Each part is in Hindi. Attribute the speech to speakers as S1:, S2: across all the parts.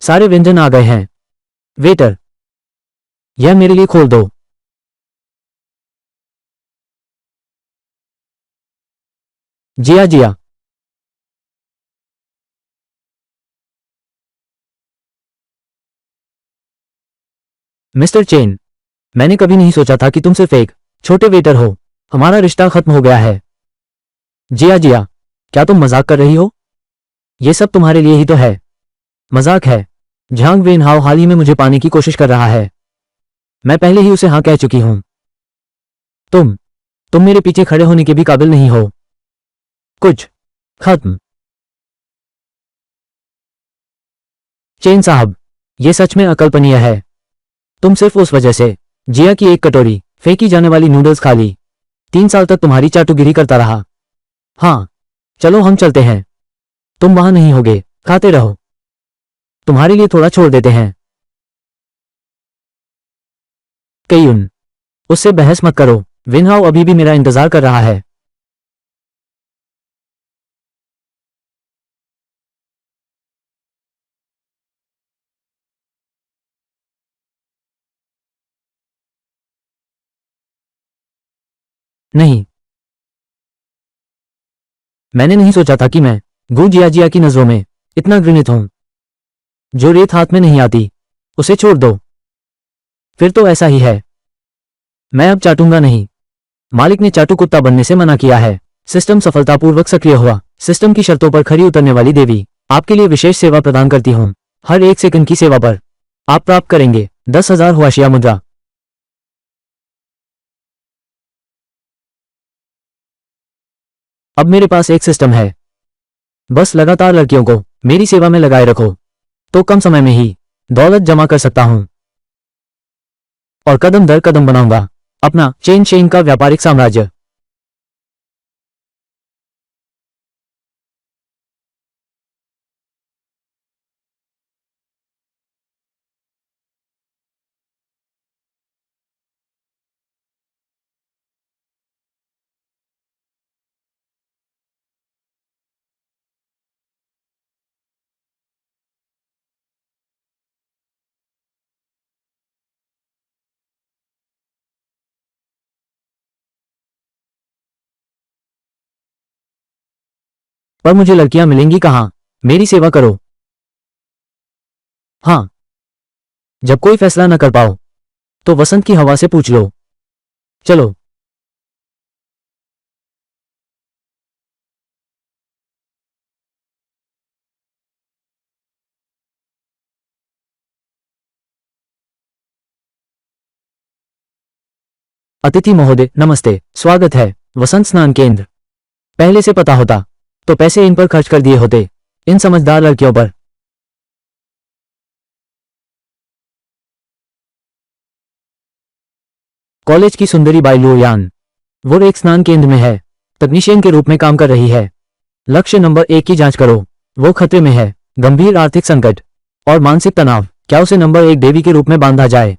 S1: सारे व्यंजन आ गए हैं। वेटर, यह मेरे लिए खोल दो। जिया जिया। मिस्टर चेन, मैंने कभी नहीं सोचा था कि तुम सिर्फ एक छोटे वेटर हो। हमारा रिश्ता खत्म हो गया है। जिया जिया, क्या तुम मजाक कर रही हो? ये सब तुम्हारे लिए ही तो है। मजाक है। झांग वेन हाओ हाल ही में मुझे पाने की कोशिश कर रहा है। मैं पहले ही उसे हाँ कह चुकी हूं। तुम मेरे पीछे खड़े होने के भी काबिल नहीं हो। कुछ खत्म। चेन साहब, यह सच में अकल्पनीय है। तुम सिर्फ उस वजह से जिया की एक कटोरी फेंकी जाने वाली नूडल्स खा ली। 3 साल तक तुम्हारी चाटुगिरी करता रहा। हाँ, चलो हम चलते हैं। तुम वहां नहीं होगे, खाते रहो। तुम्हारे लिए थोड़ा छोड़ देते हैं। कईयुन, उससे बहस मत करो। विनहाउ अभी भी मेरा इंतजार कर रहा है। नहीं, मैंने नहीं सोचा था कि मैं गू जिया जिया की नजरों में इतना घृणित हूं। जो रेत हाथ में नहीं आती उसे छोड़ दो। फिर तो ऐसा ही है। मैं अब चाटूंगा नहीं। मालिक ने चाटू कुत्ता बनने से मना किया है। सिस्टम सफलतापूर्वक सक्रिय हुआ। सिस्टम की शर्तों पर खरी उतरने वाली देवी आपके लिए विशेष सेवा प्रदान करती हूं। हर 1 सेकंड की सेवा पर आप प्राप्त करेंगे 10,000 हुआशिया मुद्रा। अब मेरे पास एक सिस्टम है। बस लगातार लड़कियों को मेरी सेवा में लगाए रखो तो कम समय में ही दौलत जमा कर सकता हूं और कदम दर कदम बनाऊंगा अपना चेन शेन का व्यापारिक साम्राज्य। पर मुझे लड़कियां मिलेंगी कहां? मेरी सेवा करो। हाँ, जब कोई फैसला न कर पाओ तो वसंत की हवा से पूछ लो। चलो। अतिथि महोदय नमस्ते, स्वागत है वसंत स्नान केंद्र। पहले से पता होता तो पैसे इन पर खर्च कर दिए होते, इन समझदार लड़कियों पर। कॉलेज की सुंदरी बाई लू यान, वो एक स्नान केंद्र में है। तकनीशियन के रूप में काम कर रही है। लक्ष्य नंबर 1 की जांच करो। वो खतरे में है। गंभीर आर्थिक संकट और मानसिक तनाव। क्या उसे नंबर 1 देवी के रूप में बांधा जाए?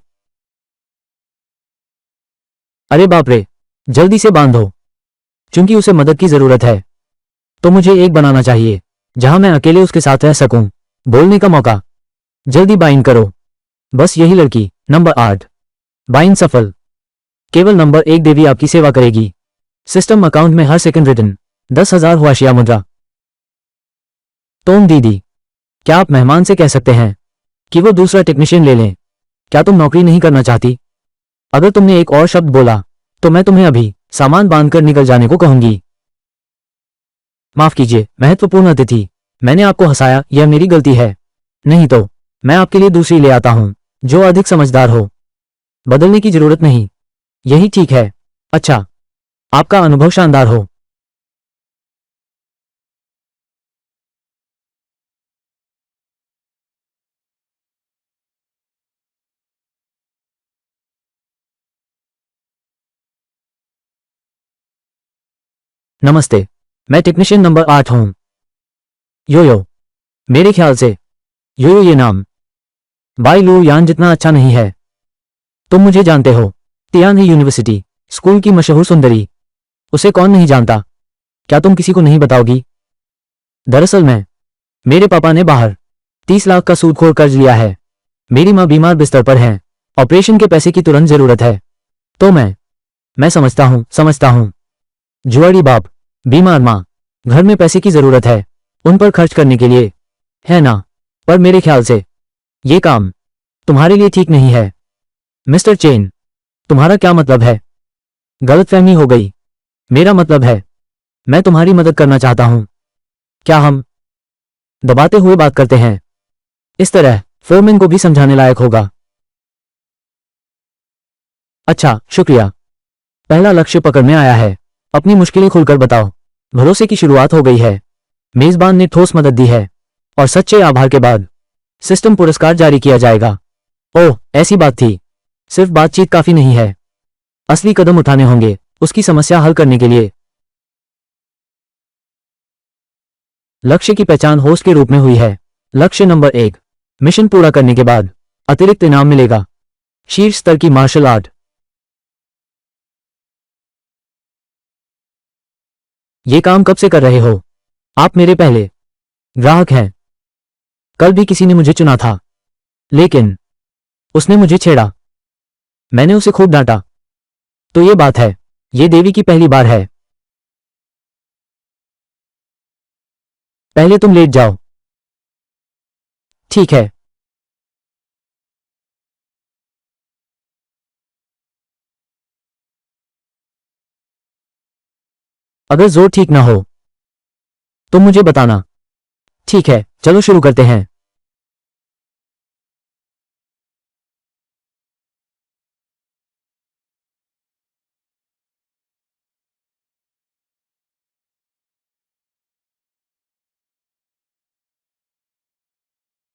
S1: अरे बाप रे, जल्दी से बांधो। चूंकि उसे मदद की जरूरत है तो मुझे एक बनाना चाहिए जहां मैं अकेले उसके साथ रह सकूं। बोलने का मौका। जल्दी बाइंड करो। बस यही लड़की। नंबर 8। बाइंड सफल। केवल नंबर 1 देवी आपकी सेवा करेगी। सिस्टम अकाउंट में हर सेकंड रिटर्न 10,000 हुआशिया मुद्रा। तोम दीदी, क्या आप मेहमान से कह सकते हैं कि वो दूसरा टेक्नीशियन ले लें? क्या तुम नौकरी नहीं करना चाहती? अगर तुमने एक और शब्द बोला तो मैं तुम्हें अभी सामान बांधकर निकल जाने को कहूंगी। माफ कीजिए महत्वपूर्ण अतिथि, मैंने आपको हंसाया, यह मेरी गलती है। नहीं तो मैं आपके लिए दूसरी ले आता हूं जो अधिक समझदार हो। बदलने की जरूरत नहीं, यही ठीक है। अच्छा, आपका अनुभव शानदार हो। नमस्ते, मैं टेक्नीशियन नंबर 8 हूं। योयो, मेरे ख्याल से योयो ये नाम बाई लू यान जितना अच्छा नहीं है। तुम मुझे जानते हो, तियान ही यूनिवर्सिटी स्कूल की मशहूर सुंदरी। उसे कौन नहीं जानता? क्या तुम किसी को नहीं बताओगी? दरअसल मेरे पापा ने बाहर 30 लाख का सूदखोर कर्ज लिया है। मेरी माँ बीमार बिस्तर पर है, ऑपरेशन के पैसे की तुरंत जरूरत है। तो मैं समझता हूँ। जुआड़ी बाप, बीमार माँ, घर में पैसे की जरूरत है, उन पर खर्च करने के लिए, है ना? पर मेरे ख्याल से ये काम तुम्हारे लिए ठीक नहीं है। मिस्टर चेन, तुम्हारा क्या मतलब है? गलतफहमी हो गई। मेरा मतलब है, मैं तुम्हारी मदद करना चाहता हूं। क्या हम दबाते हुए बात करते हैं? इस तरह फोरमैन को भी समझाने लायक होगा। अच्छा, शुक्रिया। पहला लक्ष्य पकड़ में आया है। अपनी मुश्किलें खुलकर बताओ। भरोसे की शुरुआत हो गई है। मेजबान ने ठोस मदद दी है और सच्चे आभार के बाद सिस्टम पुरस्कार जारी किया जाएगा। ओह, ऐसी बात थी। सिर्फ बातचीत काफी नहीं है, असली कदम उठाने होंगे उसकी समस्या हल करने के लिए। लक्ष्य की पहचान होस्ट के रूप में हुई है। लक्ष्य नंबर 1, मिशन पूरा करने के बाद अतिरिक्त इनाम मिलेगा। शीर्ष स्तर की मार्शल आर्ट। ये काम कब से कर रहे हो? आप मेरे पहले ग्राहक हैं। कल भी किसी ने मुझे चुना था, लेकिन उसने मुझे छेड़ा। मैंने उसे खूब डांटा। तो ये बात है, ये देवी की पहली बार है। पहले तुम लेट जाओ। ठीक है। अगर जोर ठीक ना हो तो मुझे बताना। ठीक है, चलो शुरू करते हैं।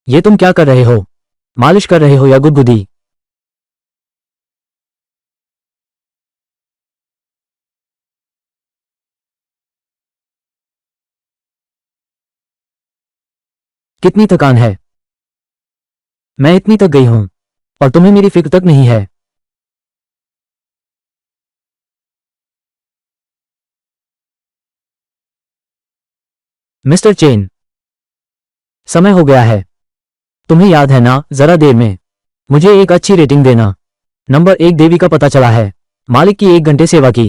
S1: ये तुम क्या कर रहे हो? मालिश कर रहे हो या गुदगुदी? कितनी थकान है? मैं इतनी थक गई हूं और तुम्हें मेरी फिक्र तक नहीं है। मिस्टर चेन, समय हो गया है। तुम्हें याद है ना, जरा देर में मुझे एक अच्छी रेटिंग देना। नंबर 1, देवी का पता चला है। मालिक की 1 घंटे सेवा की।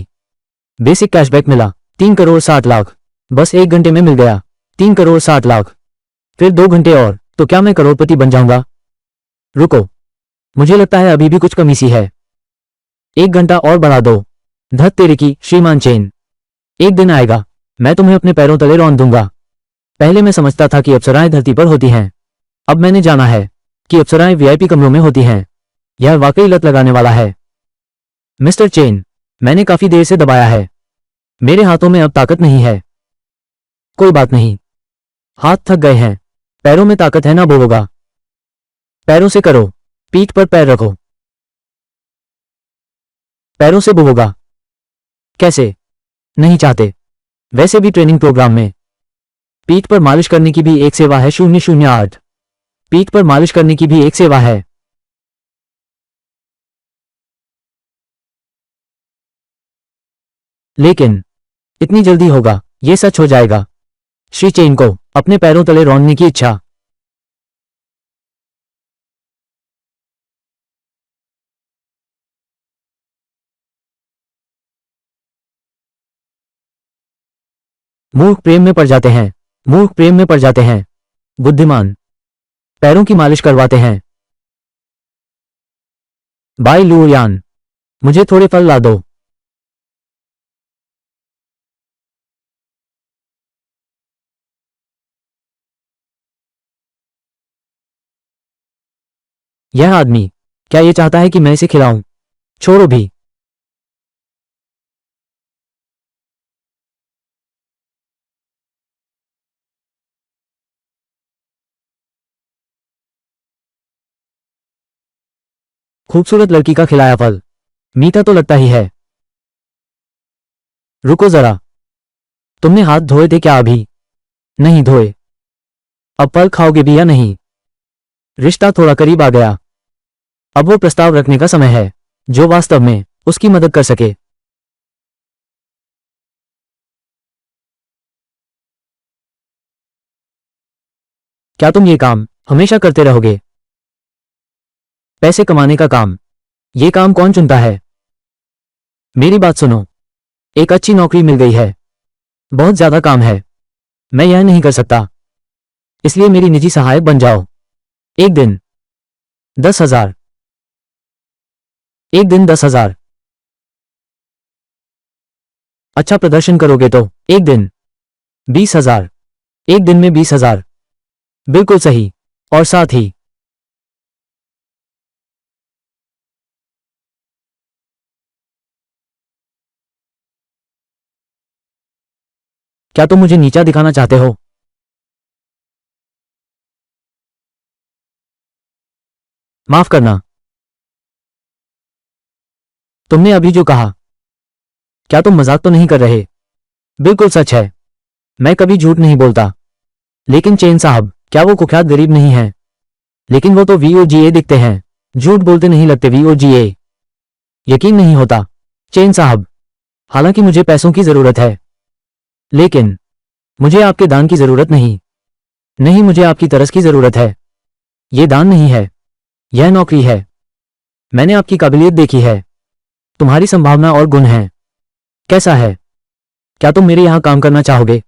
S1: बेसिक कैशबैक मिला 3 करोड़ 60 लाख। बस 1 घंटे में मिल गया 3 करोड़ 60 लाख। फिर 2 घंटे और तो क्या मैं करोड़पति बन जाऊंगा? रुको, मुझे लगता है अभी भी कुछ कमी सी है। 1 घंटा और बढ़ा दो। धत तेरे की, श्रीमान चेन। एक दिन आएगा, मैं तुम्हें अपने पैरों तले रौंद दूंगा। पहले मैं समझता था कि अप्सराएं धरती पर होती हैं। अब मैंने जाना है कि अप्सराएं वीआईपी कमरों में होती हैं। यह वाकई लत लगाने वाला है। मिस्टर चेन, मैंने काफी देर से दबाया है। मेरे हाथों में अब ताकत नहीं है। कोई बात नहीं, हाथ थक गए हैं। पैरों में ताकत है ना बोलोगा? पैरों से करो। पीठ पर पैर रखो। पैरों से बोलोगा। कैसे? नहीं चाहते? वैसे भी ट्रेनिंग प्रोग्राम में पीठ पर मालिश करने की भी एक सेवा है। 008। पीठ पर मालिश करने की भी एक सेवा है। लेकिन इतनी जल्दी होगा? ये सच हो जाएगा? श्री चेन को अपने पैरों तले रौंदने की इच्छा। मूर्ख प्रेम में पड़ जाते हैं। मूर्ख प्रेम में पड़ जाते हैं। बुद्धिमान पैरों की मालिश करवाते हैं। बाई लुयान, मुझे थोड़े फल ला दो। यह आदमी क्या ये चाहता है कि मैं इसे खिलाऊं? छोड़ो भी। खूबसूरत लड़की का खिलाया फल मीठा तो लगता ही है। रुको जरा, तुमने हाथ धोए थे क्या अभी? नहीं धोए। अब फल खाओगे भी या नहीं? रिश्ता थोड़ा करीब आ गया। अब वो प्रस्ताव रखने का समय है जो वास्तव में उसकी मदद कर सके। क्या तुम ये काम हमेशा करते रहोगे? पैसे कमाने का काम, ये काम कौन चुनता है? मेरी बात सुनो, एक अच्छी नौकरी मिल गई है, बहुत ज्यादा काम है, मैं यह नहीं कर सकता, इसलिए मेरी निजी सहायक बन जाओ। एक दिन 10,000, एक दिन 10,000। अच्छा प्रदर्शन करोगे तो एक दिन 20,000, एक दिन में 20,000। बिल्कुल सही। और साथ ही क्या तुम मुझे नीचा दिखाना चाहते हो? माफ करना, तुमने अभी जो कहा, क्या तुम मजाक तो नहीं कर रहे? बिल्कुल सच है, मैं कभी झूठ नहीं बोलता। लेकिन चेन साहब, क्या वो कुख्यात गरीब नहीं है? लेकिन वो तो वीओजीए दिखते हैं, झूठ बोलते नहीं लगते वीओजीए। यकीन नहीं होता चेन साहब, हालांकि मुझे पैसों की जरूरत है, लेकिन मुझे आपके दान की जरूरत नहीं। नहीं, मुझे आपकी तरस की जरूरत है। ये दान नहीं है, यह नौकरी है। मैंने आपकी काबिलियत देखी है, तुम्हारी संभावना और गुण हैं। कैसा है, क्या तुम मेरे यहां काम करना चाहोगे?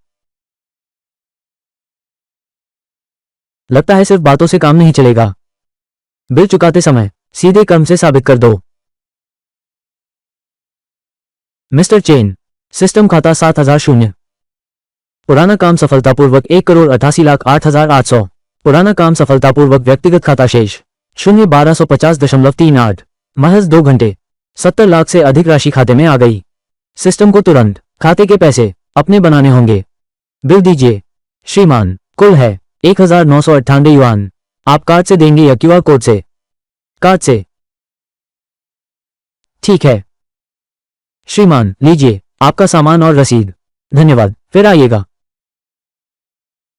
S1: लगता है सिर्फ बातों से काम नहीं चलेगा। बिल चुकाते समय सीधे कर्म से साबित कर दो। मिस्टर चेन, सिस्टम खाता 7,000। पुराना काम सफलतापूर्वक 1,88,08,800। पुराना काम सफलतापूर्वक व्यक्तिगत खाता शेष 0,1250.38। महज 2 घंटे 70 लाख से अधिक राशि खाते में आ गई। सिस्टम को तुरंत खाते के पैसे अपने बनाने होंगे। बिल दीजिए श्रीमान, कुल है 1,998 युआन। आप कार्ड से देंगे या क्यूआर कोड से? कार्ड से। ठीक है श्रीमान, लीजिए आपका सामान और रसीद। धन्यवाद, फिर आइएगा।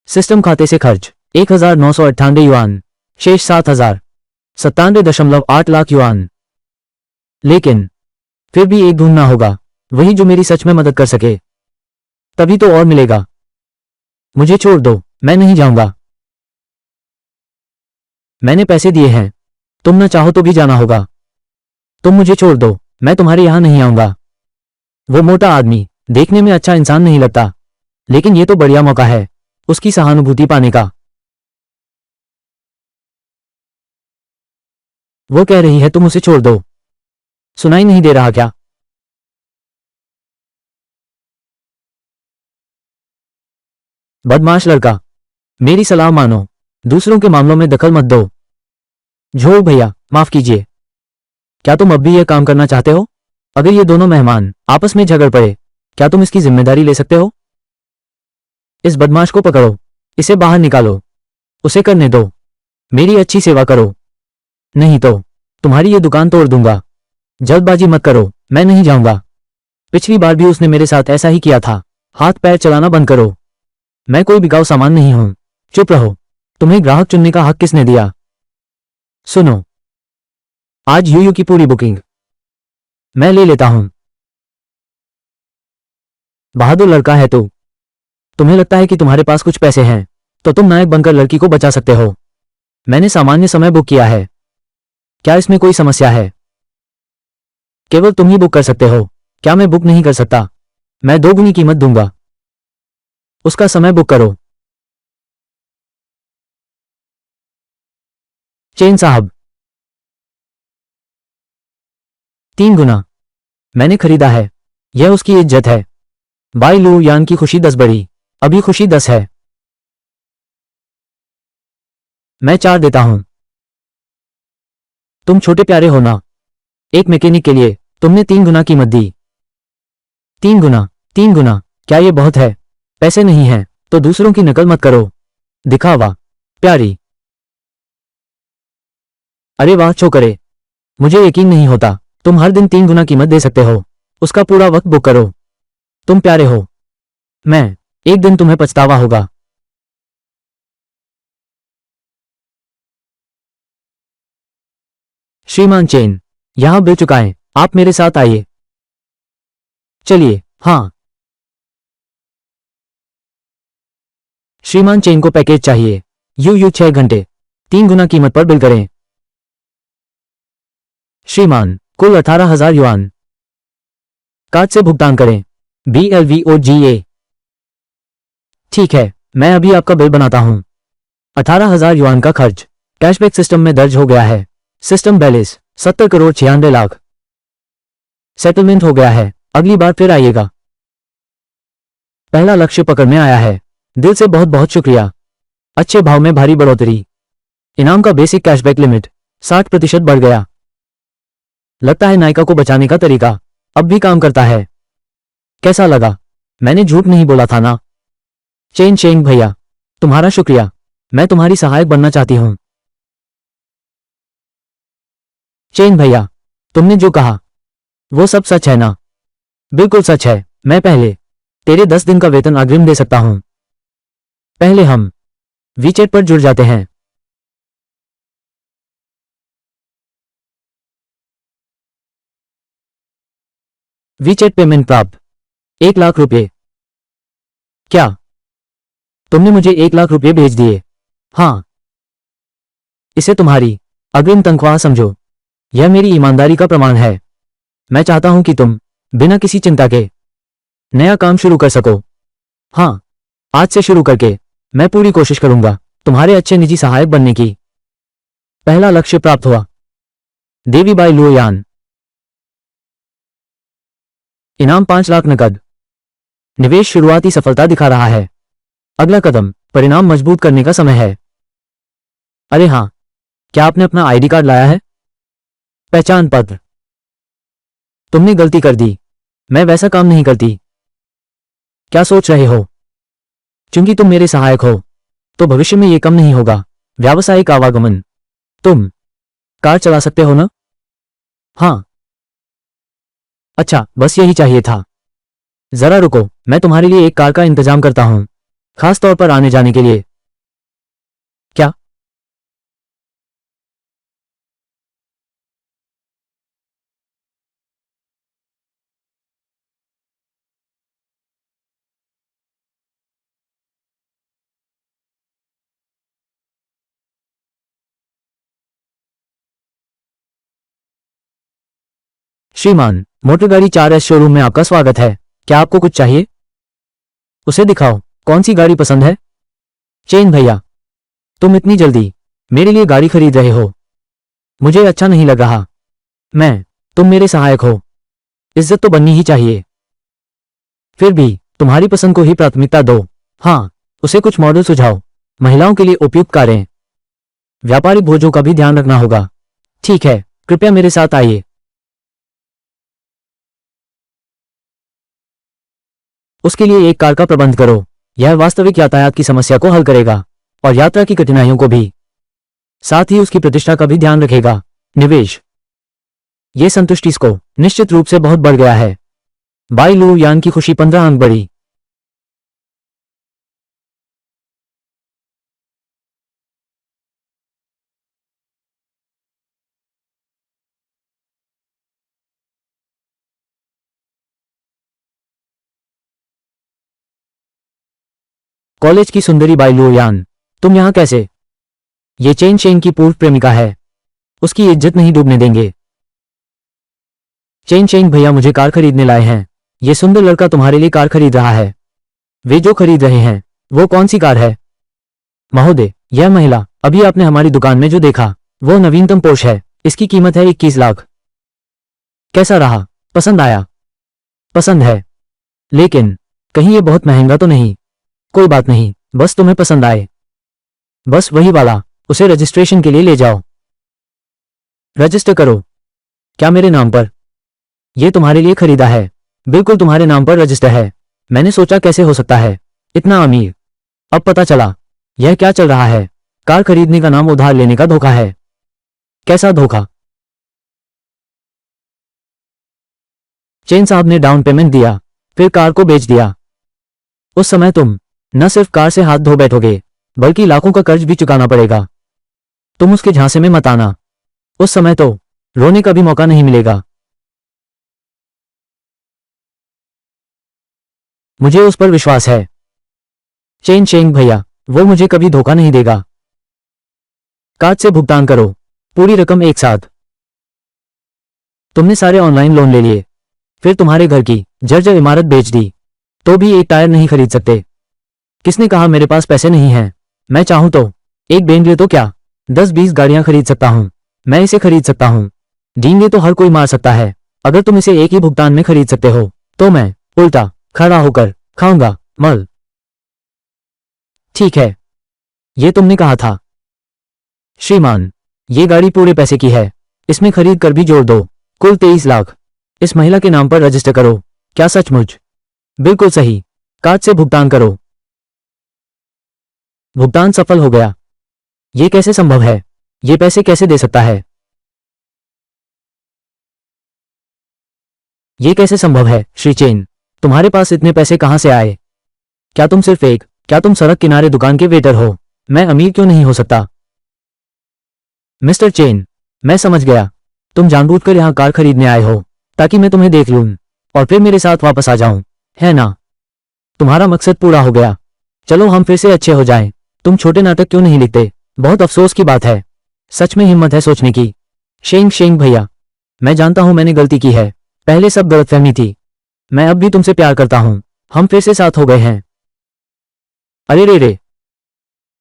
S1: सिस्टम खाते से खर्च 1,998 युआन, शेष 7,097.8 लाख युआन। लेकिन फिर भी एक ढूंढना होगा, वही जो मेरी सच में मदद कर सके, तभी तो और मिलेगा। मुझे छोड़ दो, मैं नहीं जाऊंगा। मैंने पैसे दिए हैं, तुम न चाहो तो भी जाना होगा। तुम मुझे छोड़ दो, मैं तुम्हारे यहां नहीं आऊंगा। वो मोटा आदमी देखने में अच्छा इंसान नहीं लगता, लेकिन ये तो बढ़िया मौका है उसकी सहानुभूति पाने का। वो कह रही है तुम उसे छोड़ दो। सुनाई नहीं दे रहा क्या? बदमाश लड़का, मेरी सलाह मानो, दूसरों के मामलों में दखल मत दो। झोल भैया, माफ कीजिए, क्या तुम अब भी यह काम करना चाहते हो? अगर ये दोनों मेहमान आपस में झगड़ पड़े, क्या तुम इसकी जिम्मेदारी ले सकते हो? इस बदमाश को पकड़ो, इसे बाहर निकालो, उसे करने दो, मेरी अच्छी सेवा करो, नहीं तो तुम्हारी ये दुकान तोड़ दूंगा। जल्दबाजी मत करो, मैं नहीं जाऊंगा। पिछली बार भी उसने मेरे साथ ऐसा ही किया था। हाथ पैर चलाना बंद करो, मैं कोई बिकाऊ सामान नहीं हूं। चुप रहो, तुम्हें ग्राहक चुनने का हक किसने दिया? सुनो, आज यूयू की पूरी बुकिंग मैं ले लेता हूं। बहादुर लड़का है तू। तुम्हें लगता है कि तुम्हारे पास कुछ पैसे हैं तो तुम नायक बनकर लड़की को बचा सकते हो। मैंने सामान्य समय बुक किया है, क्या इसमें कोई समस्या है? केवल तुम ही बुक कर सकते हो, क्या मैं बुक नहीं कर सकता? मैं 2 गुनी कीमत दूंगा। उसका समय बुक करो। चेन साहब, 3 गुना मैंने खरीदा है, यह उसकी इज्जत है। बाई लू यान की खुशी 10 बढ़ी, अभी खुशी 10 है। मैं 4 देता हूं। तुम छोटे प्यारे हो ना, एक मैकेनिक के लिए तुमने 3 गुना कीमत दी। 3 गुना, 3 गुना, क्या ये बहुत है? पैसे नहीं हैं तो दूसरों की नकल मत करो। दिखावा, प्यारी। अरे वाह छोकरे, मुझे यकीन नहीं होता तुम हर दिन 3 गुना कीमत दे सकते हो। उसका पूरा वक्त बुक करो। तुम प्यारे हो, मैं एक दिन तुम्हें पछतावा होगा। श्रीमान चेन, यहां बिल चुकाएं, आप मेरे साथ आइए। चलिए। हाँ, श्रीमान चेन को पैकेज चाहिए। यूयू 6 घंटे। 3 गुना कीमत पर बिल करें। श्रीमान, कुल 18,000 युआन। कार्ड से भुगतान करें। BLVOGA। ठीक है, मैं अभी आपका बिल बनाता हूं। 18,000 युआन का खर्च कैशबैक सिस्टम में दर्ज हो गया है। System balance 70 crore 96 lakh. Settlement हो गया है, अगली बार फिर आइएगा। पहला लक्ष्य पकड़ में आया है। दिल से बहुत बहुत शुक्रिया। अच्छे भाव में भारी बढ़ोतरी। इनाम का बेसिक कैशबैक लिमिट 60% बढ़ गया। लगता है नायिका को बचाने का तरीका अब भी काम करता है। कैसा लगा? मैंने झूठ नहीं बोला था ना? चेन शेंग भैया, तुम्हारा शुक्रिया। मैं तुम्हारी सहायक बनना चाहती हूं। चेन भैया, तुमने जो कहा वो सब सच है ना? बिल्कुल सच है। मैं पहले तेरे 10 दिन का वेतन अग्रिम दे सकता हूं। पहले हम वीचैट पर जुड़ जाते हैं। वीचैट पेमेंट प्राप्त 1 लाख रुपए। क्या तुमने मुझे 1 लाख रुपए भेज दिए? हाँ, इसे तुम्हारी अग्रिम तनख्वाह समझो। यह मेरी ईमानदारी का प्रमाण है। मैं चाहता हूं कि तुम बिना किसी चिंता के नया काम शुरू कर सको। हाँ, आज से शुरू करके मैं पूरी कोशिश करूंगा तुम्हारे अच्छे निजी सहायक बनने की। पहला लक्ष्य प्राप्त हुआ। देवीबाई लुओयान। इनाम 5 लाख नकद। निवेश शुरुआती सफलता दिखा रहा है। अगला कदम परिणाम मजबूत करने का समय है। अरे हाँ, क्या आपने अपना आईडी कार्ड लाया है? पहचान पत्र। तुमने गलती कर दी। मैं वैसा काम नहीं करती। क्या सोच रहे हो? क्योंकि तुम मेरे सहायक हो तो भविष्य में यह कम नहीं होगा। व्यावसायिक आवागमन। तुम कार चला सकते हो ना? हाँ। अच्छा, बस यही चाहिए था। जरा रुको, मैं तुम्हारे लिए एक कार का इंतजाम करता हूं, खास तौर पर आने जाने के लिए। क्या? श्रीमान, मोटर गाड़ी 4S शोरूम में आपका स्वागत है। क्या आपको कुछ चाहिए? उसे दिखाओ। कौन सी गाड़ी पसंद है? चेन भैया, तुम इतनी जल्दी मेरे लिए गाड़ी खरीद रहे हो? मुझे अच्छा नहीं लग रहा। तुम मेरे सहायक हो, इज्जत तो बननी ही चाहिए। फिर भी तुम्हारी पसंद को ही प्राथमिकता दो। हाँ, उसे कुछ मॉडल सुझाओ। महिलाओं के लिए उपयुक्त कारें। व्यापारिक भोजों का भी ध्यान रखना होगा। ठीक है, कृपया मेरे साथ आइए। उसके लिए एक कार का प्रबंध करो। यह वास्तविक यातायात की समस्या को हल करेगा और यात्रा की कठिनाइयों को भी, साथ ही उसकी प्रतिष्ठा का भी ध्यान रखेगा। निवेश। ये संतुष्टि इसको निश्चित रूप से बहुत बढ़ गया है। बाई लू यान की खुशी 15 अंक बढ़ी। कॉलेज की सुंदरी बाई लू यान, तुम यहां कैसे? ये चेन शेंग की पूर्व प्रेमिका है। उसकी इज्जत नहीं डूबने देंगे। चेन शेंग भैया मुझे कार खरीदने लाए हैं। ये सुंदर लड़का तुम्हारे लिए कार खरीद रहा है। वे जो खरीद रहे हैं वो कौन सी कार है? महोदय, यह महिला अभी आपने हमारी दुकान में जो देखा वो नवीनतम पोर्श है। इसकी कीमत है 21 लाख। कैसा रहा? पसंद आया? पसंद है, लेकिन कहीं ये बहुत महंगा तो नहीं? कोई बात नहीं, बस तुम्हें पसंद आए। बस वही वाला। उसे रजिस्ट्रेशन के लिए ले जाओ। रजिस्टर करो। क्या मेरे नाम पर? यह तुम्हारे लिए खरीदा है। बिल्कुल तुम्हारे नाम पर रजिस्टर है। मैंने सोचा कैसे हो सकता है इतना अमीर। अब पता चला यह क्या चल रहा है। कार खरीदने का नाम उधार लेने का धोखा है। कैसा धोखा? चेन साहब ने डाउन पेमेंट दिया, फिर कार को बेच दिया। उस समय तुम न सिर्फ कार से हाथ धो बैठोगे बल्कि लाखों का कर्ज भी चुकाना पड़ेगा। तुम उसके झांसे में मत आना। उस समय तो रोने का भी मौका नहीं मिलेगा। मुझे उस पर विश्वास है। चेन शेंग भैया, वो मुझे कभी धोखा नहीं देगा। कार्ड से भुगतान करो, पूरी रकम एक साथ। तुमने सारे ऑनलाइन लोन ले लिए, फिर तुम्हारे घर की जर्जर इमारत बेच दी, तो भी एक टायर नहीं खरीद सकते। किसने कहा मेरे पास पैसे नहीं हैं? मैं चाहूं तो एक बेंटले तो क्या 10-20 गाड़ियां खरीद सकता हूं। मैं इसे खरीद सकता हूं। डींगे तो हर कोई मार सकता है। अगर तुम इसे एक ही भुगतान में खरीद सकते हो तो मैं उल्टा खड़ा होकर खाऊंगा मल। ठीक है, ये तुमने कहा था। श्रीमान, ये गाड़ी पूरे पैसे की है, इसमें खरीद कर भी जोड़ दो, कुल 23 लाख। इस महिला के नाम पर रजिस्टर करो। क्या सचमुच? बिल्कुल सही, कार्ड से भुगतान करो। भुगतान सफल हो गया। ये कैसे संभव है? ये पैसे कैसे दे सकता है? ये कैसे संभव है श्री चेन? तुम्हारे पास इतने पैसे कहां से आए? क्या तुम सड़क किनारे दुकान के वेटर हो? मैं अमीर क्यों नहीं हो सकता? मिस्टर चेन, मैं समझ गया। तुम जानबूझकर यहां कार खरीदने आए हो ताकि मैं तुम्हें देख लूं और फिर मेरे साथ वापस आ जाऊं, है ना? तुम्हारा मकसद पूरा हो गया। चलो हम फिर से अच्छे हो जाएं। तुम छोटे नाटक क्यों नहीं लिखते? बहुत अफसोस की बात है। सच में हिम्मत है सोचने की। शेंग शेंग भैया, मैं जानता हूं मैंने गलती की है। पहले सब गलतफहमी थी। मैं अब भी तुमसे प्यार करता हूं। हम फिर से साथ हो गए हैं। अरे रे रे,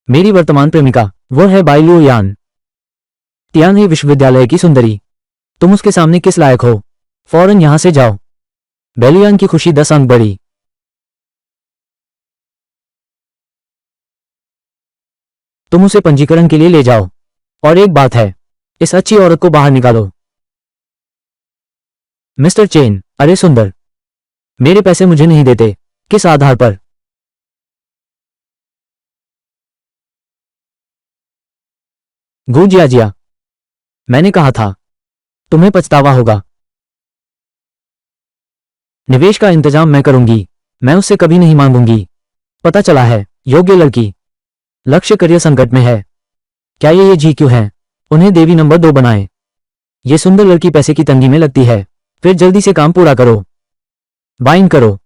S1: मेरी वर्तमान प्रेमिका, वो है बाइलू यान। तियानही विश्वविद्यालय की सुंदरी। तुम उसके सामने किस लायक हो? फौरन यहां से जाओ। बेलियान की खुशी 10 अंक बढ़ी। तुम उसे पंजीकरण के लिए ले जाओ। और एक बात है, इस अच्छी औरत को बाहर निकालो। मिस्टर चेन, अरे सुंदर, मेरे पैसे मुझे नहीं देते। किस आधार पर? गुजिया जिया, मैंने कहा था तुम्हें पछतावा होगा। निवेश का इंतजाम मैं करूंगी। मैं उससे कभी नहीं मांगूंगी। पता चला है, योग्य लड़की। लक्ष्य करियर संकट में है। क्या ये जी क्यों है? उन्हें देवी नंबर 2 बनाएं। ये सुंदर लड़की पैसे की तंगी में लगती है। फिर जल्दी से काम पूरा करो। बाइंग करो।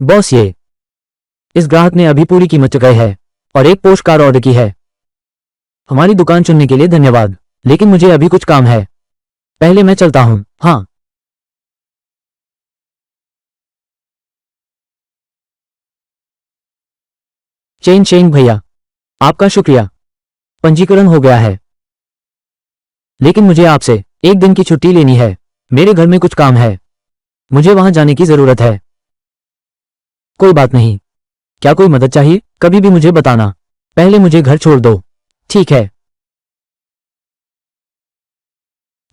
S1: बॉस, ये इस ग्राहक ने अभी पूरी कीमत चुकाई है और एक पोस्ट कार्ड ऑर्डर की है। हमारी दुकान चुनने के लिए धन्यवाद, लेकिन मुझे अभी कुछ काम है। पहले मैं चलता हूं। हाँ, चेन शेंग भैया, आपका शुक्रिया। पंजीकरण हो गया है, लेकिन मुझे आपसे एक दिन की छुट्टी लेनी है। मेरे घर में कुछ काम है। मुझे वहां जाने की जरूरत है। कोई बात नहीं। क्या कोई मदद चाहिए? कभी भी मुझे बताना। पहले मुझे घर छोड़ दो। ठीक है।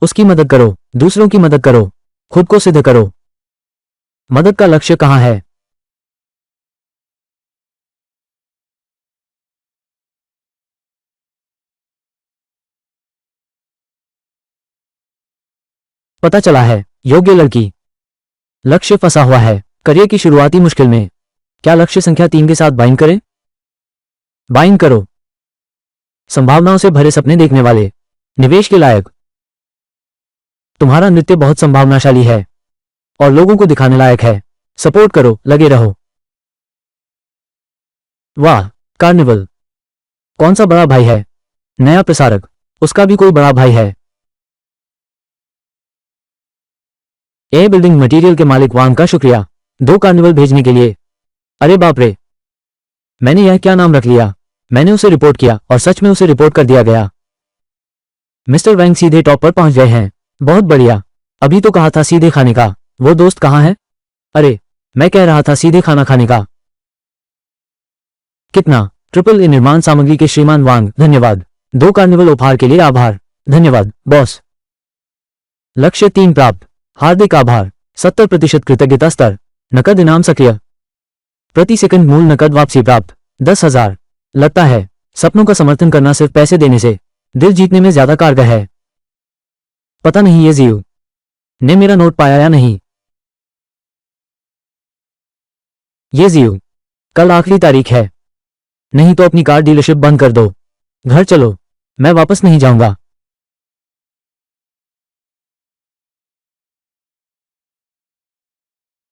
S1: उसकी मदद करो, दूसरों की मदद करो, खुद को सिद्ध करो। मदद का लक्ष्य कहां है? पता चला है, योग्य लड़की। लक्ष्य फंसा हुआ है, करियर की शुरुआती मुश्किल में। क्या लक्ष्य संख्या 3 के साथ बाइंड करें? बाइंड करो। संभावनाओं से भरे सपने देखने वाले, निवेश के लायक। तुम्हारा नृत्य बहुत संभावनाशाली है और लोगों को दिखाने लायक है। सपोर्ट करो, लगे रहो। वाह, कार्निवल। कौन सा बड़ा भाई है? नया प्रसारक, उसका भी कोई बड़ा भाई है। ए बिल्डिंग मटेरियल के मालिक वांग का शुक्रिया 2 कार्निवल भेजने के लिए। अरे बाप रे, मैंने यह क्या नाम रख लिया? मैंने उसे रिपोर्ट किया और सच में उसे रिपोर्ट कर दिया गया। मिस्टर वैंग सीधे टॉप पर पहुंच गए हैं। बहुत बढ़िया। अभी तो कहा था सीधे खाने का। वो दोस्त कहाँ है? अरे, मैं कह रहा था सीधे खाना खाने का। कितना? ट्रिपल ए निर्माण सामग्री के श्रीमान वांग, धन्यवाद। 2 कार्निवल उपहार के लिए आभार। धन्यवाद बॉस। लक्ष्य 3 प्राप्त। हार्दिक आभार। 70% कृतज्ञता स्तर। नकद इनाम सक्रिय। प्रति सेकंड मूल नकद वापसी प्राप्त 10,000। लगता है सपनों का समर्थन करना सिर्फ पैसे देने से दिल जीतने में ज्यादा कारगर है। पता नहीं ये जीव ने मेरा नोट पाया या नहीं। ये जीव, कल आखिरी तारीख है। नहीं तो अपनी कार डीलरशिप बंद कर दो। घर चलो, मैं वापस नहीं जाऊंगा।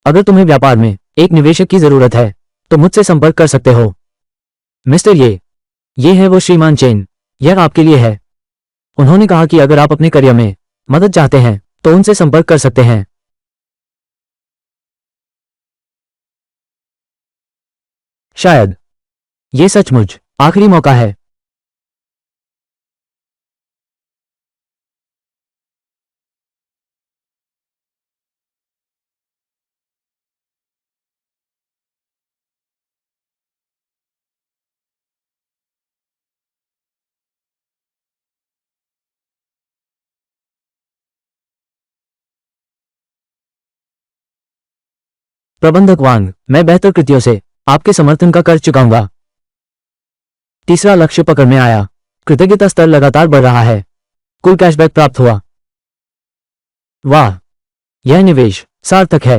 S1: अगर तुम्हें व्यापार में एक निवेशक की जरूरत है तो मुझसे संपर्क कर सकते हो। मिस्टर ये ये है वो श्रीमान चेन, यह आपके लिए है। उन्होंने कहा कि अगर आप अपने करियर में मदद चाहते हैं तो उनसे संपर्क कर सकते हैं। शायद ये सचमुच आखिरी मौका है। प्रबंधक वांग, मैं बेहतर कृतियों से आपके समर्थन का कर्ज चुकाऊंगा। तीसरा लक्ष्य पकड़ में आया। कृतज्ञता स्तर लगातार बढ़ रहा है। कुल कैशबैक प्राप्त हुआ। वाह, यह निवेश सार्थक है।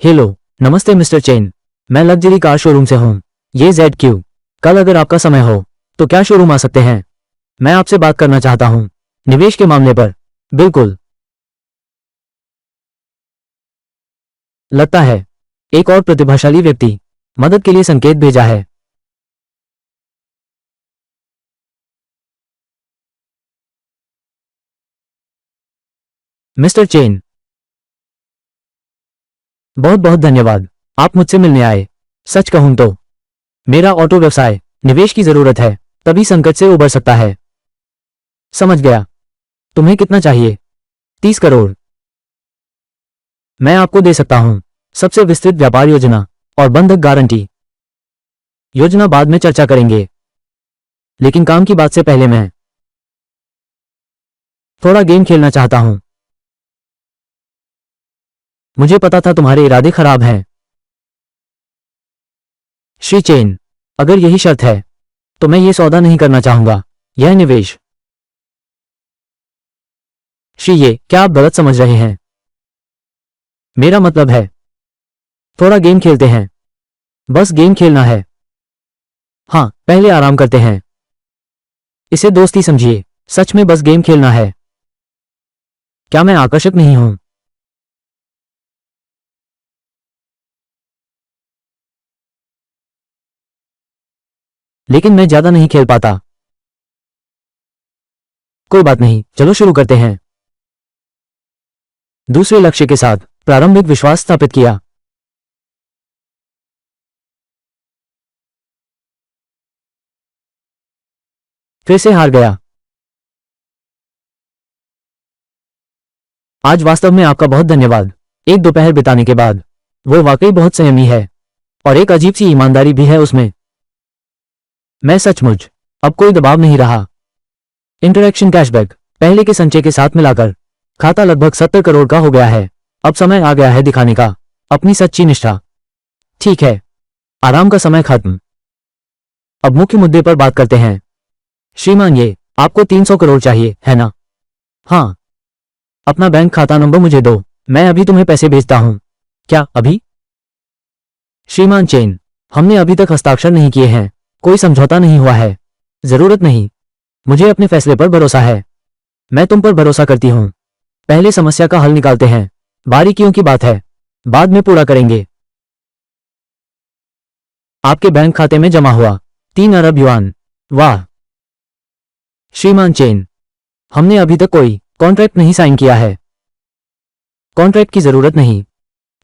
S1: हेलो, नमस्ते मिस्टर चेन। मैं लग्जरी कार शोरूम से हूं। ये ZQ। कल अगर आपका समय हो तो क्या शोरूम आ सकते हैं? मैं आपसे बात करना चाहता हूं निवेश के मामले पर। बिल्कुल। लगता है एक और प्रतिभाशाली व्यक्ति मदद के लिए संकेत भेजा है। मिस्टर चेन, बहुत बहुत धन्यवाद। आप मुझसे मिलने आए। सच कहूं तो मेरा ऑटो व्यवसाय निवेश की जरूरत है, तभी संकट से उबर सकता है। समझ गया। तुम्हें कितना चाहिए? 30 करोड़। मैं आपको दे सकता हूं सबसे विस्तृत व्यापार योजना और बंधक गारंटी। योजना बाद में चर्चा करेंगे, लेकिन काम की बात से पहले मैं थोड़ा गेम खेलना चाहता हूं। मुझे पता था तुम्हारे इरादे खराब हैं। श्री चेन, अगर यही शर्त है तो मैं ये सौदा नहीं करना चाहूंगा। यह निवेश। श्री, ये क्या आप गलत समझ रहे हैं? मेरा मतलब है थोड़ा गेम खेलते हैं। बस गेम खेलना है। हाँ, पहले आराम करते हैं। इसे दोस्ती समझिए। सच में बस गेम खेलना है। क्या मैं आकर्षक नहीं हूं? लेकिन मैं ज्यादा नहीं खेल पाता। कोई बात नहीं, चलो शुरू करते हैं। दूसरे लक्ष्य के साथ प्रारंभिक विश्वास स्थापित किया। फिर से हार गया। आज वास्तव में आपका बहुत धन्यवाद। एक दोपहर बिताने के बाद वो वाकई बहुत संयमी है और एक अजीब सी ईमानदारी भी है उसमें। मैं सचमुच अब कोई दबाव नहीं रहा। इंटरेक्शन कैशबैक पहले के संचय के साथ मिलाकर खाता लगभग 70 करोड़ का हो गया है। अब समय आ गया है दिखाने का अपनी सच्ची निष्ठा। ठीक है, आराम का समय खत्म। अब मुख्य मुद्दे पर बात करते हैं। श्रीमान, ये आपको 300 करोड़ चाहिए है ना? हाँ। अपना बैंक खाता नंबर मुझे दो, मैं अभी तुम्हें पैसे भेजता हूं। क्या अभी? श्रीमान चेन, हमने अभी तक हस्ताक्षर नहीं किए हैं। कोई समझौता नहीं हुआ है। जरूरत नहीं। मुझे अपने फैसले पर भरोसा है। मैं तुम पर भरोसा करती हूं। पहले समस्या का हल निकालते हैं। बारीकियों की बात है, बाद में पूरा करेंगे। आपके बैंक खाते में जमा हुआ 3 अरब युआन। वाह। श्रीमान चेन, हमने अभी तक कोई कॉन्ट्रैक्ट नहीं साइन किया है। कॉन्ट्रैक्ट की जरूरत नहीं।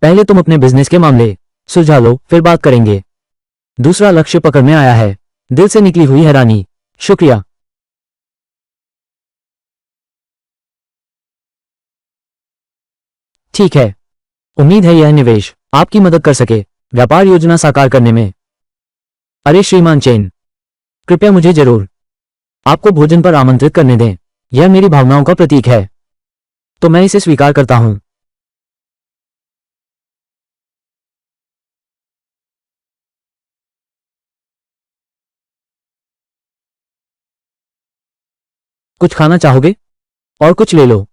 S1: पहले तुम अपने बिजनेस के मामले सुलझा लो, फिर बात करेंगे। दूसरा लक्ष्य पकड़ में आया है। दिल से निकली हुई हैरानी। शुक्रिया। ठीक है, उम्मीद है यह निवेश आपकी मदद कर सके व्यापार योजना साकार करने में। अरे श्रीमान चेन, कृपया मुझे जरूर आपको भोजन पर आमंत्रित करने दें। यह मेरी भावनाओं का प्रतीक है, तो मैं इसे स्वीकार करता हूं। कुछ खाना चाहोगे? और कुछ ले लो।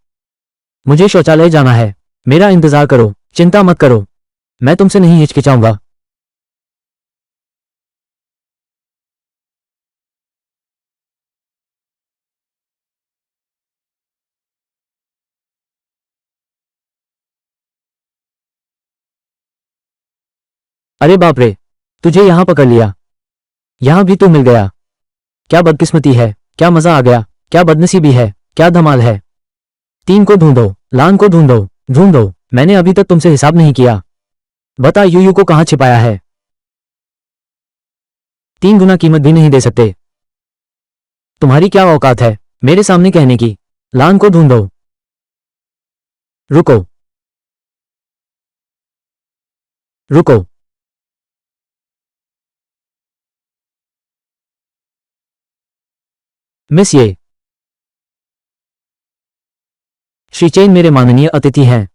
S1: मुझे शौचालय जाना है। मेरा इंतजार करो, चिंता मत करो। मैं तुमसे नहीं हिचकिचाऊंगा। अरे बाप रे, तुझे यहां पकड़ लिया, यहां भी तू मिल गया। क्या बदकिस्मती है, क्या मजा आ गया, क्या बदनसीबी है, क्या धमाल है। 3 को ढूंढो, लान को ढूंढो, ढूंढो। मैंने अभी तक तुमसे हिसाब नहीं किया। बता यूयू को कहां छिपाया है। 3 गुना कीमत भी नहीं दे सकते। तुम्हारी क्या औकात है मेरे सामने कहने की। लान को ढूंढो। रुको, रुको। मिस ये श्री चेन मेरे माननीय अतिथि हैं।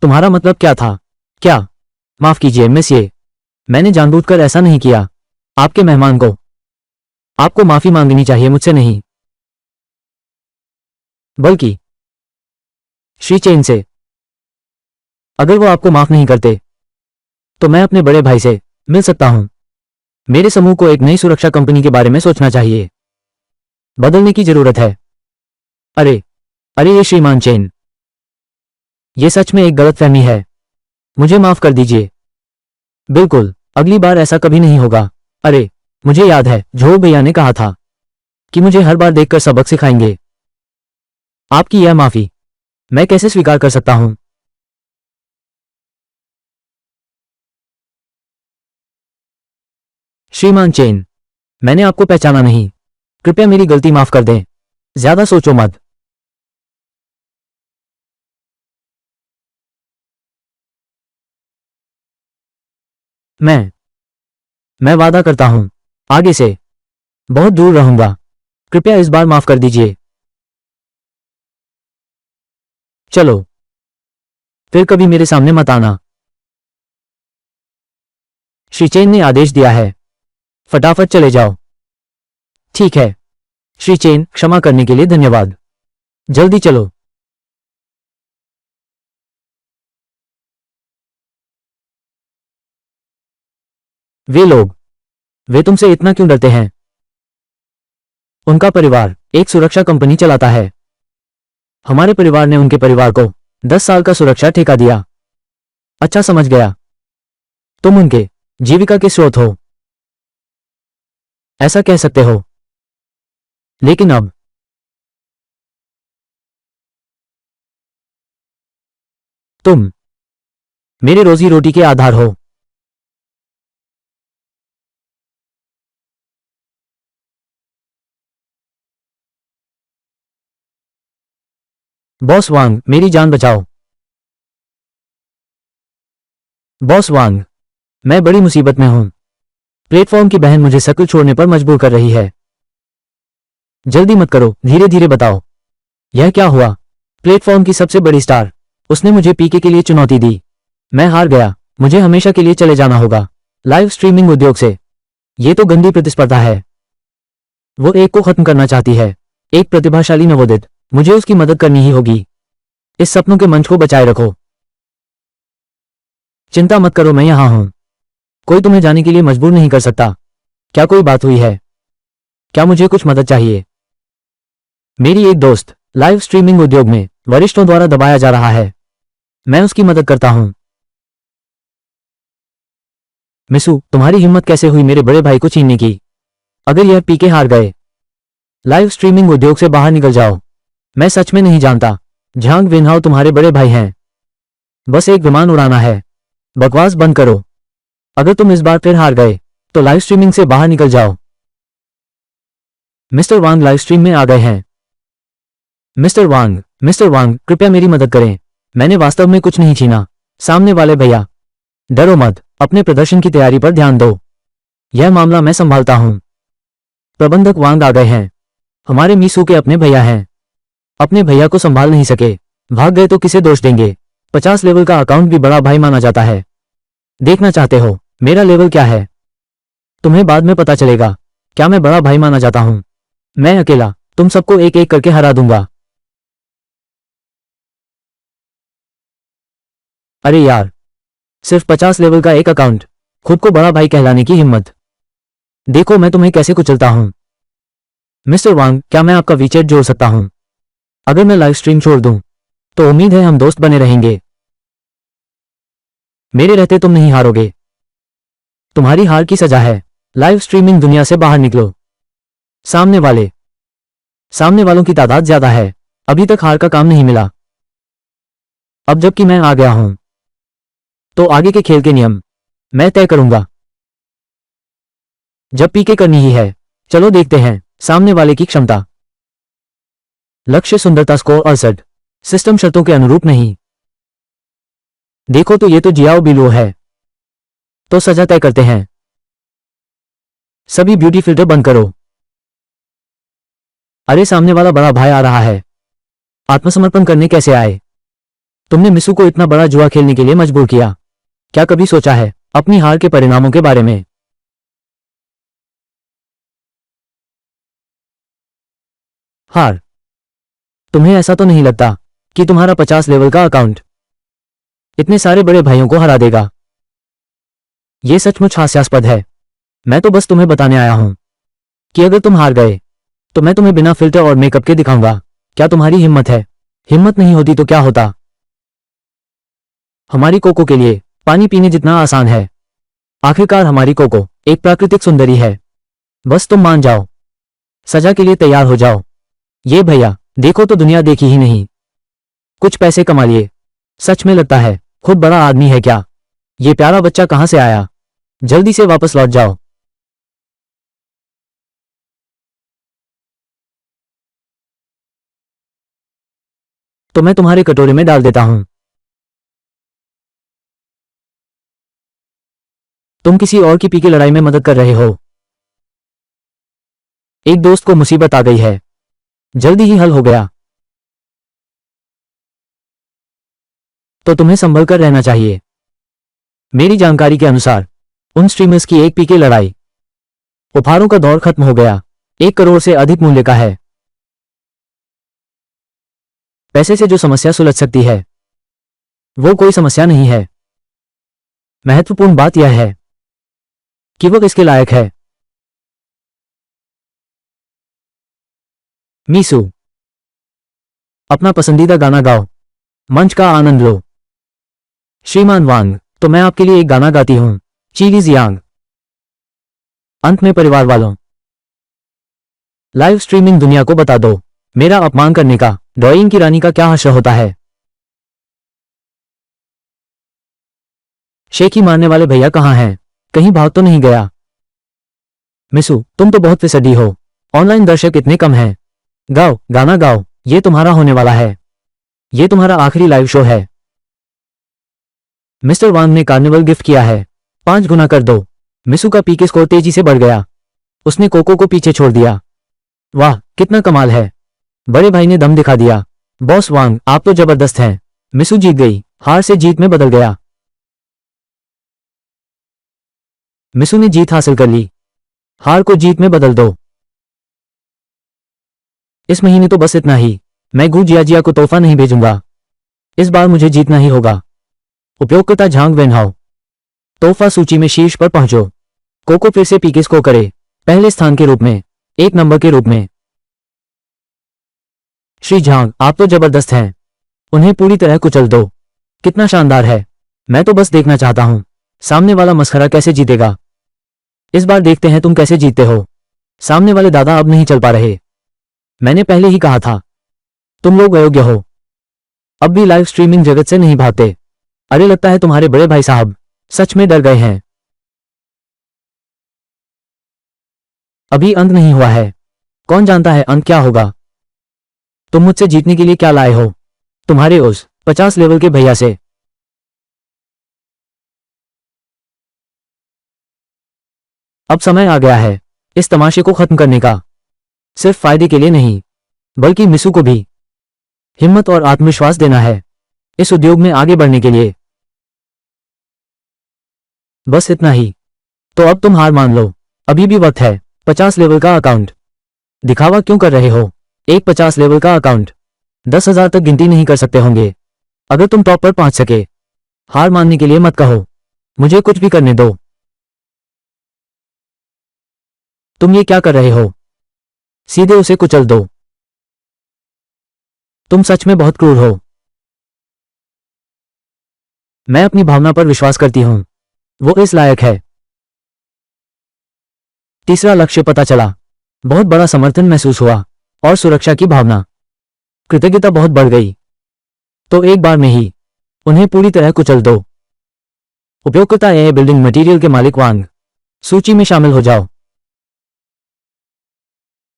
S1: तुम्हारा मतलब क्या था? क्या? माफ कीजिए मिस ये, मैंने जानबूझकर ऐसा नहीं किया। आपके मेहमान को आपको माफी मांगनी चाहिए, मुझसे नहीं, बल्कि श्री चेन से। अगर वो आपको माफ नहीं करते तो मैं अपने बड़े भाई से मिल सकता हूं। मेरे समूह को एक नई सुरक्षा कंपनी के बारे में सोचना चाहिए, बदलने की जरूरत है। अरे अरे ये श्रीमान चेन, ये सच में एक गलतफहमी है, मुझे माफ कर दीजिए। बिल्कुल, अगली बार ऐसा कभी नहीं होगा। अरे मुझे याद है झो भैया ने कहा था कि मुझे हर बार देखकर सबक सिखाएंगे। आपकी यह माफी मैं कैसे स्वीकार कर सकता हूं? श्रीमान चेन, मैंने आपको पहचाना नहीं, कृपया मेरी गलती माफ कर दें। ज्यादा सोचो मत। मैं वादा करता हूं आगे से बहुत दूर रहूंगा। कृपया इस बार माफ कर दीजिए। चलो, फिर कभी मेरे सामने मत आना। श्री चेन ने आदेश दिया है, फटाफट चले जाओ। ठीक है श्री चेन, क्षमा करने के लिए धन्यवाद। जल्दी चलो। वे लोग, वे तुमसे इतना क्यों डरते हैं? उनका परिवार एक सुरक्षा कंपनी चलाता है। हमारे परिवार ने उनके परिवार को 10 साल का सुरक्षा ठेका दिया। अच्छा समझ गया, तुम उनके जीविका के स्रोत हो, ऐसा कह सकते हो। लेकिन अब तुम मेरे रोजी रोटी के आधार हो। बॉस वांग, मेरी जान बचाओ। बॉस वांग, मैं बड़ी मुसीबत में हूं। प्लेटफॉर्म की बहन मुझे सर्कल छोड़ने पर मजबूर कर रही है। जल्दी मत करो, धीरे धीरे बताओ, यह क्या हुआ? प्लेटफॉर्म की सबसे बड़ी स्टार, उसने मुझे पीके के लिए चुनौती दी। मैं हार गया, मुझे हमेशा के लिए चले जाना होगा लाइव स्ट्रीमिंग उद्योग से। यह तो गंदी प्रतिस्पर्धा है। वो एक को खत्म करना चाहती है, एक प्रतिभाशाली नवोदित। मुझे उसकी मदद करनी ही होगी। इस सपनों के मंच को बचाए रखो। चिंता मत करो, मैं यहां हूं। कोई तुम्हें जाने के लिए मजबूर नहीं कर सकता। क्या कोई बात हुई है? क्या मुझे कुछ मदद चाहिए? मेरी एक दोस्त लाइव स्ट्रीमिंग उद्योग में वरिष्ठों द्वारा दबाया जा रहा है, मैं उसकी मदद करता हूं। मिसू, तुम्हारी हिम्मत कैसे हुई मेरे बड़े भाई को छीनने की? अगर यह पीके हार गए, लाइव स्ट्रीमिंग उद्योग से बाहर निकल जाओ। मैं सच में नहीं जानता, झांग विनहाओ तुम्हारे बड़े भाई हैं। बस एक विमान उड़ाना है। बकवास बंद करो। अगर तुम इस बार फिर हार गए तो लाइव स्ट्रीमिंग से बाहर निकल जाओ। मिस्टर वांग लाइव स्ट्रीम में आ गए हैं। मिस्टर वांग, कृपया मेरी मदद करें। मैंने वास्तव में कुछ नहीं छीना। सामने वाले भैया, डरो मत, अपने प्रदर्शन की तैयारी पर ध्यान दो। यह मामला मैं संभालता हूं। प्रबंधक वांग आ गए हैं। हमारे मीसू के अपने भैया हैं। अपने भैया को संभाल नहीं सके, भाग गए तो किसे दोष देंगे? 50 लेवल का अकाउंट भी बड़ा भाई माना जाता है। देखना चाहते हो मेरा लेवल क्या है? तुम्हें बाद में पता चलेगा। क्या मैं बड़ा भाई माना जाता हूं? मैं अकेला तुम सबको एक एक करके हरा दूंगा। अरे यार, सिर्फ 50 लेवल का एक अकाउंट, खुद को बड़ा भाई कहलाने की हिम्मत। देखो मैं तुम्हें कैसे कुचलता हूं। मिस्टर वांग, क्या मैं आपका वीचैट जोड़ सकता हूं? अगर मैं लाइव स्ट्रीम छोड़ दूं तो उम्मीद है हम दोस्त बने रहेंगे। मेरे रहते तुम नहीं हारोगे। तुम्हारी हार की सजा है। लाइव स्ट्रीमिंग दुनिया से बाहर निकलो। सामने वालों की तादाद ज्यादा है। अभी तक हार का काम नहीं मिला। अब जबकि मैं आ गया हूं, तो आगे के खेल के नियम मैं तय करूंगा। जब पीके करनी ही है, चलो देखते हैं सामने वाले की क्षमता। लक्ष्य सुंदरता स्कोर 68। सिस्टम शर्तों के अनुरूप नहीं। देखो तो ये तो जियाओ बिलो है। तो सजा तय करते हैं। सभी ब्यूटी फिल्टर बंद करो। अरे सामने वाला बड़ा भाई आ रहा है। आत्मसमर्पण करने कैसे आए? तुमने मिसू को इतना बड़ा जुआ खेलने के लिए मजबूर किया। क्या कभी सोचा है अपनी हार के परिणामों के बारे में? हार। तुम्हें ऐसा तो नहीं लगता कि तुम्हारा 50 लेवल का अकाउंट इतने सारे बड़े भाइयों को हरा देगा? यह सचमुच हास्यास्पद है। मैं तो बस तुम्हें बताने आया हूं कि अगर तुम हार गए तो मैं तुम्हें बिना फिल्टर और मेकअप के दिखाऊंगा। क्या तुम्हारी हिम्मत है? हिम्मत नहीं होती तो क्या होता? हमारी कोको के लिए पानी पीने जितना आसान है। आखिरकार हमारी कोको एक प्राकृतिक सुंदरी है। बस तुम मान जाओ। सजा के लिए तैयार हो जाओ। ये भैया देखो तो दुनिया देखी ही नहीं। कुछ पैसे कमा लिए। सच में लगता है खुद बड़ा आदमी है क्या? ये प्यारा बच्चा कहां से आया? जल्दी से वापस लौट जाओ। तो मैं तुम्हारे कटोरे में डाल देता हूं। तुम किसी और की पी की लड़ाई में मदद कर रहे हो। एक दोस्त को मुसीबत आ गई है। जल्दी ही हल हो गया। तो तुम्हें संभल कर रहना चाहिए। मेरी जानकारी के अनुसार उन स्ट्रीमर्स की एक पीके लड़ाई उपहारों का दौर खत्म हो गया। 1 करोड़ से अधिक मूल्य का है। पैसे से जो समस्या सुलझ सकती है वो कोई समस्या नहीं है। महत्वपूर्ण बात यह है कि वो किसके लायक है। मीसू, अपना पसंदीदा गाना गाओ। मंच का आनंद लो। श्रीमान वांग, तो मैं आपके लिए एक गाना गाती हूं। चीलीज यांग। अंत में परिवार वालों, लाइव स्ट्रीमिंग दुनिया को बता दो मेरा अपमान करने का ड्राइंग की रानी का क्या हश्र होता है। शेखी मारने वाले भैया कहां हैं? कहीं भाग तो नहीं गया? मिसू, तुम तो बहुत फिसडी हो। ऑनलाइन दर्शक इतने कम हैं। गाओ, गाना गाओ। ये तुम्हारा होने वाला है। ये तुम्हारा आखिरी लाइव शो है। मिस्टर वांग ने कार्निवल गिफ्ट किया है। 5 गुना कर दो। मिसू का पीके स्कोर तेजी से बढ़ गया। उसने कोको को पीछे छोड़ दिया। वाह, कितना कमाल है। बड़े भाई ने दम दिखा दिया। बॉस वांग, आप तो जबरदस्त हैं। मिसू जीत गई। हार से जीत में बदल गया। मिसू ने जीत हासिल कर ली। हार को जीत में बदल दो। इस महीने तो बस इतना ही। मैं गू जिया को तोहफा नहीं भेजूंगा। इस बार मुझे जीतना ही होगा। उपयोगकर्ता झांग वेनहाओ, तोहफा सूची में शीर्ष पर पहुंचो। कोको फिर से पीके स्कोर करे। पहले स्थान के रूप में, 1 नंबर के रूप में। श्री झांग, आप तो जबरदस्त हैं। उन्हें पूरी तरह कुचल दो। कितना शानदार है। मैं तो बस देखना चाहता हूं सामने वाला मस्खरा कैसे जीतेगा। इस बार देखते हैं तुम कैसे जीतते हो। सामने वाले दादा अब नहीं चल पा रहे। मैंने पहले ही कहा था तुम लोग अयोग्य हो। अब भी लाइव स्ट्रीमिंग जगत से नहीं भागते। अरे लगता है तुम्हारे बड़े भाई साहब सच में डर गए हैं। अभी अंत नहीं हुआ है। कौन जानता है अंत क्या होगा। तुम मुझसे जीतने के लिए क्या लाए हो? तुम्हारे उस 50 लेवल के भैया से। अब समय आ गया है इस तमाशे को खत्म करने का। सिर्फ फायदे के लिए नहीं, बल्कि मिसू को भी हिम्मत और आत्मविश्वास देना है इस उद्योग में आगे बढ़ने के लिए। बस इतना ही। तो अब तुम हार मान लो। अभी भी वक्त है। 50 लेवल का अकाउंट। दिखावा क्यों कर रहे हो? एक 50 लेवल का अकाउंट 10,000 तक गिनती नहीं कर सकते होंगे। अगर तुम टॉप पर पहुंच सके, हार मानने के लिए मत कहो। मुझे कुछ भी करने दो। तुम ये क्या कर रहे हो? सीधे उसे कुचल दो। तुम सच में बहुत क्रूर हो। मैं अपनी भावना पर विश्वास करती हूं। वो इस लायक है। तीसरा लक्ष्य पता चला। बहुत बड़ा समर्थन महसूस हुआ और सुरक्षा की भावना, कृतज्ञता बहुत बढ़ गई। तो एक बार में ही उन्हें पूरी तरह कुचल दो। उपयोगकर्ता एआई बिल्डिंग मटेरियल के मालिक वांग, सूची में शामिल हो जाओ।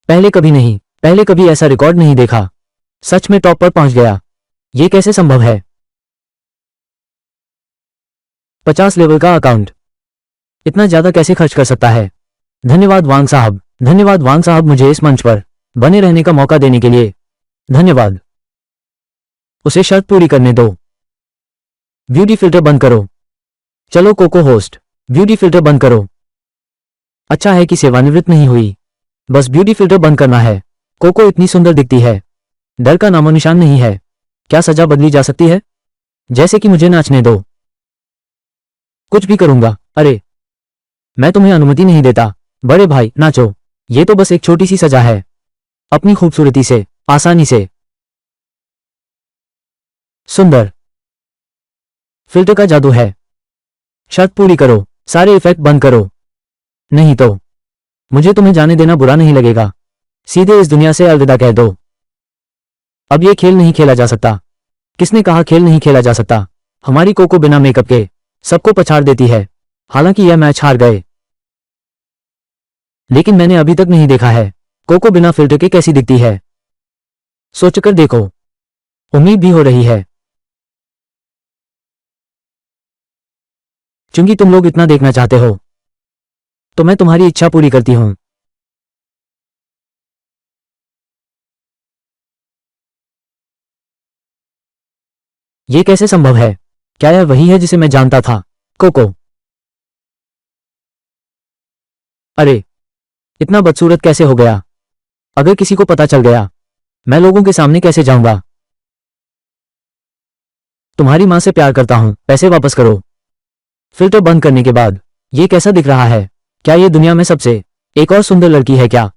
S1: पहले कभी ऐसा रिकॉर्ड नहीं देखा। सच में टॉप पर पहुंच गया। ये कैसे संभव है? 50 लेवल का अकाउंट इतना ज्यादा कैसे खर्च कर सकता है? धन्यवाद वांग साहब, धन्यवाद वांग साहब, मुझे इस मंच पर बने रहने का मौका देने के लिए धन्यवाद। उसे शर्त पूरी करने दो। ब्यूटी फिल्टर बंद करो। चलो कोको होस्ट, ब्यूटी फिल्टर बंद करो। अच्छा है कि सेवानिवृत्त नहीं हुई। बस ब्यूटी फिल्टर बंद करना है। कोको इतनी सुंदर दिखती है। डर का नामो निशान नहीं है। क्या सजा बदली जा सकती है? जैसे कि मुझे नाचने दो। कुछ भी करूंगा। अरे, मैं तुम्हें अनुमति नहीं देता। बड़े भाई, नाचो। ये तो बस एक छोटी सी सजा है। अपनी खूबसूरती से, आसानी से। सुंदर। फिल्टर का जादू है। शर्त पूरी करो। सारे इफेक्ट बंद करो। नहीं तो मुझे तुम्हें जाने देना बुरा नहीं लगेगा। सीधे इस दुनिया से अलविदा कह दो। अब ये खेल नहीं खेला जा सकता। किसने कहा खेल नहीं खेला जा सकता? हमारी कोको बिना मेकअप के सबको पछाड़ देती है। हालांकि यह मैच हार गए, लेकिन मैंने अभी तक नहीं देखा है कोको बिना फिल्टर के कैसी दिखती है। सोचकर देखो। उम्मीद भी हो रही है। चूंकि तुम लोग इतना देखना चाहते हो, तो मैं तुम्हारी इच्छा पूरी करती हूं। यह कैसे संभव है? क्या यह वही है जिसे मैं जानता था? कोको। अरे, इतना बदसूरत कैसे हो गया? अगर किसी को पता चल गया, मैं लोगों के सामने कैसे जाऊंगा? तुम्हारी मां से प्यार करता हूं, पैसे वापस करो। फिल्टर बंद करने के बाद ये कैसा दिख रहा है? क्या ये दुनिया में सबसे एक और सुंदर लड़की है क्या?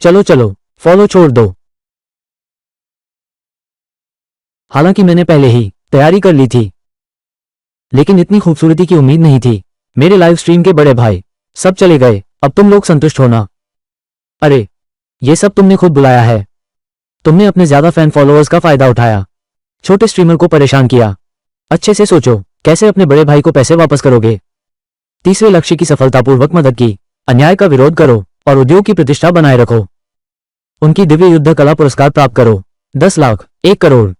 S1: चलो चलो, फॉलो छोड़ दो। हालांकि मैंने पहले ही तैयारी कर ली थी, लेकिन इतनी खूबसूरती की उम्मीद नहीं थी। मेरे लाइव स्ट्रीम के बड़े भाई सब चले गए। अब तुम लोग संतुष्ट होना। अरे, ये सब तुमने खुद बुलाया है। तुमने अपने ज्यादा फैन फॉलोअर्स का फायदा उठाया, छोटे स्ट्रीमर को परेशान किया। अच्छे से सोचो, कैसे अपने बड़े भाई को पैसे वापस करोगे? तीसरे लक्ष्य की सफलतापूर्वक मदद की। अन्याय का विरोध करो और उद्योग की प्रतिष्ठा बनाए रखो। उनकी दिव्य युद्ध कला पुरस्कार प्राप्त करो। 10 लाख, 1 करोड़।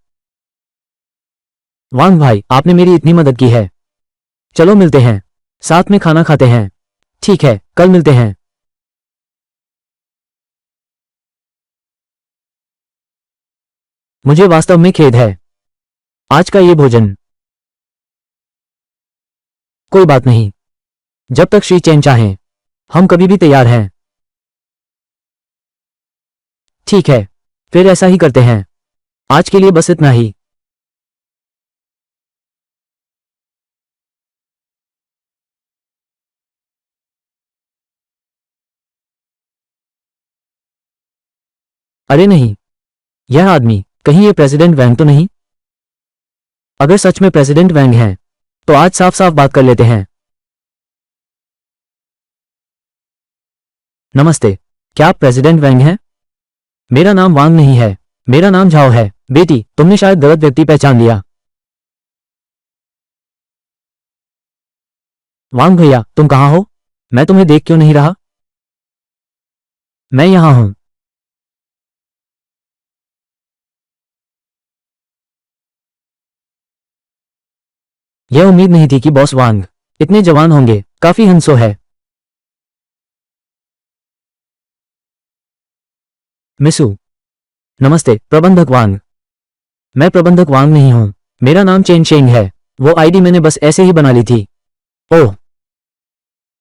S1: वांग भाई, आपने मेरी इतनी मदद की है। चलो मिलते हैं, साथ में खाना खाते हैं। ठीक है, कल मिलते हैं। मुझे वास्तव में खेद है। आज का ये भोजन। कोई बात नहीं, जब तक श्री चैन चाहें, हम कभी भी तैयार हैं। ठीक है, फिर ऐसा ही करते हैं। आज के लिए बस इतना ही। अरे नहीं, यह आदमी कहीं ये प्रेसिडेंट वैंग तो नहीं? अगर सच में प्रेसिडेंट वैंग हैं, तो आज साफ साफ बात कर लेते हैं। नमस्ते, क्या आप प्रेसिडेंट वैंग हैं? मेरा नाम वांग नहीं है, मेरा नाम झाओ है। बेटी, तुमने शायद गलत व्यक्ति पहचान लिया। वांग भैया, तुम कहाँ हो? मैं तुम्हें देख क्यों नहीं रहा? मैं यहां हूं। यह उम्मीद नहीं थी कि बॉस वांग इतने जवान होंगे। काफी हंसो है। मिसू, नमस्ते प्रबंधक वांग। मैं प्रबंधक वांग नहीं हूं, मेरा नाम चेन शेंग है। वो आईडी मैंने बस ऐसे ही बना ली थी। ओह,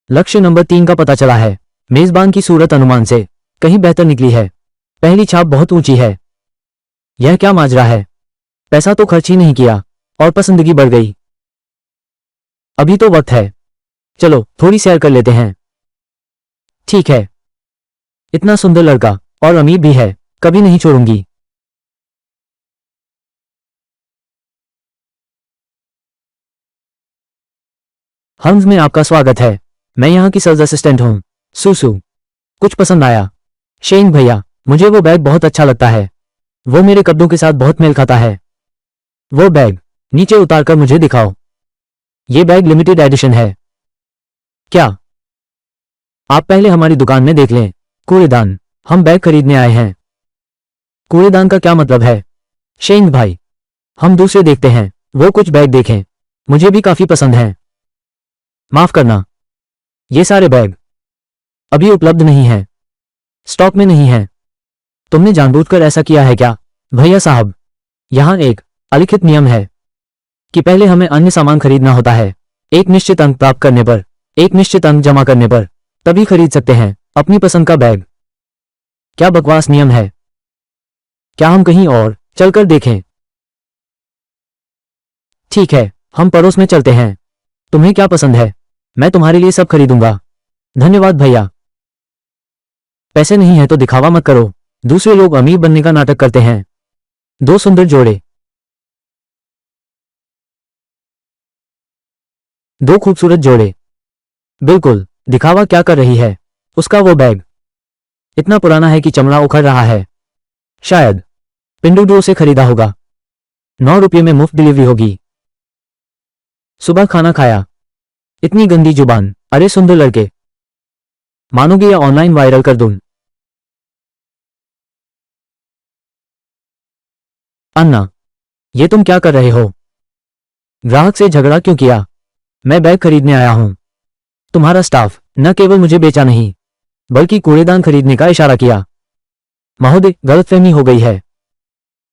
S1: लक्ष्य नंबर 3 का पता चला है। मेजबान की सूरत अनुमान से कहीं बेहतर निकली है। पहली छाप बहुत ऊंची है। यह क्या माजरा है? पैसा तो खर्च ही नहीं किया और पसंदगी बढ़ गई। अभी तो वक्त है, चलो थोड़ी सैर कर लेते हैं। ठीक है। इतना सुंदर लड़का और अमीर भी है, कभी नहीं छोड़ूंगी। हम्स में आपका स्वागत है। मैं यहाँ की सेल्स असिस्टेंट हूँ, सुसु। कुछ पसंद आया? शेंग भैया, मुझे वो बैग बहुत अच्छा लगता है। वो मेरे कपड़ों के साथ बहुत मेल खाता है। वो बैग नीचे उतारकर मुझे दिखाओ। ये बैग लिमिटेड एडिशन है। क्या? आप पहले हमारी दुकान में देख लें। कूड़ेदान, हम बैग खरीदने आए हैं। कूड़ेदान का क्या मतलब है? शेंग भाई, हम दूसरे देखते हैं। वो कुछ बैग देखें, मुझे भी काफी पसंद हैं। माफ करना, ये सारे बैग अभी उपलब्ध नहीं है, स्टॉक में नहीं है। तुमने जानबूझकर ऐसा किया है क्या? भैया साहब, यहां एक अलिखित नियम है कि पहले हमें अन्य सामान खरीदना होता है। एक निश्चित अंक प्राप्त करने पर, एक निश्चित अंक जमा करने पर तभी खरीद सकते हैं अपनी पसंद का बैग। क्या बकवास नियम है? क्या हम कहीं और चलकर देखें? ठीक है, हम पड़ोस में चलते हैं। तुम्हें क्या पसंद है? मैं तुम्हारे लिए सब खरीदूंगा। धन्यवाद भैया। पैसे नहीं है तो दिखावा मत करो। दूसरे लोग अमीर बनने का नाटक करते हैं। दो सुंदर जोड़े, दो खूबसूरत जोड़े। बिल्कुल, दिखावा क्या कर रही है? उसका वो बैग इतना पुराना है कि चमड़ा उखड़ रहा है। शायद पिंडुडुओ से खरीदा होगा। 9 रुपये में मुफ्त डिलीवरी होगी। सुबह खाना खाया। इतनी गंदी जुबान। अरे सुंदर लड़के, मानोगे या ऑनलाइन वायरल कर दूं? अन्ना, ये तुम क्या कर रहे हो? ग्राहक से झगड़ा क्यों किया? मैं बैग खरीदने आया हूं। तुम्हारा स्टाफ न केवल मुझे बेचा नहीं, बल्कि कूड़ेदान खरीदने का इशारा किया। महोदय, गलतफहमी हो गई है।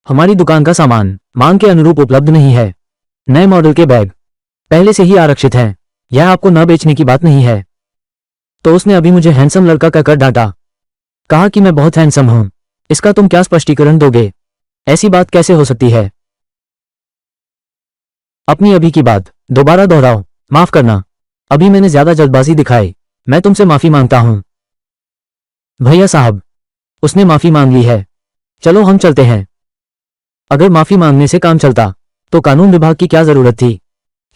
S1: हमारी दुकान का सामान मांग के अनुरूप उपलब्ध नहीं है। नए मॉडल के बैग पहले से ही आरक्षित हैं। यह आपको न बेचने की बात नहीं है। तो उसने अभी मुझे हैंडसम लड़का कहकर डांटा। कहा कि मैं बहुत हैंडसम हूं। इसका तुम क्या स्पष्टीकरण दोगे? ऐसी बात कैसे हो सकती है? अपनी अभी की बात दोबारा दोहराओ। माफ करना, अभी मैंने ज्यादा जल्दबाजी दिखाई। मैं तुमसे माफी मांगता हूं। भैया साहब, उसने माफी मांग ली है। चलो हम चलते हैं। अगर माफी मांगने से काम चलता तो कानून विभाग की क्या जरूरत थी?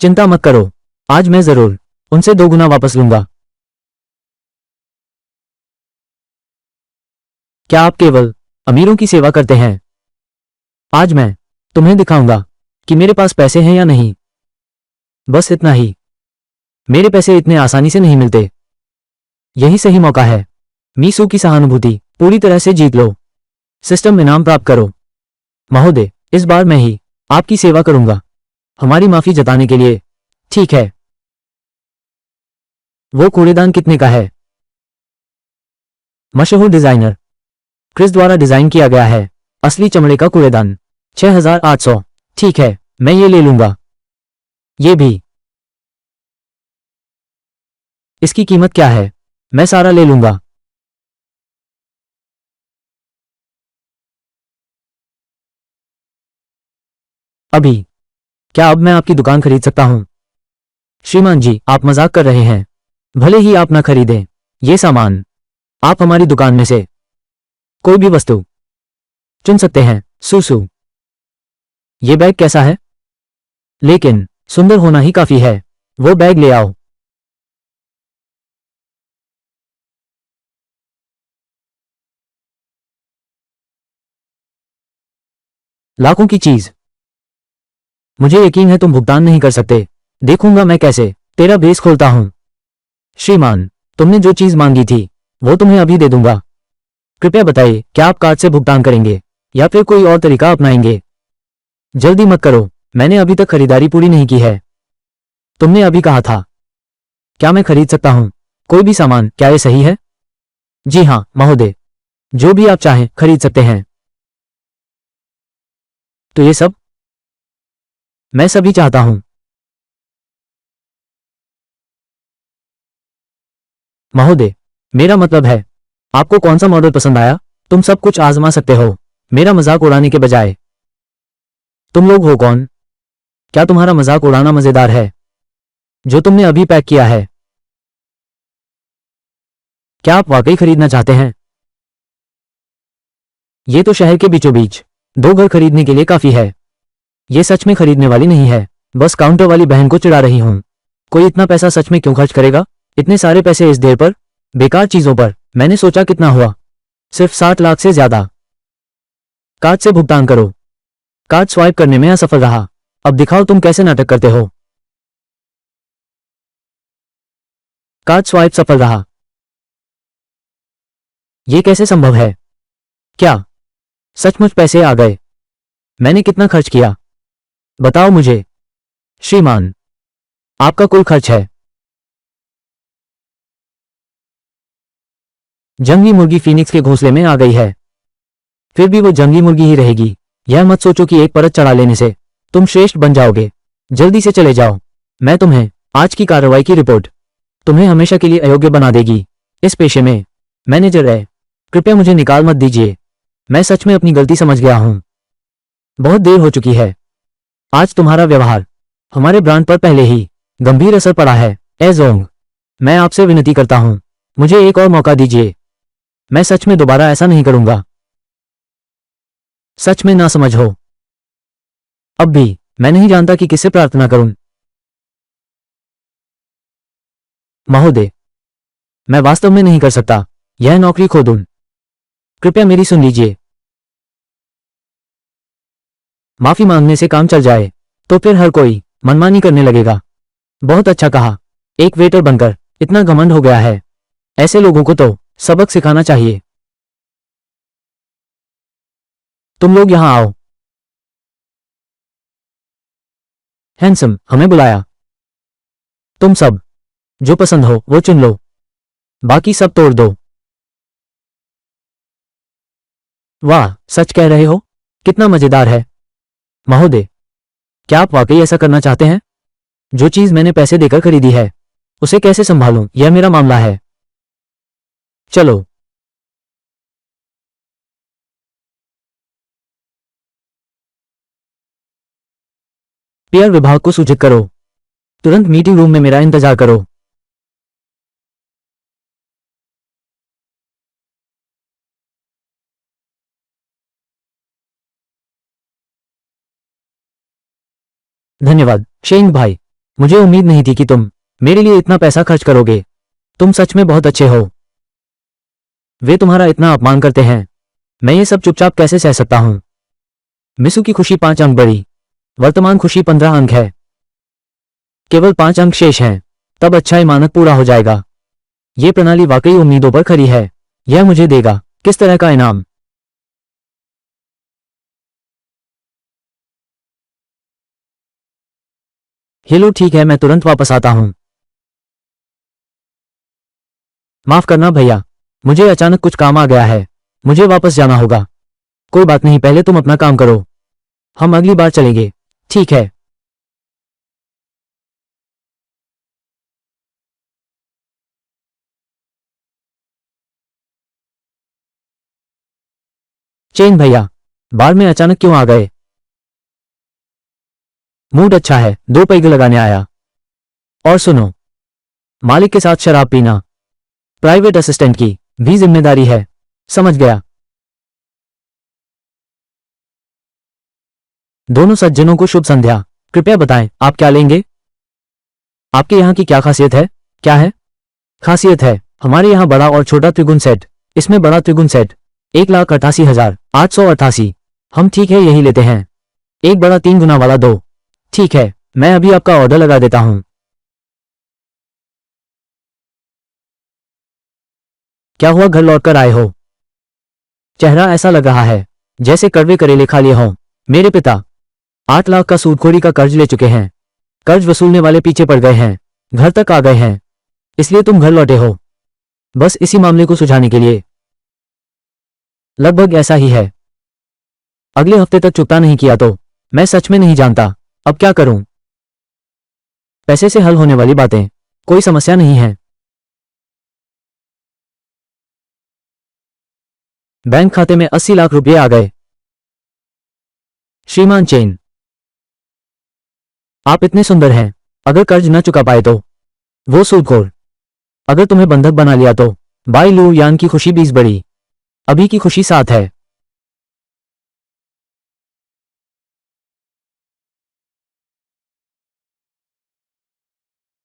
S1: चिंता मत करो, आज मैं जरूर उनसे 2 गुना वापस लूंगा। क्या आप केवल अमीरों की सेवा करते हैं? आज मैं तुम्हें दिखाऊंगा कि मेरे पास पैसे हैं या नहीं। बस इतना ही। मेरे पैसे इतने आसानी से नहीं मिलते। यही सही मौका है। मीसू की सहानुभूति पूरी तरह से जीत लो। सिस्टम इनाम प्राप्त करो। महोदय, इस बार मैं ही आपकी सेवा करूंगा। हमारी माफी जताने के लिए। ठीक है। वो कूड़ेदान कितने का है? मशहूर डिजाइनर क्रिस द्वारा डिजाइन किया गया है। असली चमड़े का कूड़ेदान 6800। ठीक है, मैं ये ले लूंगा। ये भी। इसकी कीमत क्या है? मैं सारा ले लूंगा। अभी? क्या अब मैं आपकी दुकान खरीद सकता हूं? श्रीमान जी, आप मजाक कर रहे हैं। भले ही आप ना खरीदें ये सामान, आप हमारी दुकान में से कोई भी वस्तु चुन सकते हैं। सूसू, ये बैग कैसा है? लेकिन सुंदर होना ही काफी है। वो बैग ले आओ। लाखों की चीज। मुझे यकीन है तुम भुगतान नहीं कर सकते। देखूंगा मैं कैसे तेरा बेस खोलता हूं। श्रीमान, तुमने जो चीज मांगी थी वो तुम्हें अभी दे दूंगा। कृपया बताइए, क्या आप कार्ड से भुगतान करेंगे या फिर कोई और तरीका अपनाएंगे? जल्दी मत करो, मैंने अभी तक खरीदारी पूरी नहीं की है। तुमने अभी कहा था। क्या मैं खरीद सकता हूं कोई भी सामान? क्या ये सही है? जी हां महोदय, जो भी आप चाहें खरीद सकते हैं। तो ये सब? मैं सभी चाहता हूं। महोदय, मेरा मतलब है, आपको कौन सा मॉडल पसंद आया? तुम सब कुछ आजमा सकते हो, मेरा मजाक उड़ाने के बजाय। तुम लोग हो कौन? क्या तुम्हारा मजाक उड़ाना मजेदार है जो तुमने अभी पैक किया है? क्या आप वाकई खरीदना चाहते हैं? ये तो शहर के बीचों बीच 2 घर खरीदने के लिए काफी है। ये सच में खरीदने वाली नहीं है, बस काउंटर वाली बहन को चिढ़ा रही हूं। कोई इतना पैसा सच में क्यों खर्च करेगा? इतने सारे पैसे इस देर पर बेकार चीजों पर। मैंने सोचा कितना हुआ, सिर्फ 60 लाख से ज्यादा। कार्ड से भुगतान करो। कार्ड स्वाइप करने में असफल रहा। अब दिखाओ तुम कैसे नाटक करते हो। कार्ड स्वाइप सफल रहा। यह कैसे संभव है? क्या सचमुच पैसे आ गए? मैंने कितना खर्च किया बताओ मुझे। श्रीमान, आपका कुल खर्च है। जंगली मुर्गी फीनिक्स के घोंसले में आ गई है, फिर भी वो जंगली मुर्गी ही रहेगी। यह मत सोचो कि एक परत चढ़ा लेने से तुम श्रेष्ठ बन जाओगे। जल्दी से चले जाओ। मैं तुम्हें आज की कार्रवाई की रिपोर्ट तुम्हें हमेशा के लिए अयोग्य बना देगी। इस पेशे में मैनेजर है, कृपया मुझे निकाल मत दीजिए। मैं सच में अपनी गलती समझ गया हूं। बहुत देर हो चुकी है। आज तुम्हारा व्यवहार हमारे ब्रांड पर पहले ही गंभीर असर पड़ा है। एजोंग, मैं आपसे विनती करता हूं, मुझे एक और मौका दीजिए। मैं सच में दोबारा ऐसा नहीं करूंगा। सच में ना समझ हो। अब भी मैं नहीं जानता कि किससे प्रार्थना करूं। महोदय, मैं वास्तव में नहीं कर सकता यह नौकरी खो दूं। कृपया मेरी सुन लीजिए। माफी मांगने से काम चल जाए तो फिर हर कोई मनमानी करने लगेगा। बहुत अच्छा कहा। एक वेटर बनकर इतना घमंड हो गया है। ऐसे लोगों को तो सबक सिखाना चाहिए। तुम लोग यहां आओ। हैंडसम, हमें बुलाया। तुम सब जो पसंद हो वो चुन लो, बाकी सब तोड़ दो। वाह, सच कह रहे हो? कितना मजेदार है। महोदय, क्या आप वाकई ऐसा करना चाहते हैं? जो चीज मैंने पैसे देकर खरीदी है उसे कैसे संभालूं, यह मेरा मामला है। चलो। पीआर विभाग को सूचित करो। तुरंत मीटिंग रूम में मेरा इंतजार करो। धन्यवाद शेंग भाई, मुझे उम्मीद नहीं थी कि तुम मेरे लिए इतना पैसा खर्च करोगे। तुम सच में बहुत अच्छे हो। वे तुम्हारा इतना अपमान करते हैं, मैं ये सब चुपचाप कैसे सह सकता हूं। मिसू की खुशी 5 अंक बढ़ी। वर्तमान खुशी 15 अंक है। केवल 5 अंक शेष हैं, तब अच्छा इमानत पूरा हो जाएगा। ये प्रणाली वाकई उम्मीदों पर खरी है। यह मुझे देगा किस तरह का इनाम? हेलो, ठीक है, मैं तुरंत वापस आता हूं। माफ करना भैया, मुझे अचानक कुछ काम आ गया है। मुझे वापस जाना होगा। कोई बात नहीं, पहले तुम अपना काम करो, हम अगली बार चलेंगे। ठीक है। चेन भैया, बार में अचानक क्यों आ गए? मूड अच्छा है, 2 पैग लगाने आया। और सुनो, मालिक के साथ शराब पीना प्राइवेट असिस्टेंट की भी जिम्मेदारी है। समझ गया। दोनों सज्जनों को शुभ संध्या। कृपया बताएं आप क्या लेंगे? आपके यहाँ की क्या खासियत है? क्या है खासियत? है हमारे यहाँ बड़ा और छोटा त्रिगुण सेट। इसमें बड़ा त्रिगुण सेट 1,88,888। हम ठीक है यही लेते हैं। एक बड़ा 3 गुना वाला 2। ठीक है, मैं अभी आपका ऑर्डर लगा देता हूं। क्या हुआ, घर लौटकर आए हो? चेहरा ऐसा लग रहा है जैसे कड़वे करेले खा लिए हों। मेरे पिता 8 लाख का सूदखोरी का कर्ज ले चुके हैं। कर्ज वसूलने वाले पीछे पड़ गए हैं, घर तक आ गए हैं, इसलिए तुम घर लौटे हो बस इसी मामले को सुलझाने के लिए। लगभग ऐसा ही है। अगले हफ्ते तक चुकता नहीं किया तो मैं सच में नहीं जानता अब क्या करूं। पैसे से हल होने वाली बातें कोई समस्या नहीं है। बैंक खाते में 80 लाख रुपए आ गए। श्रीमान चेन, आप इतने सुंदर हैं। अगर कर्ज न चुका पाए तो वो सूदखोर। अगर तुम्हें बंधक बना लिया तो बाई लू यान की खुशी 20 बढ़ी। अभी की खुशी 7 है।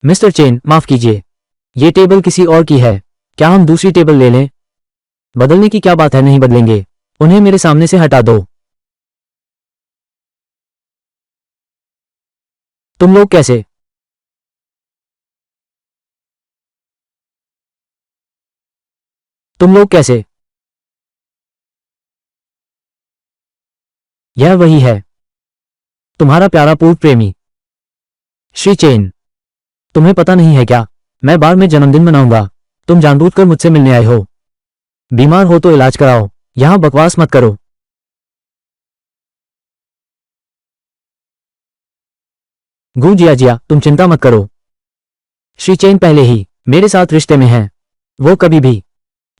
S1: मिस्टर चेन, माफ कीजिए, ये टेबल किसी और की है। क्या हम दूसरी टेबल ले लें? बदलने की क्या बात है, नहीं बदलेंगे। उन्हें मेरे सामने से हटा दो। तुम लोग कैसे? तुम लोग कैसे? यह वही है, तुम्हारा प्यारा पूर्व प्रेमी श्री चेन। तुम्हें पता नहीं है क्या, मैं बार में जन्मदिन मनाऊंगा। तुम जानबूझकर मुझसे मिलने आए हो। बीमार हो तो इलाज कराओ, यहां बकवास मत करो। गू जिया जिया, तुम चिंता मत करो। श्री चेन पहले ही मेरे साथ रिश्ते में हैं। वो कभी भी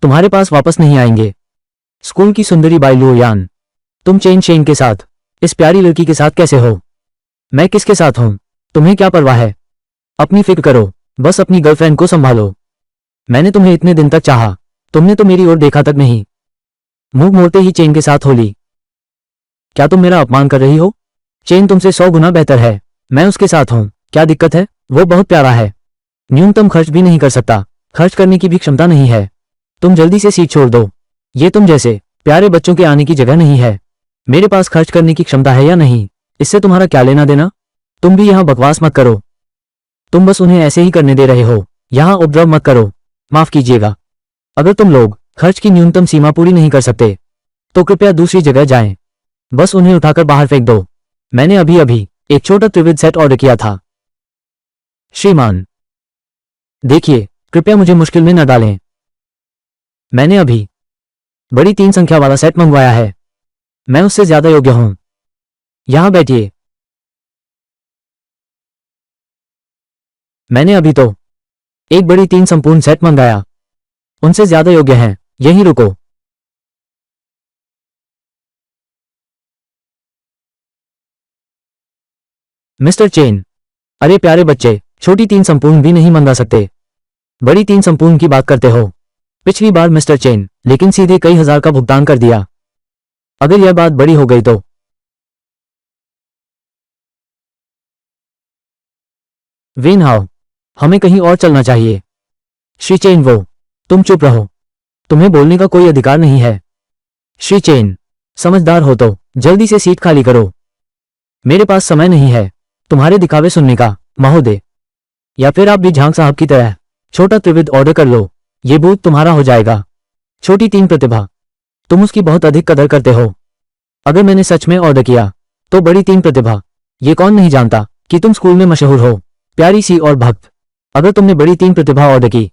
S1: तुम्हारे पास वापस नहीं आएंगे। स्कूल की सुंदरी बाई लू यान, तुम चेन शेन के साथ, इस प्यारी लड़की के साथ कैसे हो? मैं किसके साथ हूं, तुम्हें क्या परवाह है? अपनी फिक्र करो, बस अपनी गर्लफ्रेंड को संभालो। मैंने तुम्हें इतने दिन तक चाहा, तुमने तो मेरी ओर देखा तक नहीं। मुंह मोड़ते ही चेन के साथ होली। क्या तुम मेरा अपमान कर रही हो? चेन तुमसे 100 गुना बेहतर है, मैं उसके साथ हूं, क्या दिक्कत है? वो बहुत प्यारा है, न्यूनतम खर्च भी नहीं कर सकता, खर्च करने की भी क्षमता नहीं है। तुम जल्दी से सीट छोड़ दो, ये तुम जैसे प्यारे बच्चों के आने की जगह नहीं है। मेरे पास खर्च करने की क्षमता है या नहीं, इससे तुम्हारा क्या लेना देना? तुम भी यहां बकवास मत करो, तुम बस उन्हें ऐसे ही करने दे रहे हो। यहां उपद्रव मत करो। माफ कीजिएगा, अगर तुम लोग खर्च की न्यूनतम सीमा पूरी नहीं कर सकते तो कृपया दूसरी जगह जाएं। बस उन्हें उठाकर बाहर फेंक दो। मैंने अभी अभी एक छोटा त्रिविध सेट ऑर्डर किया था। श्रीमान, देखिए, कृपया मुझे मुश्किल में न डालें। मैंने अभी बड़ी 3 संख्या वाला सेट मंगवाया है, मैं उससे ज्यादा योग्य हूं। यहां बैठिए। मैंने अभी तो एक बड़ी 3 संपूर्ण सेट मंगाया, उनसे ज्यादा योग्य हैं, यहीं रुको। मिस्टर चेन, अरे प्यारे बच्चे, छोटी 3 संपूर्ण भी नहीं मंगा सकते, बड़ी 3 संपूर्ण की बात करते हो। पिछली बार मिस्टर चेन लेकिन सीधे कई हजार का भुगतान कर दिया। अगर यह बात बड़ी हो गई तो वेन हाउ, हमें कहीं और चलना चाहिए। श्री चेन, वो तुम चुप रहो, तुम्हें बोलने का कोई अधिकार नहीं है। श्री चेन, समझदार हो तो जल्दी से सीट खाली करो। मेरे पास समय नहीं है तुम्हारे दिखावे सुनने का, महोदय। या फिर आप भी झांग साहब की तरह छोटा त्रिविध ऑर्डर कर लो, ये बूथ तुम्हारा हो जाएगा। छोटी 3 प्रतिभा, तुम उसकी बहुत अधिक कदर करते हो। अगर मैंने सच में ऑर्डर किया तो बड़ी 3 प्रतिभा, ये कौन नहीं जानता कि तुम स्कूल में मशहूर हो, प्यारी सी और भक्त। अगर तुमने बड़ी 3 प्रतिभा ऑर्डर की,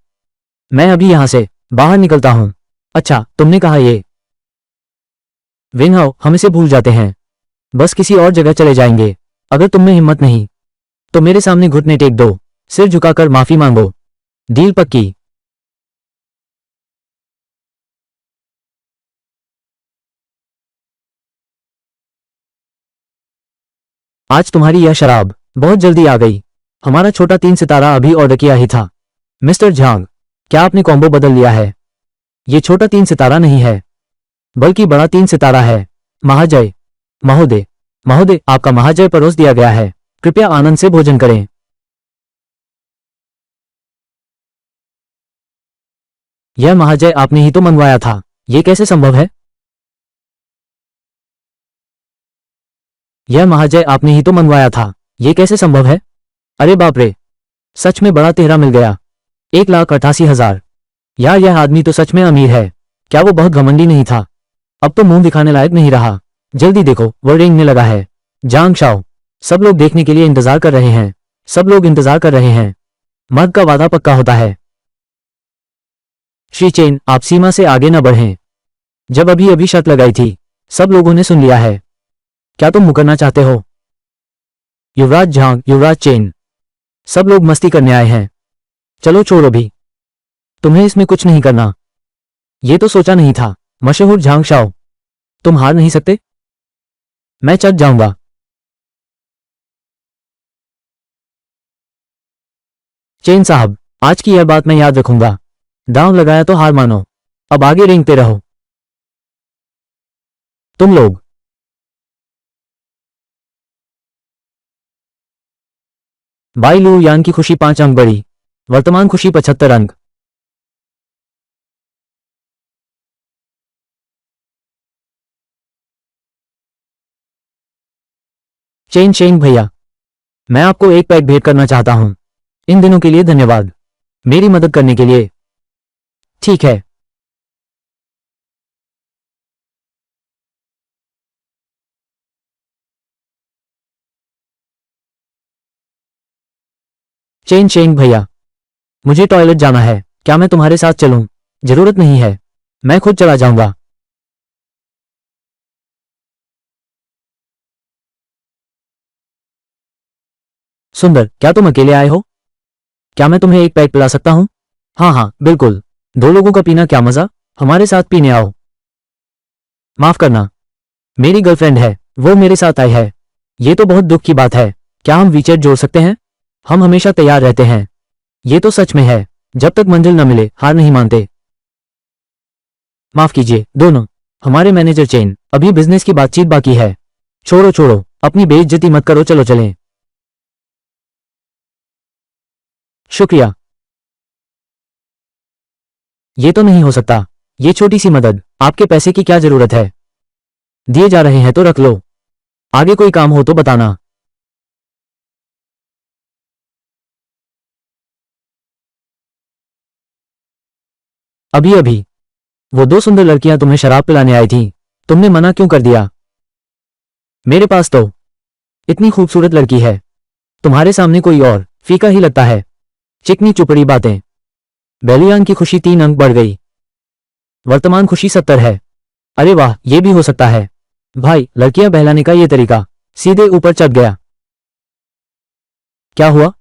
S1: मैं अभी यहां से बाहर निकलता हूं। अच्छा, तुमने कहा ये विनहाउ, हम इसे भूल जाते हैं, बस किसी और जगह चले जाएंगे। अगर तुम में हिम्मत नहीं तो मेरे सामने घुटने टेक दो, सिर झुकाकर माफी मांगो। डील पक्की। आज तुम्हारी यह शराब बहुत जल्दी आ गई। हमारा छोटा 3 सितारा अभी ऑर्डर किया ही था। मिस्टर झांग, क्या आपने कॉम्बो बदल लिया है? ये छोटा 3 सितारा नहीं है, बल्कि बड़ा 3 सितारा है। महाजय, महोदय, महोदय, आपका महाजय परोस दिया गया है, कृपया आनंद से भोजन करें। यह महाजय आपने ही तो मंगवाया था, ये कैसे संभव है? यह महाजय आपने ही तो मंगवाया था, ये कैसे संभव है? अरे बाप रे, सच में बड़ा तेहरा मिल गया। 1,88,000। यार, यह आदमी तो सच में अमीर है। क्या वो बहुत घमंडी नहीं था? अब तो मुंह दिखाने लायक नहीं रहा। जल्दी देखो, वो रेंगने लगा है। जांग शाओ, सब लोग देखने के लिए इंतजार कर रहे हैं। सब लोग इंतजार कर रहे हैं। मर्द का वादा पक्का होता है। श्री चेन, आप सीमा से आगे न बढ़ें। जब अभी अभी शर्त लगाई थी, सब लोगों ने सुन लिया है। क्या तुम मुकरना चाहते हो? युवराज झांग, युवराज चेन, सब लोग मस्ती करने आए हैं। चलो छोड़ो भी, तुम्हें इसमें कुछ नहीं करना। ये तो सोचा नहीं था। मशहूर झांग शाओ, तुम हार नहीं सकते। मैं चट जाऊंगा। चेन साहब, आज की यह बात मैं याद रखूंगा। दांव लगाया तो हार मानो। अब आगे रेंगते रहो। तुम लोग बाई लू यान की खुशी 5 अंक बढ़ी, वर्तमान खुशी 75 अंक। चेन शेंग भैया, मैं आपको एक पैक भेंट करना चाहता हूं। इन दिनों के लिए धन्यवाद, मेरी मदद करने के लिए। ठीक है। चेन शेंग भैया, मुझे टॉयलेट जाना है, क्या मैं तुम्हारे साथ चलूं? जरूरत नहीं है, मैं खुद चला जाऊंगा। सुंदर, क्या तुम अकेले आए हो? क्या मैं तुम्हें एक पैक पिला सकता हूं? हाँ हाँ बिल्कुल, दो लोगों का पीना क्या मजा, हमारे साथ पीने आओ। माफ करना, मेरी गर्लफ्रेंड है, वो मेरे साथ आई है। ये तो बहुत दुख की बात है। क्या हम वीचैट जोड़ सकते हैं? हम हमेशा तैयार रहते हैं। ये तो सच में है, जब तक मंजिल न मिले हार नहीं मानते। माफ कीजिए दोनों, हमारे मैनेजर चेन, अभी बिजनेस की बातचीत बाकी है। छोड़ो छोड़ो, अपनी बेइज्जती मत करो, चलो चलें। शुक्रिया। ये तो नहीं हो सकता, ये छोटी सी मदद, आपके पैसे की क्या जरूरत है? दिए जा रहे हैं तो रख लो, आगे कोई काम हो तो बताना। अभी अभी वो दो सुंदर लड़कियां तुम्हें शराब पिलाने आई थीं, तुमने मना क्यों कर दिया? मेरे पास तो इतनी खूबसूरत लड़की है, तुम्हारे सामने कोई और फीका ही लगता है। चिकनी चुपड़ी बातें। बेलियान की खुशी 3 अंक बढ़ गई। वर्तमान खुशी 70 है। अरे वाह, ये भी हो सकता है। भाई, लड़कियां बहलाने का ये तरीका सीधे ऊपर चढ़ गया। क्या हुआ?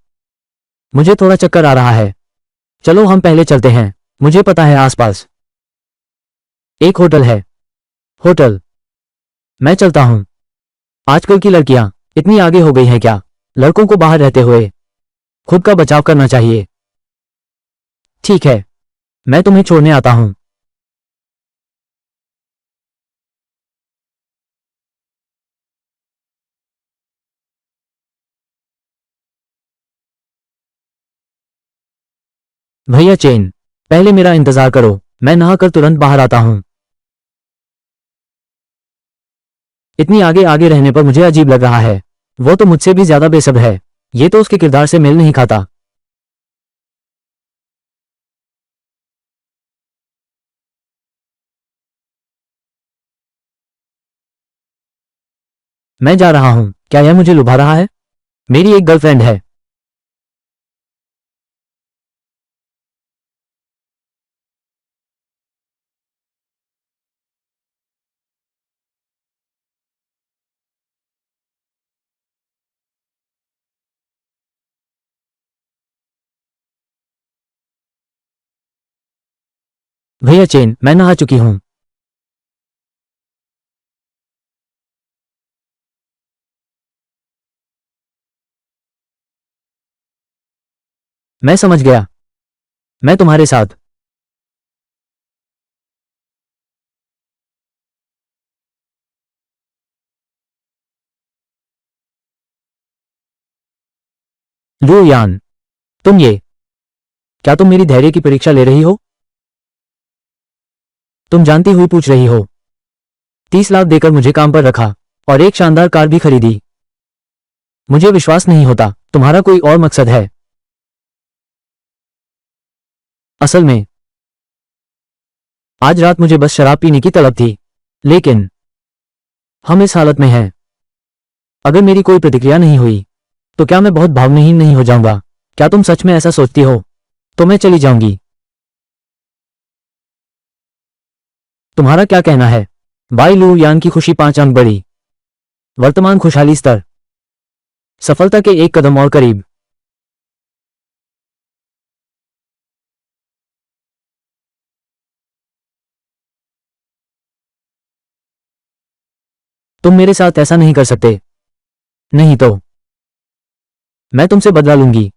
S1: मुझे थोड़ा चक्कर आ रहा है। चलो हम पहले चलते हैं, मुझे पता है आसपास एक होटल है। होटल? मैं चलता हूं। आजकल की लड़कियां इतनी आगे हो गई हैं क्या? लड़कों को बाहर रहते हुए खुद का बचाव करना चाहिए। ठीक है, मैं तुम्हें छोड़ने आता हूं। भैया चेन, पहले मेरा इंतजार करो, मैं नहाकर तुरंत बाहर आता हूं। इतनी आगे आगे रहने पर मुझे अजीब लग रहा है। वो तो मुझसे भी ज्यादा बेसब्र है, ये तो उसके किरदार से मेल नहीं खाता। मैं जा रहा हूं, क्या यह मुझे लुभा रहा है? मेरी एक गर्लफ्रेंड है। भैया चेन, मैं नहा चुकी हूं। मैं समझ गया, मैं तुम्हारे साथ। लू यान, तुम ये, क्या तुम मेरी धैर्य की परीक्षा ले रही हो? तुम जानती हुई पूछ रही हो? 30 लाख देकर मुझे काम पर रखा और एक शानदार कार भी खरीदी। मुझे विश्वास नहीं होता, तुम्हारा कोई और मकसद है। असल में आज रात मुझे बस शराब पीने की तलब थी, लेकिन हम इस हालत में हैं। अगर मेरी कोई प्रतिक्रिया नहीं हुई तो क्या मैं बहुत भावनाहीन नहीं हो जाऊंगा? क्या तुम सच में ऐसा सोचती हो? तो मैं चली जाऊंगी। तुम्हारा क्या कहना है? बाई लू यान की खुशी 5 अंक बढ़ी। वर्तमान खुशहाली स्तर सफलता के एक कदम और करीब। तुम मेरे साथ ऐसा नहीं कर सकते, नहीं तो मैं तुमसे बदला लूंगी।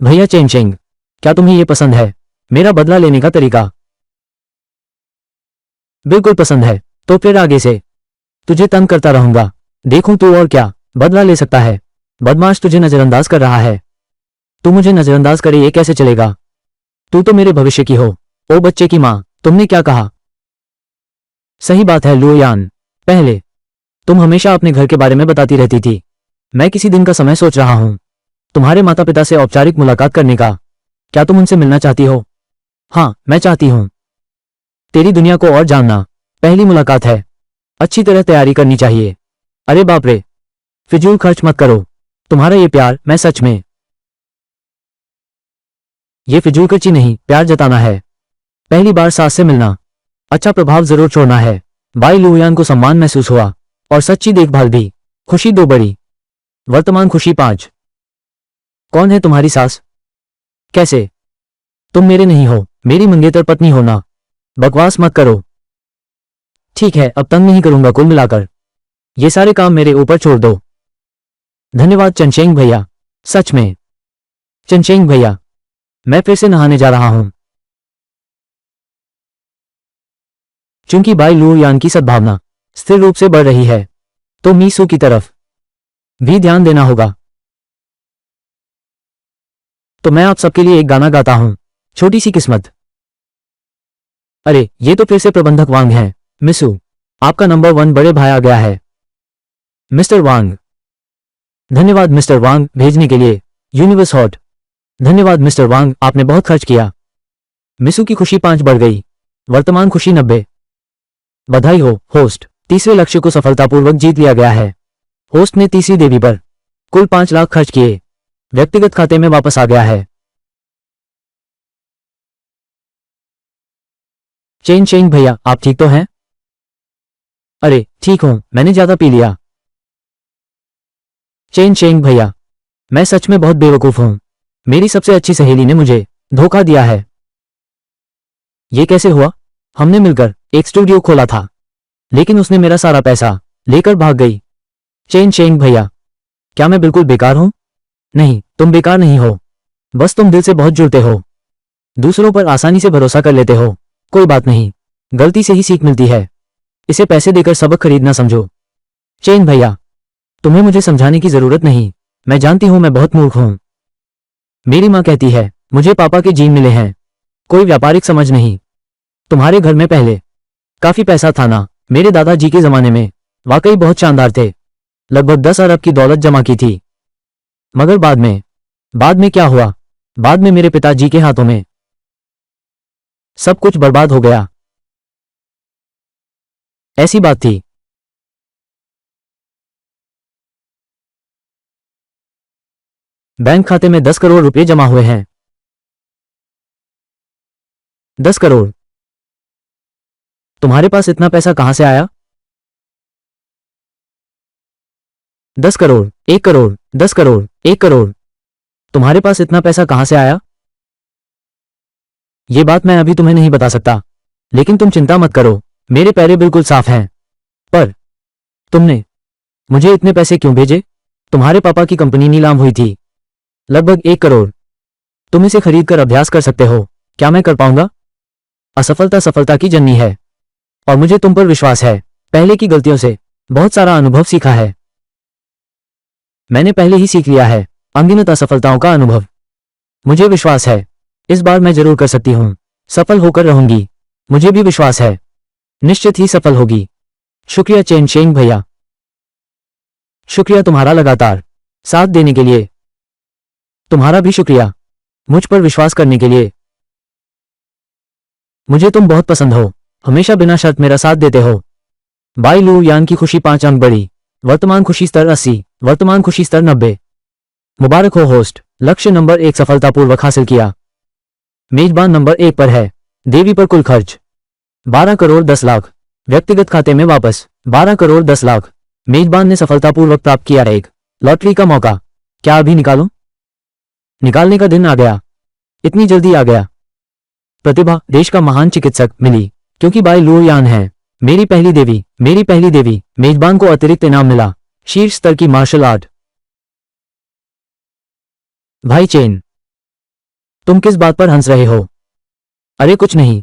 S1: भैया चेंगचेंग, क्या तुम्हें यह पसंद है, मेरा बदला लेने का तरीका? बिल्कुल पसंद है, तो फिर आगे से तुझे तंग करता रहूंगा, देखूं तू और क्या बदला ले सकता है। बदमाश तुझे नजरअंदाज कर रहा है। तू मुझे नजरअंदाज करे ये कैसे चलेगा? तू तो मेरे भविष्य की हो। ओ बच्चे की माँ, तुमने क्या कहा? सही बात है लू यान। पहले तुम हमेशा अपने घर के बारे में बताती रहती थी। मैं किसी दिन का समय सोच रहा हूँ तुम्हारे माता पिता से औपचारिक मुलाकात करने का। क्या तुम उनसे मिलना चाहती हो? हाँ, मैं चाहती हूँ तेरी दुनिया को और जानना। पहली मुलाकात है, अच्छी तरह तैयारी करनी चाहिए। अरे बाप रे, फिजूल खर्च मत करो। तुम्हारा ये प्यार, मैं सच में ये फिजूल खर्ची नहीं, प्यार जताना है। पहली बार सास से मिलना, अच्छा प्रभाव जरूर छोड़ना है। बाई लुयान को सम्मान महसूस हुआ और सच्ची देखभाल भी। खुशी 2 बड़ी, वर्तमान खुशी 5। कौन है तुम्हारी सास? कैसे? तुम मेरे नहीं हो, मेरी मंगेतर पत्नी हो ना। बकवास मत करो। ठीक है, अब तंग नहीं करूंगा। कुल मिलाकर ये सारे काम मेरे ऊपर छोड़ दो। धन्यवाद चनशेंग भैया। सच में चनशेंग भैया, मैं फिर से नहाने जा रहा हूं। चूंकि बाई लू यान की सद्भावना स्थिर रूप से बढ़ रही है, तो मीसू की तरफ भी ध्यान देना होगा। तो मैं आप सबके लिए एक गाना गाता हूं, छोटी सी किस्मत। अरे ये तो फिर से प्रबंधक वांग हैं। मिसू, आपका नंबर 1 बड़े भाई आ गया है। मिस्टर वांग। धन्यवाद मिस्टर वांग भेजने के लिए। Universe hot. धन्यवाद मिस्टर वांग, आपने बहुत खर्च किया। मिसू की खुशी 5 बढ़ गई, वर्तमान खुशी 90। बधाई हो होस्ट, तीसरे लक्ष्य को सफलतापूर्वक जीत लिया गया है। होस्ट ने तीसरी देवी पर कुल 5 लाख खर्च किए, व्यक्तिगत खाते में वापस आ गया है। चेन चेंग भैया, आप ठीक तो हैं? अरे ठीक हूं, मैंने ज्यादा पी लिया। चेन चेंग भैया, मैं सच में बहुत बेवकूफ हूं। मेरी सबसे अच्छी सहेली ने मुझे धोखा दिया है। ये कैसे हुआ? हमने मिलकर एक स्टूडियो खोला था, लेकिन उसने मेरा सारा पैसा लेकर भाग गई। चेन चेंग भैया, क्या मैं बिल्कुल बेकार हूं? नहीं, तुम बेकार नहीं हो। बस तुम दिल से बहुत जुड़ते हो, दूसरों पर आसानी से भरोसा कर लेते हो। कोई बात नहीं, गलती से ही सीख मिलती है। इसे पैसे देकर सबक खरीदना समझो। चेन भैया, तुम्हें मुझे समझाने की जरूरत नहीं। मैं जानती हूं मैं बहुत मूर्ख हूं। मेरी माँ कहती है मुझे पापा के जीन मिले हैं, कोई व्यापारिक समझ नहीं। तुम्हारे घर में पहले काफी पैसा था ना? मेरे दादाजी के जमाने में वाकई बहुत शानदार थे। लगभग 10 अरब की दौलत जमा की थी। मगर बाद में क्या हुआ? बाद में मेरे पिताजी के हाथों में सब कुछ बर्बाद हो गया। ऐसी बात थी। बैंक खाते में 10 करोड़ रुपए जमा हुए हैं। 10 करोड़? तुम्हारे पास इतना पैसा कहां से आया? 10 करोड़, 1 करोड़, 10 करोड़, 1 करोड़। तुम्हारे पास इतना पैसा कहां से आया? ये बात मैं अभी तुम्हें नहीं बता सकता, लेकिन तुम चिंता मत करो, मेरे पैरे बिल्कुल साफ हैं। पर तुमने मुझे इतने पैसे क्यों भेजे? तुम्हारे पापा की कंपनी नीलाम हुई थी, लगभग 1 करोड़। तुम इसे खरीद कर अभ्यास कर सकते हो। क्या मैं कर पाऊंगा? असफलता सफलता की जननी है, और मुझे तुम पर विश्वास है। पहले की गलतियों से बहुत सारा अनुभव सीखा है। मैंने पहले ही सीख लिया है अनगिनत असफलताओं का अनुभव। मुझे विश्वास है इस बार मैं जरूर कर सकती हूँ। सफल होकर रहूंगी, मुझे भी विश्वास है। निश्चित ही सफल होगी। शुक्रिया चेन शेंग भैया। शुक्रिया तुम्हारा लगातार साथ देने के लिए। तुम्हारा भी शुक्रिया मुझ पर विश्वास करने के लिए। मुझे तुम बहुत पसंद हो, हमेशा बिना शर्त मेरा साथ देते हो। बाई लू यान की खुशी 5 अंक बढ़ी, वर्तमान खुशी स्तर 80, वर्तमान खुशी स्तर 90। मुबारक हो होस्ट, लक्ष्य नंबर 1 सफलतापूर्वक हासिल किया। मेजबान नंबर 1 पर है। देवी पर कुल खर्च 12 करोड़ 10 लाख, व्यक्तिगत खाते में वापस 12 करोड़ 10 लाख। मेजबान ने सफलतापूर्वक प्राप्त किया एक लॉटरी का मौका। क्या अभी निकालूं? निकालने का दिन आ गया। इतनी जल्दी आ गया? प्रतिभा देश का महान चिकित्सक मिली, क्योंकि बाई लू यान है मेरी पहली देवी, मेरी पहली देवी। मेजबान को अतिरिक्त इनाम मिला, शीर्ष स्तर की मार्शल आर्ट। भाई चेन, तुम किस बात पर हंस रहे हो? अरे कुछ नहीं।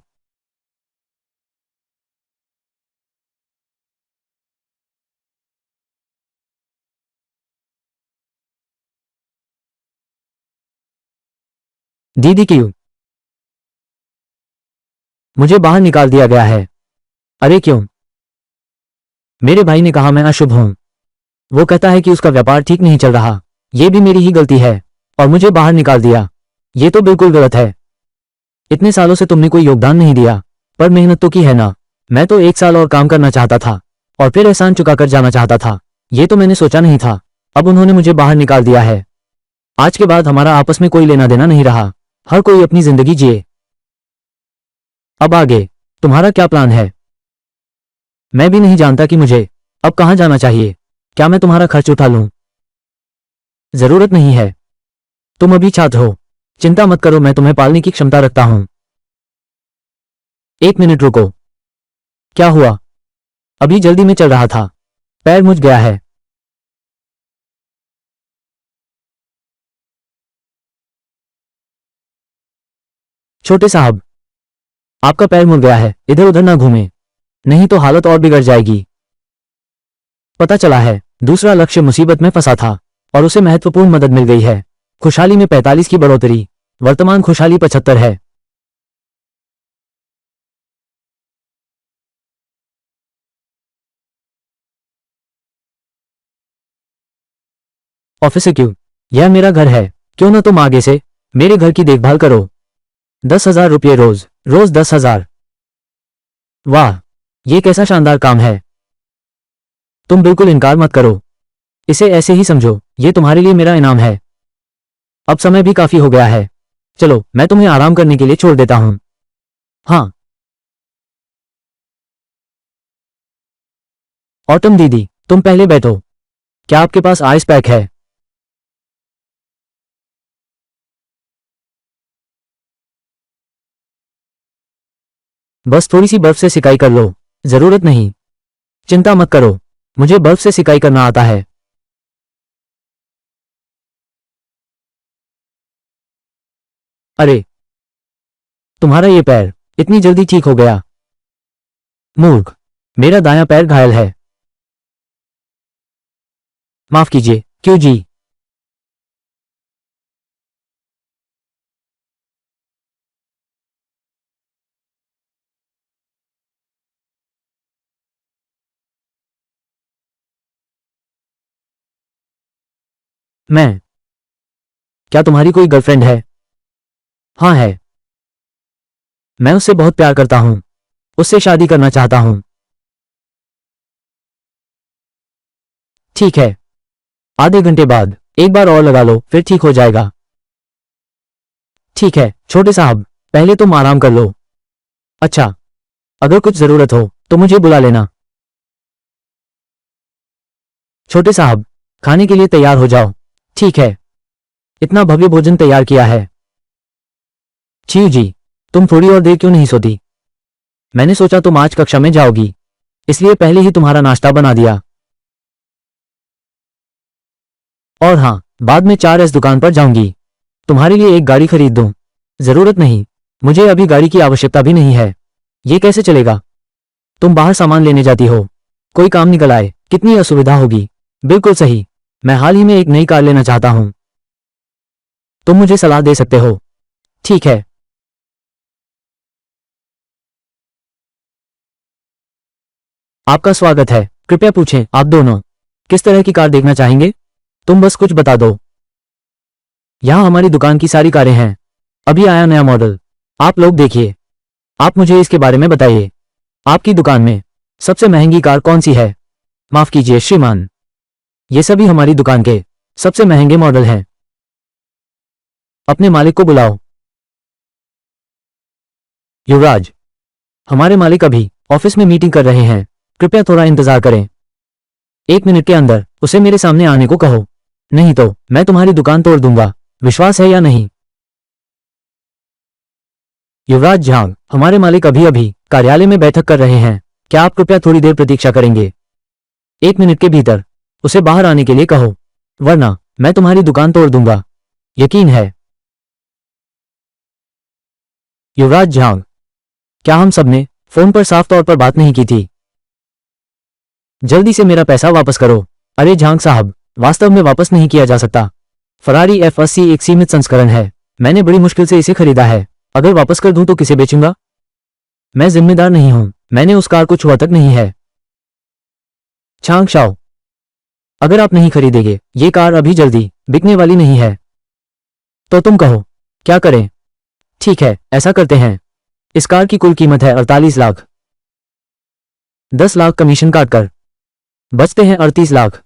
S1: दीदी क्यों? मुझे बाहर निकाल दिया गया है। अरे क्यों? मेरे भाई ने कहा मैं अशुभ हूं। वो कहता है कि उसका व्यापार ठीक नहीं चल रहा। ये भी मेरी ही गलती है और मुझे बाहर निकाल दिया। ये तो बिल्कुल गलत है। इतने सालों से तुमने कोई योगदान नहीं दिया, पर मेहनत तो की है ना। मैं तो 1 साल और काम करना चाहता था और फिर एहसान चुकाकर जाना चाहता था। ये तो मैंने सोचा नहीं था। अब उन्होंने मुझे बाहर निकाल दिया है। आज के बाद हमारा आपस में कोई लेना देना नहीं रहा। हर कोई अपनी जिंदगी जिए। अब आगे तुम्हारा क्या प्लान है? मैं भी नहीं जानता कि मुझे अब कहाँ जाना चाहिए। क्या मैं तुम्हारा खर्च उठा लूं? जरूरत नहीं है। तुम अभी छात्र हो। चिंता मत करो, मैं तुम्हें पालने की क्षमता रखता हूं। 1 मिनट रुको। क्या हुआ? अभी जल्दी में चल रहा था, पैर मुझ गया है। छोटे साहब, आपका पैर मुड़ गया है, इधर उधर ना घूमें, नहीं तो हालत और बिगड़ जाएगी। पता चला है दूसरा लक्ष्य मुसीबत में फंसा था और उसे महत्वपूर्ण मदद मिल गई है। खुशहाली में 45 की बढ़ोतरी। वर्तमान खुशहाली 75 है। ऑफिस से क्यों? यह मेरा घर है। क्यों ना तुम आगे से मेरे घर की देखभाल करो। 10,000 रुपये रोज। रोज 10,000। वाह, ये कैसा शानदार काम है। तुम बिल्कुल इनकार मत करो। इसे ऐसे ही समझो, ये तुम्हारे लिए मेरा इनाम है। अब समय भी काफी हो गया है। चलो मैं तुम्हें आराम करने के लिए छोड़ देता हूं। हाँ। ऑटम दीदी, तुम पहले बैठो। क्या आपके पास आइस पैक है? बस थोड़ी सी बर्फ से सिकाई कर लो। जरूरत नहीं। चिंता मत करो, मुझे बर्फ से सिकाई करना आता है। अरे, तुम्हारा ये पैर इतनी जल्दी ठीक हो गया। मूर्ख, मेरा दायां पैर घायल है। माफ कीजिए। क्यों जी? मैं? क्या तुम्हारी कोई गर्लफ्रेंड है? हाँ है। मैं उससे बहुत प्यार करता हूँ। उससे शादी करना चाहता हूँ। ठीक है, आधे घंटे बाद एक बार और लगा लो, फिर ठीक हो जाएगा। ठीक है छोटे साहब, पहले तुम आराम कर लो। अच्छा, अगर कुछ जरूरत हो तो मुझे बुला लेना। छोटे साहब, खाने के लिए तैयार हो जाओ। ठीक है। इतना भव्य भोजन तैयार किया है। छी जी, तुम थोड़ी और देर क्यों नहीं सोती? मैंने सोचा तुम आज कक्षा में जाओगी, इसलिए पहले ही तुम्हारा नाश्ता बना दिया। और हाँ, बाद में 4S दुकान पर जाऊंगी। तुम्हारे लिए एक गाड़ी खरीद दूं। जरूरत नहीं, मुझे अभी गाड़ी की आवश्यकता भी नहीं है। ये कैसे चलेगा? तुम बाहर सामान लेने जाती हो, कोई काम निकल आए, कितनी असुविधा होगी। बिल्कुल सही, मैं हाल ही में एक नई कार लेना चाहता हूं। तुम मुझे सलाह दे सकते हो। ठीक है। आपका स्वागत है। कृपया पूछें, आप दोनों किस तरह की कार देखना चाहेंगे? तुम बस कुछ बता दो। यहाँ हमारी दुकान की सारी कारें हैं। अभी आया नया मॉडल। आप लोग देखिए। आप मुझे इसके बारे में बताइए। आपकी दुकान में सबसे महंगी कार कौन सी है? माफ कीजिए श्रीमान, ये सभी हमारी दुकान के सबसे महंगे मॉडल हैं। अपने मालिक को बुलाओ। युवराज, हमारे मालिक अभी ऑफिस में मीटिंग कर रहे हैं, कृपया थोड़ा इंतजार करें। 1 मिनट के अंदर उसे मेरे सामने आने को कहो, नहीं तो मैं तुम्हारी दुकान तोड़ दूंगा। विश्वास है या नहीं? युवराज झांग, हमारे मालिक अभी अभी कार्यालय में बैठक कर रहे हैं। क्या आप कृपया थोड़ी देर प्रतीक्षा करेंगे? 1 मिनट के भीतर उसे बाहर आने के लिए कहो, वरना मैं तुम्हारी दुकान तोड़ दूंगा। यकीन है? युवराज झांग, क्या हम सबने फोन पर साफ तौर पर बात नहीं की थी? जल्दी से मेरा पैसा वापस करो। अरे झांग साहब, वास्तव में वापस नहीं किया जा सकता। फरारी F80 एक सीमित संस्करण है। मैंने बड़ी मुश्किल से इसे खरीदा है। अगर वापस कर दूं तो किसे बेचूंगा? मैं जिम्मेदार नहीं हूं। मैंने उस कार को छुआ तक नहीं है। छांग शाओ, अगर आप नहीं खरीदेंगे ये कार अभी जल्दी बिकने वाली नहीं है। तो तुम कहो क्या करें? ठीक है, ऐसा करते हैं। इस कार की कुल कीमत है 48 लाख। 10 लाख कमीशन काटकर बचते हैं 38 लाख।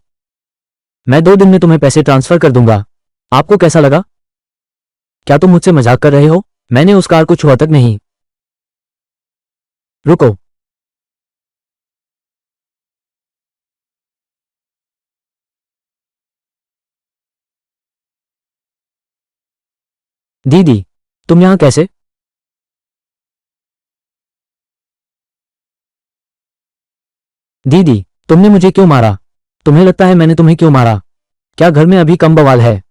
S1: मैं 2 दिन में तुम्हें पैसे ट्रांसफर कर दूंगा। आपको कैसा लगा? क्या तुम मुझसे मजाक कर रहे हो? मैंने उस कार को छुआ तक नहीं। रुको, दीदी तुम यहां कैसे? दीदी तुमने मुझे क्यों मारा? तुम्हें लगता है मैंने तुम्हें क्यों मारा? क्या घर में अभी कम बवाल है?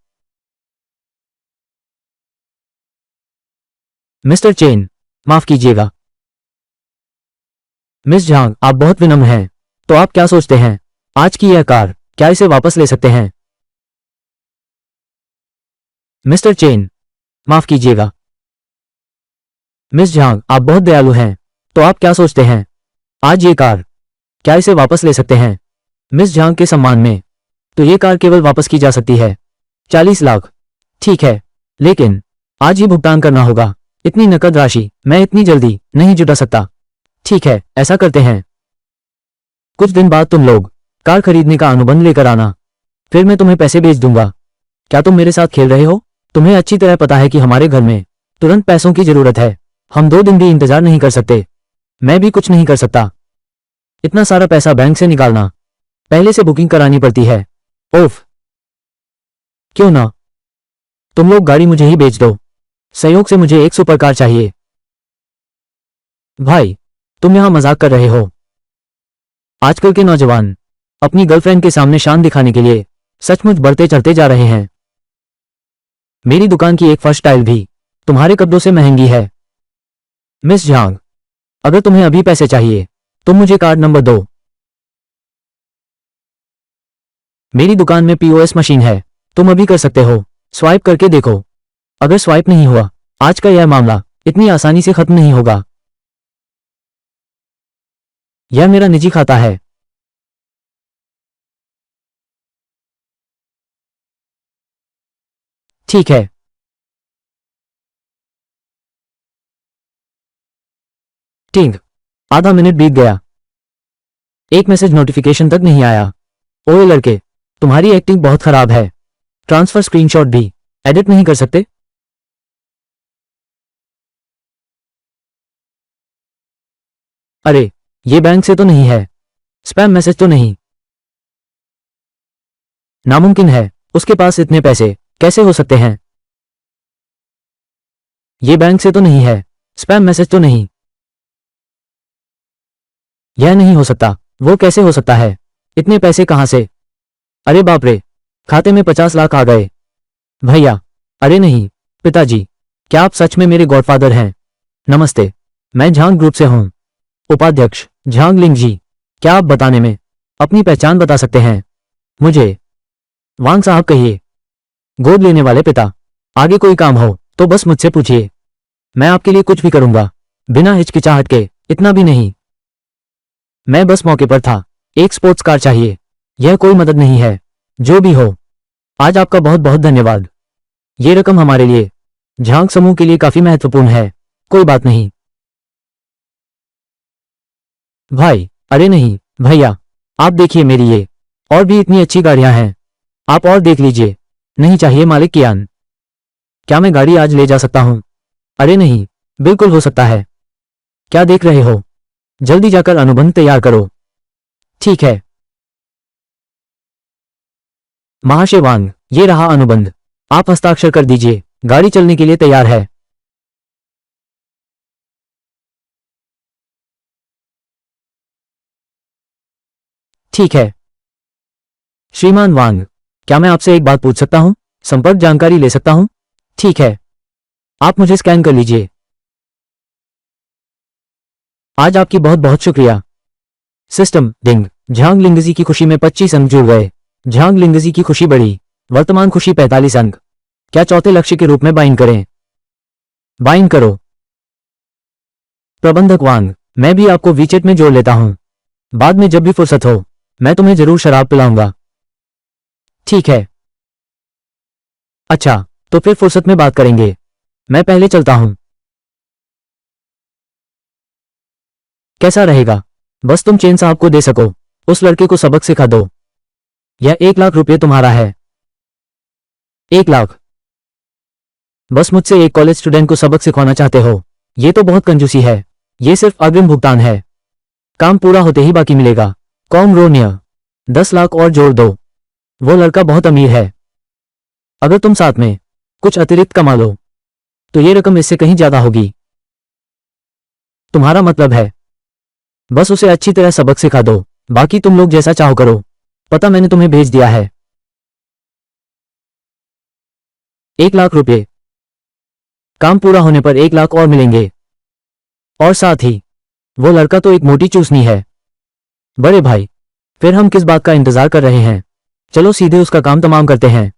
S1: मिस्टर चेन, माफ कीजिएगा। मिस झांग, आप बहुत विनम्र हैं। तो आप क्या सोचते हैं? आज की यह कार, क्या इसे वापस ले सकते हैं? मिस्टर चेन, माफ कीजिएगा। मिस झांग, आप बहुत दयालु हैं। तो आप क्या सोचते हैं? आज ये कार, क्या इसे वापस ले सकते हैं? मिस झांग के सम्मान में तो ये कार केवल वापस की जा सकती है 40 लाख। ठीक है, लेकिन आज ही भुगतान करना होगा। इतनी नकद राशि मैं इतनी जल्दी नहीं जुटा सकता। ठीक है, ऐसा करते हैं। कुछ दिन बाद तुम लोग कार खरीदने का अनुबंध लेकर आना, फिर मैं तुम्हें पैसे भेज दूंगा। क्या तुम मेरे साथ खेल रहे हो? तुम्हें अच्छी तरह पता है कि हमारे घर में तुरंत पैसों की जरूरत है। हम 2 दिन भी इंतजार नहीं कर सकते। मैं भी कुछ नहीं कर सकता। इतना सारा पैसा बैंक से निकालना, पहले से बुकिंग करानी पड़ती है। ओफ, क्यों ना तुम लोग गाड़ी मुझे ही बेच दो। संयोग से मुझे एक सुपर कार चाहिए। भाई, तुम यहां मजाक कर रहे हो? आजकल के नौजवान अपनी गर्लफ्रेंड के सामने शान दिखाने के लिए सचमुच बढ़ते चढ़ते जा रहे हैं। मेरी दुकान की एक फर्स्ट टाइल भी तुम्हारे कब्जों से महंगी है। मिस झांग, अगर तुम्हें अभी पैसे चाहिए तुम मुझे कार्ड नंबर दो। मेरी दुकान में पीओएस मशीन है, तुम अभी कर सकते हो। स्वाइप करके देखो। अगर स्वाइप नहीं हुआ, आज का यह मामला इतनी आसानी से खत्म नहीं होगा। यह मेरा निजी खाता है। ठीक है। टिंग, आधा मिनट बीत गया, एक मैसेज नोटिफिकेशन तक नहीं आया। ओए लड़के, तुम्हारी एक्टिंग बहुत खराब है। ट्रांसफर स्क्रीनशॉट भी एडिट नहीं कर सकते? अरे, ये बैंक से तो नहीं है। स्पैम मैसेज तो नहीं? नामुमकिन है, उसके पास इतने पैसे कैसे हो सकते हैं? ये बैंक से तो नहीं है। स्पैम मैसेज तो नहीं? यह नहीं हो सकता। वो कैसे हो सकता है? इतने पैसे कहां से? अरे बाप रे, खाते में 50 लाख आ गए। भैया, अरे नहीं, पिताजी, क्या आप सच में मेरे गॉडफादर हैं? नमस्ते, मैं झांग ग्रुप से हूं। उपाध्यक्ष झांग लिंग जी, क्या आप बताने में अपनी पहचान बता सकते हैं? मुझे वांग साहब कहिए। गोद लेने वाले पिता, आगे कोई काम हो तो बस मुझसे पूछिए। मैं आपके लिए कुछ भी करूंगा, बिना हिचकिचाहट के। इतना भी नहीं, मैं बस मौके पर था। एक स्पोर्ट्स कार चाहिए। यह कोई मदद नहीं है। जो भी हो, आज आपका बहुत बहुत धन्यवाद। ये रकम हमारे लिए, झांग समूह के लिए काफी महत्वपूर्ण है। कोई बात नहीं भाई। अरे नहीं भैया, आप देखिए मेरी ये और भी इतनी अच्छी गाड़ियां हैं। आप और देख लीजिए। नहीं चाहिए मालिक कियान। क्या मैं गाड़ी आज ले जा सकता हूं? अरे नहीं, बिल्कुल हो सकता है। क्या देख रहे हो? जल्दी जाकर अनुबंध तैयार करो। ठीक है महाशय वांग, ये रहा अनुबंध। आप हस्ताक्षर कर दीजिए। गाड़ी चलने के लिए तैयार है। ठीक है श्रीमान वांग, क्या मैं आपसे एक बात पूछ सकता हूं? संपर्क जानकारी ले सकता हूं? ठीक है, आप मुझे स्कैन कर लीजिए। आज आपकी बहुत बहुत शुक्रिया। सिस्टम डिंग, झांग लिंगजी की खुशी में 25 अंक जुड़ गए। झांग लिंगजी की खुशी बढ़ी। वर्तमान खुशी 45 अंक। क्या चौथे लक्ष्य के रूप में बाइंड करें? बाइंड करो। प्रबंधक वांग, मैं भी आपको वीचेट में जोड़ लेता हूं। बाद में जब भी फुर्सत हो मैं तुम्हें जरूर शराब पिलाऊंगा। ठीक है। अच्छा, तो फिर फुर्सत में बात करेंगे। मैं पहले चलता हूं। कैसा रहेगा? बस तुम चेन साहब को दे सको, उस लड़के को सबक सिखा दो। यह 1 लाख रुपये तुम्हारा है। 1 लाख? बस मुझसे एक कॉलेज स्टूडेंट को सबक सिखाना चाहते हो? ये तो बहुत कंजूसी है। ये सिर्फ अग्रिम भुगतान है, काम पूरा होते ही बाकी मिलेगा। कॉम रोनिया, 10 लाख और जोड़ दो। वो लड़का बहुत अमीर है। अगर तुम साथ में कुछ अतिरिक्त कमा लो तो ये रकम इससे कहीं ज्यादा होगी। तुम्हारा मतलब है बस उसे अच्छी तरह सबक सिखा दो, बाकी तुम लोग जैसा चाहो करो। पता मैंने तुम्हें भेज दिया है। 1 लाख रुपये। काम पूरा होने पर 1 लाख और मिलेंगे। और साथ ही वो लड़का तो एक मोटी चूसनी है। बड़े भाई, फिर हम किस बात का इंतजार कर रहे हैं? चलो सीधे उसका काम तमाम करते हैं।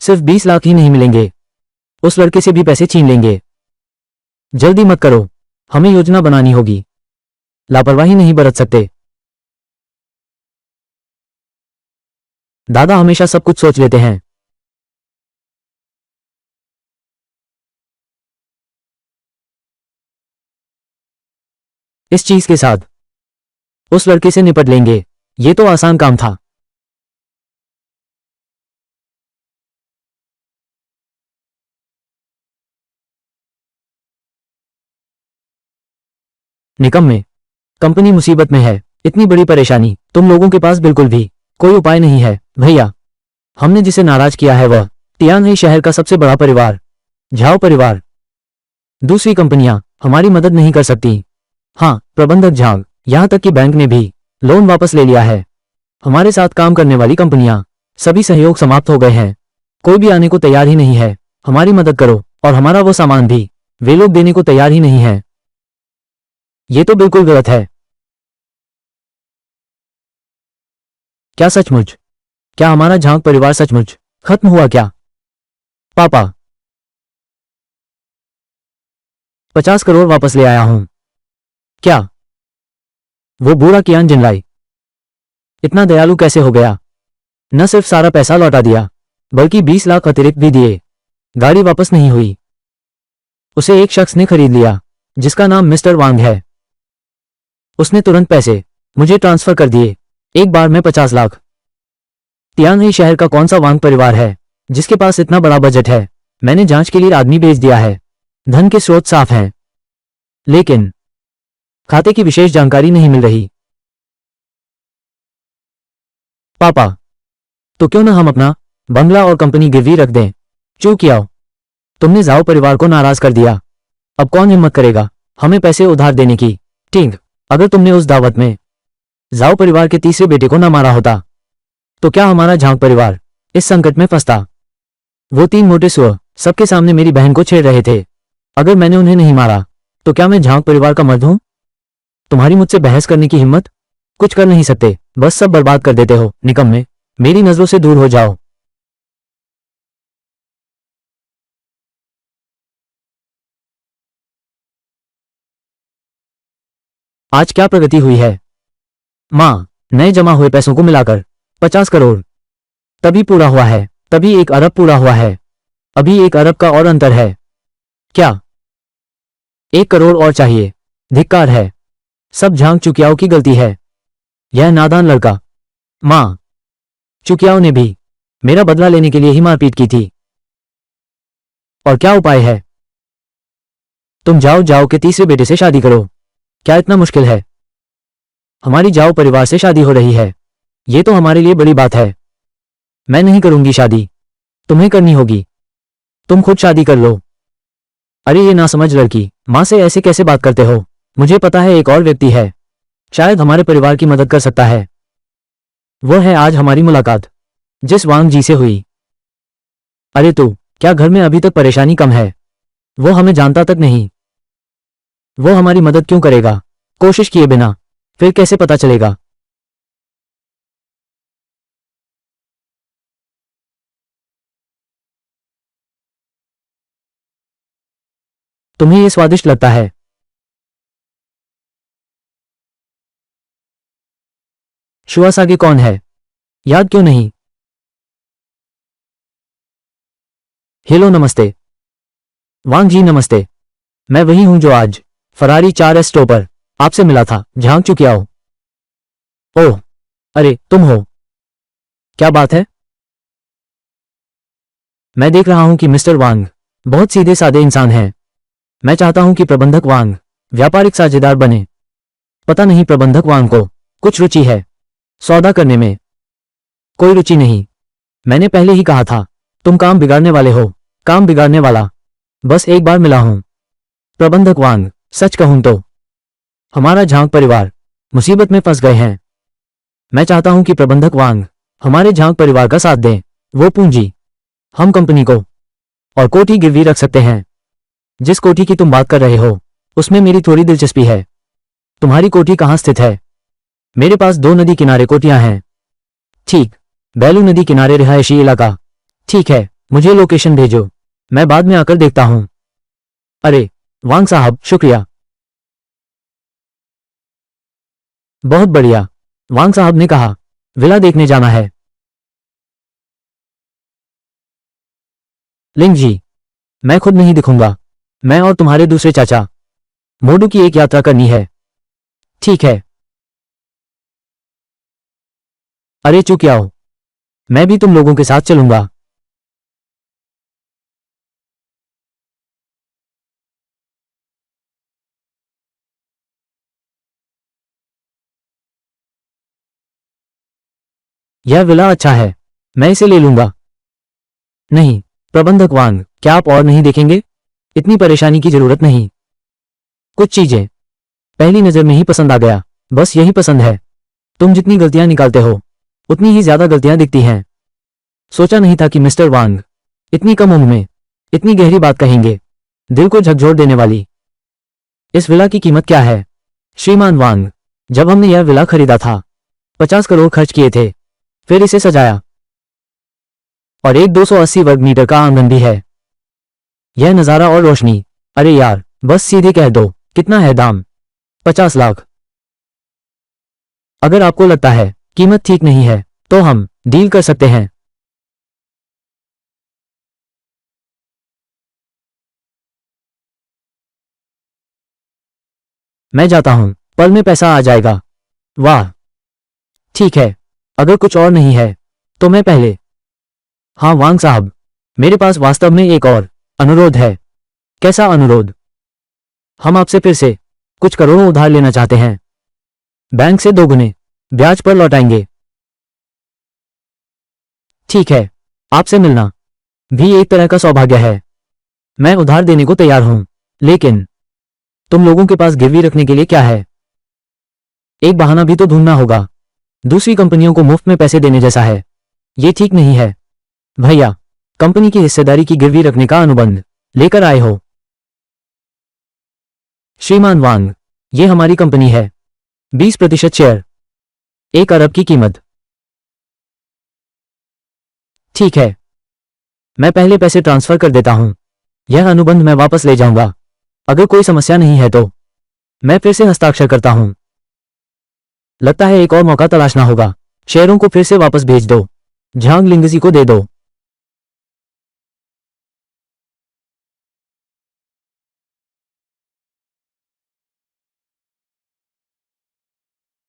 S1: सिर्फ 20 लाख ही नहीं मिलेंगे, उस लड़के से भी पैसे छीन लेंगे। जल्दी मत करो, हमें योजना बनानी होगी। लापरवाही नहीं बरत सकते। दादा हमेशा सब कुछ सोच लेते हैं। इस चीज के साथ उस लड़के से निपट लेंगे। ये तो आसान काम था। निकम्मे, कंपनी मुसीबत में है। इतनी बड़ी परेशानी तुम लोगों के पास बिल्कुल भी कोई उपाय नहीं है। भैया, हमने जिसे नाराज किया है वह तियानही शहर का सबसे बड़ा परिवार, झाओ परिवार। दूसरी कंपनियां हमारी मदद नहीं कर सकती। हाँ प्रबंधक झांग, यहां तक कि बैंक ने भी लोन वापस ले लिया है। हमारे साथ काम करने वाली कंपनियां सभी सहयोग समाप्त हो गए हैं। कोई भी आने को तैयार ही नहीं है। हमारी मदद करो, और हमारा वो सामान भी वे लोग देने को तैयार ही नहीं है। ये तो बिल्कुल गलत है। क्या सचमुच? क्या हमारा झांग परिवार सचमुच खत्म हुआ क्या? पापा, 50 करोड़ वापस ले आया हूं। क्या? वो बूढ़ा कियान जिनलाई इतना दयालु कैसे हो गया? न सिर्फ सारा पैसा लौटा दिया, बल्कि 20 लाख अतिरिक्त भी दिए। गाड़ी वापस नहीं हुई। उसे एक शख्स ने खरीद लिया जिसका नाम मिस्टर वांग है। उसने तुरंत पैसे मुझे ट्रांसफर कर दिए, एक बार में 50 लाख। तियानही शहर का कौन सा वांग परिवार है जिसके पास इतना बड़ा बजट है? मैंने जांच के लिए आदमी भेज दिया है। धन के स्रोत साफ हैं, लेकिन खाते की विशेष जानकारी नहीं मिल रही। पापा, तो क्यों ना हम अपना बंगला और कंपनी गिरवी रख दें? चूक किया। तुमने जाओ परिवार को नाराज कर दिया। अब कौन हिम्मत करेगा हमें पैसे उधार देने की? ठीक, अगर तुमने उस दावत में जाओ परिवार के तीसरे बेटे को न मारा होता तो क्या हमारा झांग परिवार इस संकट में फंसता? वो 3 मोटे सुअर सबके सामने मेरी बहन को छेड़ रहे थे। अगर मैंने उन्हें नहीं मारा तो क्या मैं झांग परिवार का मर्द हूं? तुम्हारी मुझसे बहस करने की हिम्मत? कुछ कर नहीं सकते, बस सब बर्बाद कर देते हो। निकम्मे, मेरी नजरों से दूर हो जाओ। आज क्या प्रगति हुई है? माँ, नए जमा हुए पैसों को मिलाकर 50 करोड़ तभी पूरा हुआ है, तभी 1 अरब पूरा हुआ है। अभी 1 अरब का और अंतर है। क्या? 1 करोड़ और चाहिए? धिक्कार है। सब झांग चुकियाओं की गलती है। यह नादान लड़का। माँ, चुकियाओं ने भी मेरा बदला लेने के लिए ही मारपीट की थी। और क्या उपाय है? तुम जाओ जाओ के तीसरे बेटे से शादी करो। क्या इतना मुश्किल है? हमारी जाओ परिवार से शादी हो रही है, ये तो हमारे लिए बड़ी बात है। मैं नहीं करूंगी शादी, तुम्हें करनी होगी। तुम खुद शादी कर लो। अरे ये नासमझ लड़की, माँ से ऐसे कैसे बात करते हो? मुझे पता है एक और व्यक्ति है, शायद हमारे परिवार की मदद कर सकता है। वो है आज हमारी मुलाकात जिस वांग जी से हुई। अरे तू, क्या घर में अभी तक परेशानी कम है? वो हमें जानता तक नहीं। वो हमारी मदद क्यों करेगा कोशिश किए बिना? फिर कैसे पता चलेगा? तुम्हें ये स्वादिष्ट लगता है? शिवासागी कौन है? याद क्यों नहीं? हेलो नमस्ते। वांग जी नमस्ते। मैं वही हूं जो आज फरारी 4S स्टोर पर आपसे मिला था। झांक चुके आओ। ओह, अरे तुम हो। क्या बात है? मैं देख रहा हूं कि मिस्टर वांग बहुत सीधे साधे इंसान हैं। मैं चाहता हूं कि प्रबंधक वांग व्यापारिक साझेदार बने। पता नहीं प्रबंधक वांग को कुछ रुचि है सौदा करने में। कोई रुचि नहीं। मैंने पहले ही कहा था तुम काम बिगाड़ने वाले हो। काम बिगाड़ने वाला बस एक बार मिला हूं। प्रबंधक वांग, सच कहूं तो हमारा झांग परिवार मुसीबत में फंस गए हैं। मैं चाहता हूं कि प्रबंधक वांग हमारे झांग परिवार का साथ दें। वो पूंजी हम कंपनी को और कोठी गिरवी रख सकते हैं। जिस कोठी की तुम बात कर रहे हो उसमें मेरी थोड़ी दिलचस्पी है। तुम्हारी कोठी कहाँ स्थित है? मेरे पास 2 नदी किनारे कोठियां हैं। ठीक, बैलू नदी किनारे रिहायशी इलाका। ठीक है, मुझे लोकेशन भेजो, मैं बाद में आकर देखता हूं। अरे वांग साहब, शुक्रिया। बहुत बढ़िया, वांग साहब ने कहा। विला देखने जाना है। लिंग जी, मैं खुद नहीं दिखूंगा। मैं और तुम्हारे दूसरे चाचा मोडू की एक यात्रा करनी है। ठीक है। अरे चुप आओ, मैं भी तुम लोगों के साथ चलूंगा। यह विला अच्छा है, मैं इसे ले लूंगा। नहीं, प्रबंधक वांग, क्या आप और नहीं देखेंगे? इतनी परेशानी की जरूरत नहीं। कुछ चीजें पहली नजर में ही पसंद आ गया। बस यही पसंद है। तुम जितनी गलतियां निकालते हो उतनी ही ज्यादा गलतियां दिखती हैं। सोचा नहीं था कि मिस्टर वांग इतनी कम उम्र में इतनी गहरी बात कहेंगे। दिल को झकझोर देने वाली। इस विला की कीमत क्या है? श्रीमान वांग, जब हमने यह विला खरीदा था 50 करोड़ खर्च किए थे। फिर इसे सजाया और एक 280 वर्ग मीटर का आंगन भी है। यह नजारा और रोशनी। अरे यार, बस सीधे कह दो कितना है दाम? 50 लाख। अगर आपको लगता है कीमत ठीक नहीं है तो हम डील कर सकते हैं। मैं जाता हूं, पल में पैसा आ जाएगा। वाह, ठीक है। अगर कुछ और नहीं है तो मैं पहले। हाँ वांग साहब, मेरे पास वास्तव में एक और अनुरोध है। कैसा अनुरोध? हम आपसे फिर से कुछ करोड़ों उधार लेना चाहते हैं। बैंक से 2 गुने ब्याज पर लौटाएंगे। ठीक है, आपसे मिलना भी एक तरह का सौभाग्य है। मैं उधार देने को तैयार हूं, लेकिन तुम लोगों के पास गिरवी रखने के लिए क्या है? एक बहाना भी तो ढूंढना होगा। दूसरी कंपनियों को मुफ्त में पैसे देने जैसा है। ये ठीक नहीं है। भैया, कंपनी की हिस्सेदारी की गिरवी रखने का अनुबंध लेकर आए हो। श्रीमान वांग, ये हमारी कंपनी है। 20% शेयर, 1 अरब की कीमत। ठीक है, मैं पहले पैसे ट्रांसफर कर देता हूं। यह अनुबंध मैं वापस ले जाऊंगा। अगर कोई समस्या नहीं है तो मैं फिर से हस्ताक्षर करता हूं। लगता है एक और मौका तलाशना होगा। शेयरों को फिर से वापस भेज दो। झांग लिंगजी को दे दो।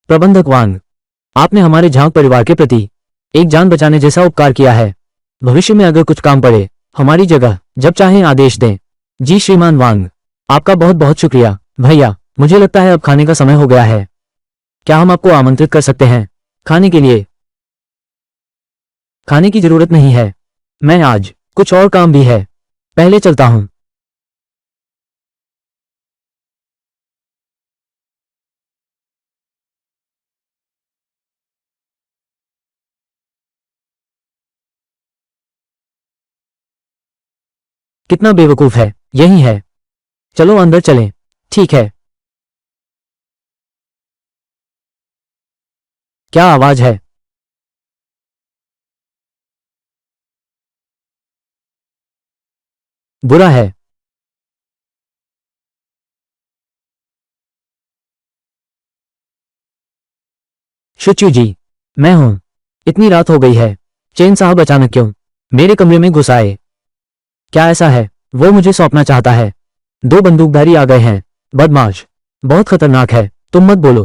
S1: प्रबंधक वांग, आपने हमारे झांग परिवार के प्रति एक जान बचाने जैसा उपकार किया है। भविष्य में अगर कुछ काम पड़े हमारी जगह जब चाहें आदेश दें। जी श्रीमान वांग, आपका बहुत बहुत शुक्रिया। भैया, मुझे लगता है अब खाने का समय हो गया है। क्या हम आपको आमंत्रित कर सकते हैं खाने के लिए? खाने की जरूरत नहीं है, मैं आज कुछ और काम भी है। पहले चलता हूं। कितना बेवकूफ है। यही है। चलो अंदर चलें। ठीक है। क्या आवाज है? बुरा है। शुचू जी, मैं हूं। इतनी रात हो गई है, चेन साहब अचानक क्यों मेरे कमरे में घुस आए? क्या ऐसा है? वो मुझे सौंपना चाहता है। दो बंदूकधारी आ गए हैं। बदमाश, बहुत खतरनाक है। तुम मत बोलो।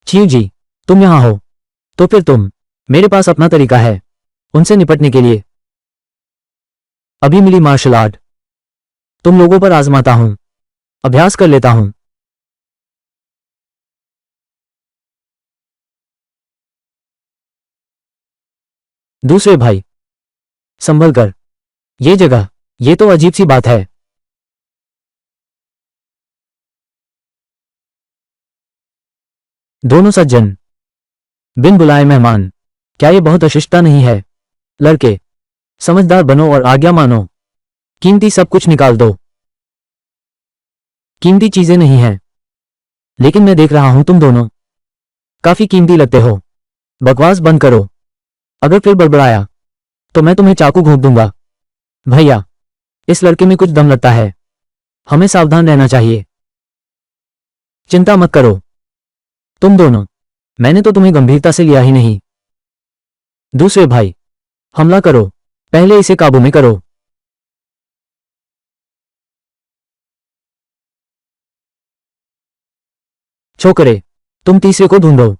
S1: चीव जी, तुम यहां हो तो फिर मेरे पास अपना तरीका है उनसे निपटने के लिए। अभी मिली मार्शल आर्ट तुम लोगों पर आजमाता हूं, अभ्यास कर लेता हूं। दूसरे भाई, संभल कर। ये जगह, ये तो अजीब सी बात है। दोनों सज्जन, बिन बुलाए मेहमान, क्या ये बहुत अशिष्टता नहीं है? लड़के, समझदार बनो और आज्ञा मानो। कीमती सब कुछ निकाल दो। कीमती चीजें नहीं हैं, लेकिन मैं देख रहा हूं तुम दोनों काफी कीमती लगते हो। बकवास बंद करो। अगर फिर बड़बड़ाया तो मैं तुम्हें चाकू घोंप दूंगा। भैया, इस लड़के में कुछ दम लगता है। हमें सावधान रहना चाहिए। चिंता मत करो तुम दोनों, मैंने तो तुम्हें गंभीरता से लिया ही नहीं। दूसरे भाई, हमला करो, पहले इसे काबू में करो। छोकरे, तुम तीसरे को ढूंढो।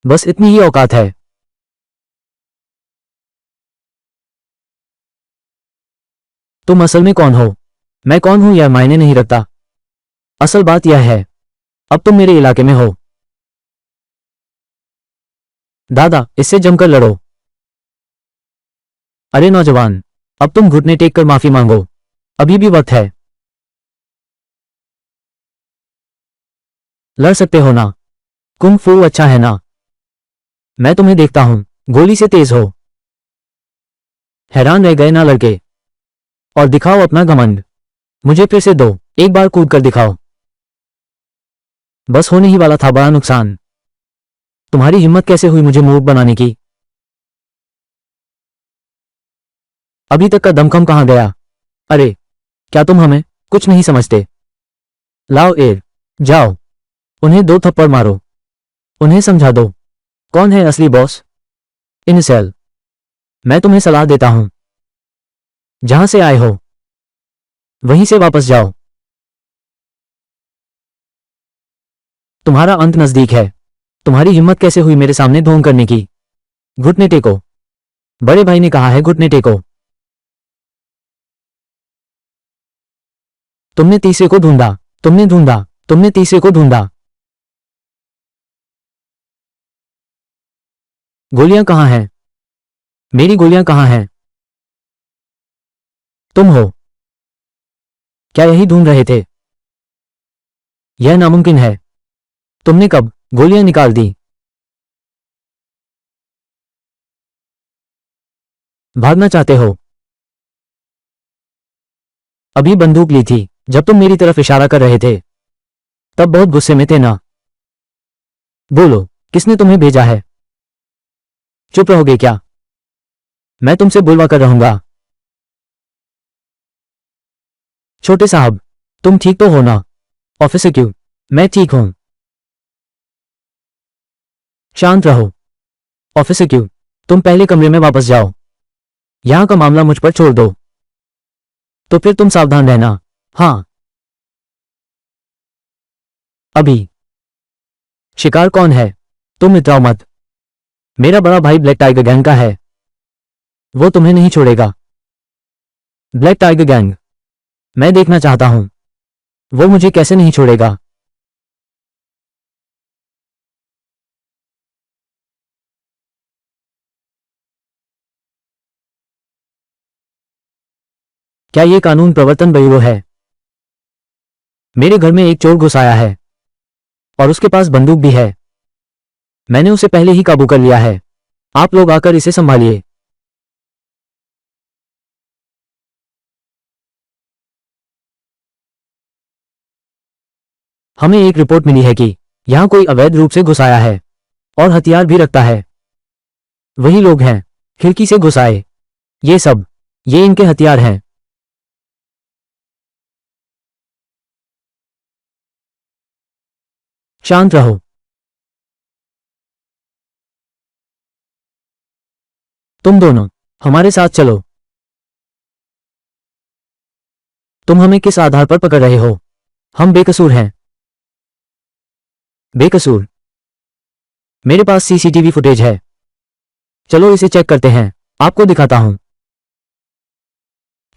S1: बस इतनी ही औकात है। तुम असल में कौन हो? मैं कौन हूं यह मायने नहीं रखता। असल बात यह है, अब तुम मेरे इलाके में हो। दादा, इससे जमकर लड़ो। अरे नौजवान, अब तुम घुटने टेक कर माफी मांगो। अभी भी वक्त है। लड़ सकते हो ना? कुंग फू अच्छा है ना? मैं तुम्हें देखता हूं, गोली से तेज हो। हैरान रह गए ना लड़के? और दिखाओ अपना घमंड। मुझे फिर से दो, एक बार कूद कर दिखाओ। बस होने ही वाला था बड़ा नुकसान। तुम्हारी हिम्मत कैसे हुई मुझे मूर्ख बनाने की? अभी तक का दमखम कहां गया? अरे, क्या तुम हमें कुछ नहीं समझते? लाओ एर, जाओ, उन्हें दो थप्पड़ मारो। उन्हें समझा दो कौन है असली बॉस। इनसेल, मैं तुम्हें सलाह देता हूं, जहां से आए हो वहीं से वापस जाओ। तुम्हारा अंत नजदीक है। तुम्हारी हिम्मत कैसे हुई मेरे सामने ढोंग करने की? घुटने टेको। बड़े भाई ने कहा है घुटने टेको। तुमने तीसरे को ढूंढा, तुमने ढूंढा, तुमने तीसरे को ढूंढा। गोलियां कहां हैं? मेरी गोलियां कहां हैं? तुम हो? क्या यही ढूंढ रहे थे? यह नामुमकिन है। तुमने कब गोलियां निकाल दी? भागना चाहते हो? अभी बंदूक ली थी जब तुम मेरी तरफ इशारा कर रहे थे, तब बहुत गुस्से में थे ना? बोलो, किसने तुम्हें भेजा है? चुप रहोगे क्या? मैं तुमसे बुलवा कर रहूंगा। छोटे साहब, तुम ठीक तो हो ना? ऑफिसर क्यों? मैं ठीक हूं। शांत रहो। ऑफिसर क्यों? तुम पहले कमरे में वापस जाओ। यहां का मामला मुझ पर छोड़ दो। तो फिर तुम सावधान रहना। हाँ। अभी। शिकार कौन है? तुम इतराओ मत। मेरा बड़ा भाई ब्लैक टाइगर गैंग का है। वो तुम्हें नहीं छोड़ेगा। ब्लैक टाइगर गैंग, मैं देखना चाहता हूं वो मुझे कैसे नहीं छोड़ेगा। क्या ये कानून प्रवर्तन ब्यूरो है? मेरे घर में एक चोर घुस आया है और उसके पास बंदूक भी है। मैंने उसे पहले ही काबू कर लिया है। आप लोग आकर इसे संभालिए। हमें एक रिपोर्ट मिली है कि यहां कोई अवैध रूप से घुस आया है और हथियार भी रखता है। वही लोग हैं, खिड़की से घुस आए। ये सब, ये इनके हथियार हैं। शांत रहो। तुम दोनों हमारे साथ चलो। तुम हमें किस आधार पर पकड़ रहे हो? हम बेकसूर हैं। बेकसूर? मेरे पास सीसीटीवी फुटेज है। चलो इसे चेक करते हैं। आपको दिखाता हूं।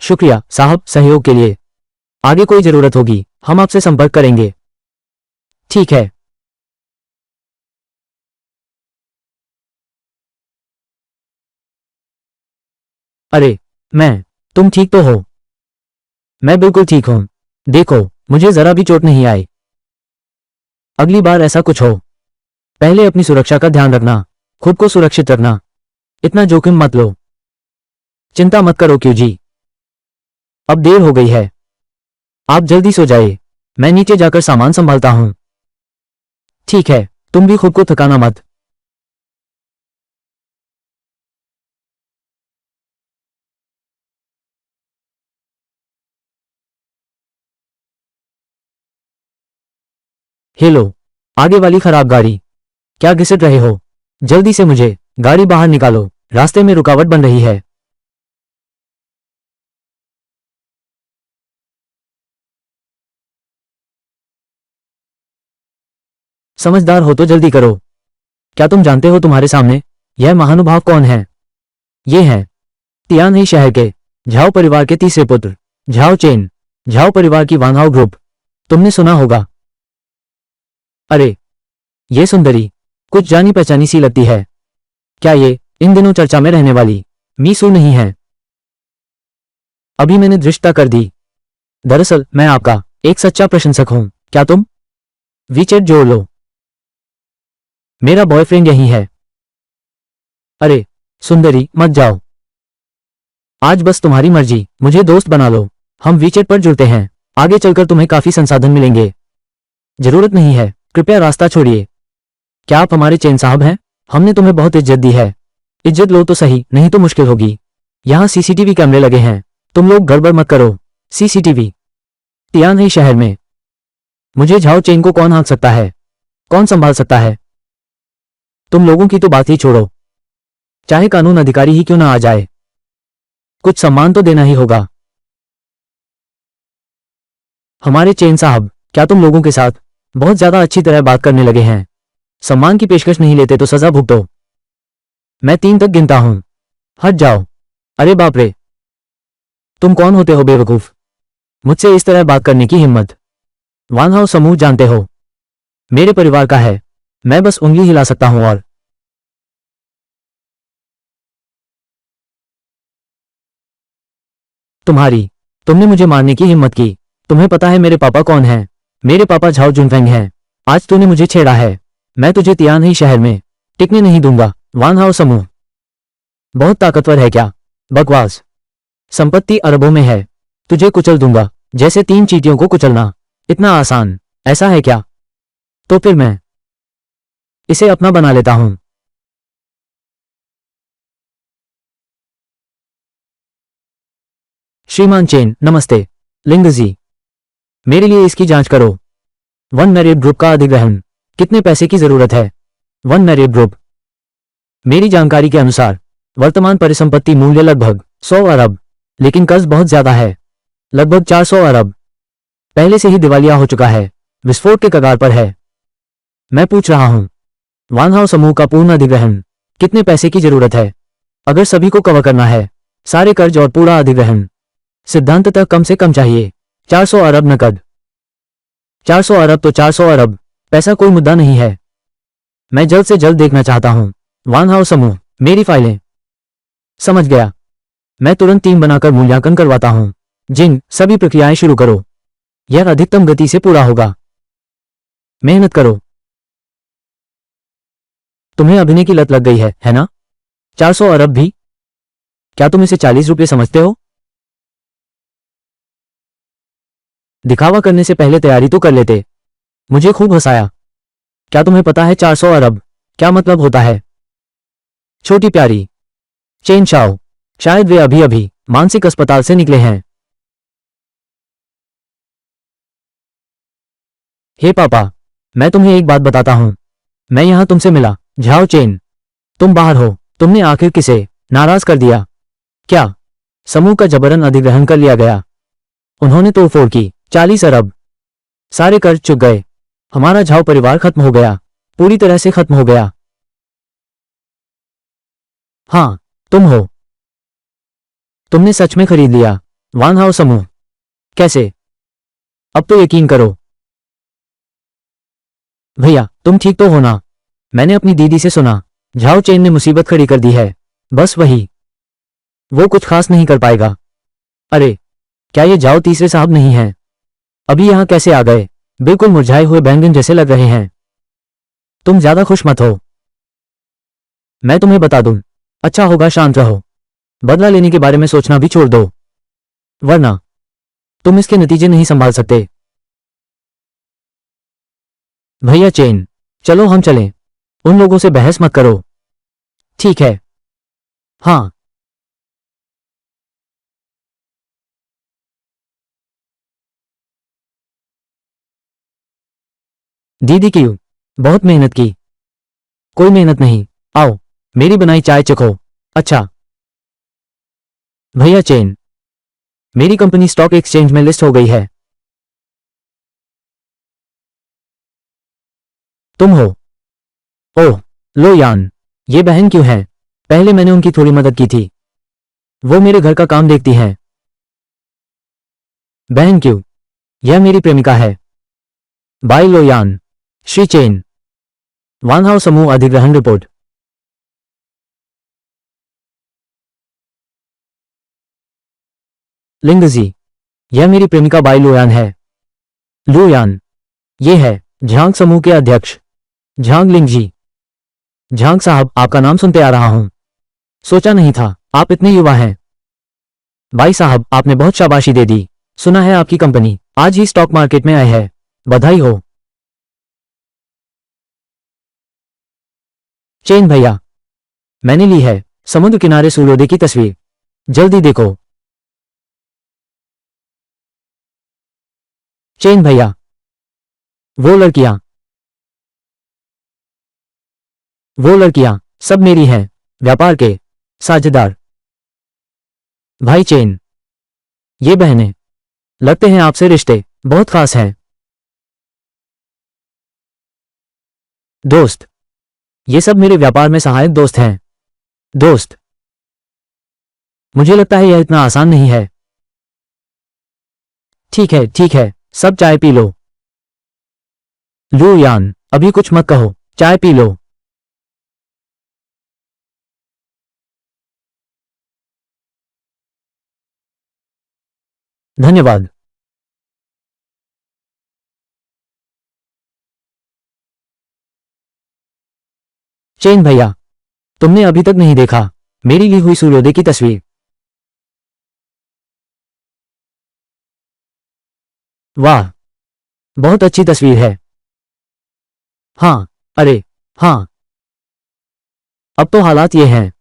S1: शुक्रिया साहब सहयोग के लिए। आगे कोई जरूरत होगी हम आपसे संपर्क करेंगे। ठीक है। अरे तुम ठीक तो हो? मैं बिल्कुल ठीक हूं। देखो मुझे जरा भी चोट नहीं आई। अगली बार ऐसा कुछ हो पहले अपनी सुरक्षा का ध्यान रखना। खुद को सुरक्षित रखना। इतना जोखिम मत लो। चिंता मत करो क्यों जी। अब देर हो गई है। आप जल्दी सो जाइए। मैं नीचे जाकर सामान संभालता हूं। ठीक है। तुम भी खुद को थकाना मत। हेलो। आगे वाली खराब गाड़ी। क्या घिसट रहे हो? जल्दी से मुझे गाड़ी बाहर निकालो। रास्ते में रुकावट बन रही है। समझदार हो तो जल्दी करो। क्या तुम जानते हो तुम्हारे सामने यह महानुभाव कौन है? ये हैं तियानही शहर के झाओ परिवार के तीसरे पुत्र झाओ चेन। झाओ परिवार की वांगहाओ ग्रुप। तुमने सुना होगा। अरे ये सुंदरी कुछ जानी पहचानी सी लगती है। क्या ये इन दिनों चर्चा में रहने वाली मीसू नहीं है? अभी मैंने दृष्टता कर दी। दरअसल मैं आपका एक सच्चा प्रशंसक हूं। क्या तुम वीचेट जोड़ लो। मेरा बॉयफ्रेंड यही है। अरे सुंदरी मत जाओ। आज बस तुम्हारी मर्जी। मुझे दोस्त बना लो। हम वीचेट पर जुड़ते हैं। आगे चलकर तुम्हें काफी संसाधन मिलेंगे। जरूरत नहीं है। कृपया रास्ता छोड़िए। क्या आप हमारे चेन साहब हैं? हमने तुम्हें बहुत इज्जत दी है। इज्जत लो तो सही नहीं तो मुश्किल होगी। यहाँ सीसीटीवी कैमरे लगे हैं। तुम लोग गड़बड़ मत करो। सीसीटीवी तियानही शहर में मुझे झाओ चेन को कौन हाँक सकता है? कौन संभाल सकता है? तुम लोगों की तो बात ही छोड़ो। चाहे कानून अधिकारी ही क्यों ना आ जाए कुछ सम्मान तो देना ही होगा। हमारे चेन साहब क्या तुम लोगों के साथ बहुत ज्यादा अच्छी तरह बात करने लगे हैं? सम्मान की पेशकश नहीं लेते तो सजा भुगतो। मैं 3 तक गिनता हूं। हट जाओ। अरे बाप रे। तुम कौन होते हो बेवकूफ? मुझसे इस तरह बात करने की हिम्मत? वानहाउ समूह जानते हो? मेरे परिवार का है। मैं बस उंगली हिला सकता हूं और तुमने मुझे मारने की हिम्मत की। तुम्हें पता है मेरे पापा कौन हैं? मेरे पापा झाओ जुनफेंग हैं। आज तूने मुझे छेड़ा है। मैं तुझे तियानही शहर में टिकने नहीं दूंगा। वानहाउ समूह बहुत ताकतवर है क्या? बकवास। संपत्ति अरबों में है। तुझे कुचल दूंगा जैसे 3 चींटियों को कुचलना। इतना आसान ऐसा है क्या? तो फिर मैं इसे अपना बना लेता हूं। श्रीमान चेन नमस्ते। लिंगजी मेरे लिए इसकी जांच करो। वन मैरिड ग्रुप का अधिग्रहण। कितने पैसे की जरूरत है? वन मैरिड ग्रुप मेरी जानकारी के अनुसार वर्तमान परिसंपत्ति मूल्य लगभग 100 अरब। लेकिन कर्ज बहुत ज्यादा है। लगभग 400 अरब। पहले से ही दिवालिया हो चुका है। विस्फोट के कगार पर है। मैं पूछ रहा हूं वानहाउ समूह का पूर्ण अधिग्रहण कितने पैसे की जरूरत है? अगर सभी को कवर करना है सारे कर्ज और पूरा अधिग्रहण सिद्धांततः कम से कम चाहिए 400 अरब नकद। 400 अरब तो 400 अरब। पैसा कोई मुद्दा नहीं है। मैं जल्द से जल्द देखना चाहता हूं वानहाउ समूह मेरी फाइलें। समझ गया। मैं तुरंत टीम बनाकर मूल्यांकन करवाता हूं। जिन सभी प्रक्रियाएं शुरू करो। यह अधिकतम गति से पूरा होगा। मेहनत करो। तुम्हें अभिनय की लत लग गई है ना? 400 अरब भी? क्या तुम इसे 40 रुपये समझते हो? दिखावा करने से पहले तैयारी तो कर लेते। मुझे खूब हंसाया। क्या तुम्हें पता है 400 अरब क्या मतलब होता है? छोटी प्यारी चेन शाओ शायद वे अभी अभी मानसिक अस्पताल से निकले हैं। हे पापा मैं तुम्हें एक बात बताता हूं। मैं यहां तुमसे मिला। झाओ चेन, तुम बाहर हो। तुमने आखिर किसे नाराज कर दिया? क्या समूह का जबरन अधिग्रहण कर लिया गया? उन्होंने तोड़फोड़ की। 40 अरब, सारे कर्ज चुक गए। हमारा झाओ परिवार खत्म हो गया, पूरी तरह से खत्म हो गया। हाँ, तुम हो। तुमने सच में खरीद लिया वान हाउ समूह। कैसे? अब तो यकीन करो। भैया, तुम ठीक तो हो ना? मैंने अपनी दीदी से सुना, झाओ चेन ने मुसीबत खड़ी कर दी है। बस वही, वो कुछ खास नहीं कर पाएगा। अरे, क्या ये झाओ तीसरे साहब नहीं हैं? अभी यहां कैसे आ गए? बिल्कुल मुरझाए हुए बैंगन जैसे लग रहे हैं। तुम ज्यादा खुश मत हो। मैं तुम्हें बता दूं, अच्छा होगा शांत रहो। बदला लेने के बारे में सोचना भी छोड़ दो, वरना तुम इसके नतीजे नहीं संभाल सकते। भैया चेन, चलो हम चलें। उन लोगों से बहस मत करो। ठीक है। हाँ। दीदी क्यों? बहुत मेहनत की। कोई मेहनत नहीं। आओ, मेरी बनाई चाय चखो। अच्छा। भैया चेन, मेरी कंपनी स्टॉक एक्सचेंज में लिस्ट हो गई है। तुम हो? ओह, लो यान, ये बहन क्यों है? पहले मैंने उनकी थोड़ी मदद की थी। वो मेरे घर का काम देखती हैं। बहन क्यों? यह मेरी प्रेमिका है। बाय लो यान। श्री चेन, वान हाउ समूह अधिग्रहण रिपोर्ट। लिंगजी, यह मेरी प्रेमिका बाई लुयान है। लुयान, ये है झांग समूह के अध्यक्ष झांग लिंगजी। झांग साहब, आपका नाम सुनते आ रहा हूं। सोचा नहीं था आप इतने युवा हैं। भाई साहब, आपने बहुत शाबाशी दे दी। सुना है आपकी कंपनी आज ही स्टॉक मार्केट में आई है। बधाई हो। चेन भैया, मैंने ली है समुद्र किनारे सूर्योदय की तस्वीर। जल्दी देखो। चेन भैया, वो लड़कियां सब मेरी हैं, व्यापार के साझेदार। भाई चेन, ये बहनें, लगते हैं आपसे रिश्ते बहुत खास हैं। दोस्त, ये सब मेरे व्यापार में सहायक दोस्त हैं। दोस्त, मुझे लगता है यह इतना आसान नहीं है। ठीक है, ठीक है, सब चाय पी लो। लू यान, अभी कुछ मत कहो, चाय पी लो। धन्यवाद। चेन भैया, तुमने अभी तक नहीं देखा मेरी ली हुई सूर्योदय की तस्वीर। वाह, बहुत अच्छी तस्वीर है। हाँ। अरे, हाँ। अब तो हालात ये हैं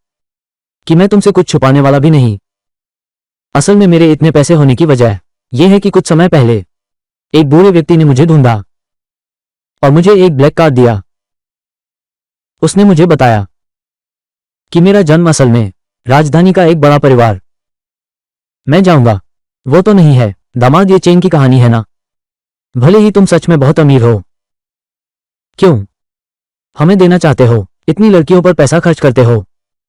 S1: कि मैं तुमसे कुछ छुपाने वाला भी नहीं। असल में मेरे इतने पैसे होने की वजह यह है कि कुछ समय पहले एक बूढ़े व्यक्ति ने मुझे ढूंढा और मुझे एक ब्लैक कार्ड दिया। उसने मुझे बताया कि मेरा जन्म असल में राजधानी का एक बड़ा परिवार। मैं जाऊंगा। वो तो नहीं है दामाद, ये चेन की कहानी है ना? भले ही तुम सच में बहुत अमीर हो। क्यों हमें देना चाहते हो? इतनी लड़कियों पर पैसा खर्च करते हो।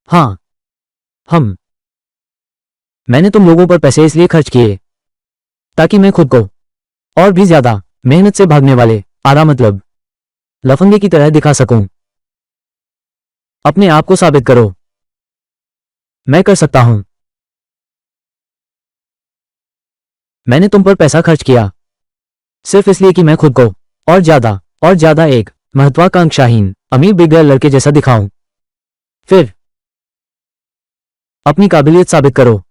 S1: हाँ, हम मैंने तुम लोगों पर पैसे इसलिए खर्च किए ताकि मैं खुद को और भी ज्यादा मेहनत से भागने वाले आरा मतलब लफंगे की तरह दिखा सकूं। अपने आप को साबित करो। मैं कर सकता हूं। मैंने तुम पर पैसा खर्च किया सिर्फ इसलिए कि मैं खुद को और ज्यादा एक महत्वाकांक्षाहीन अमीर बिगड़े लड़के जैसा दिखाऊं। फिर अपनी काबिलियत साबित करो।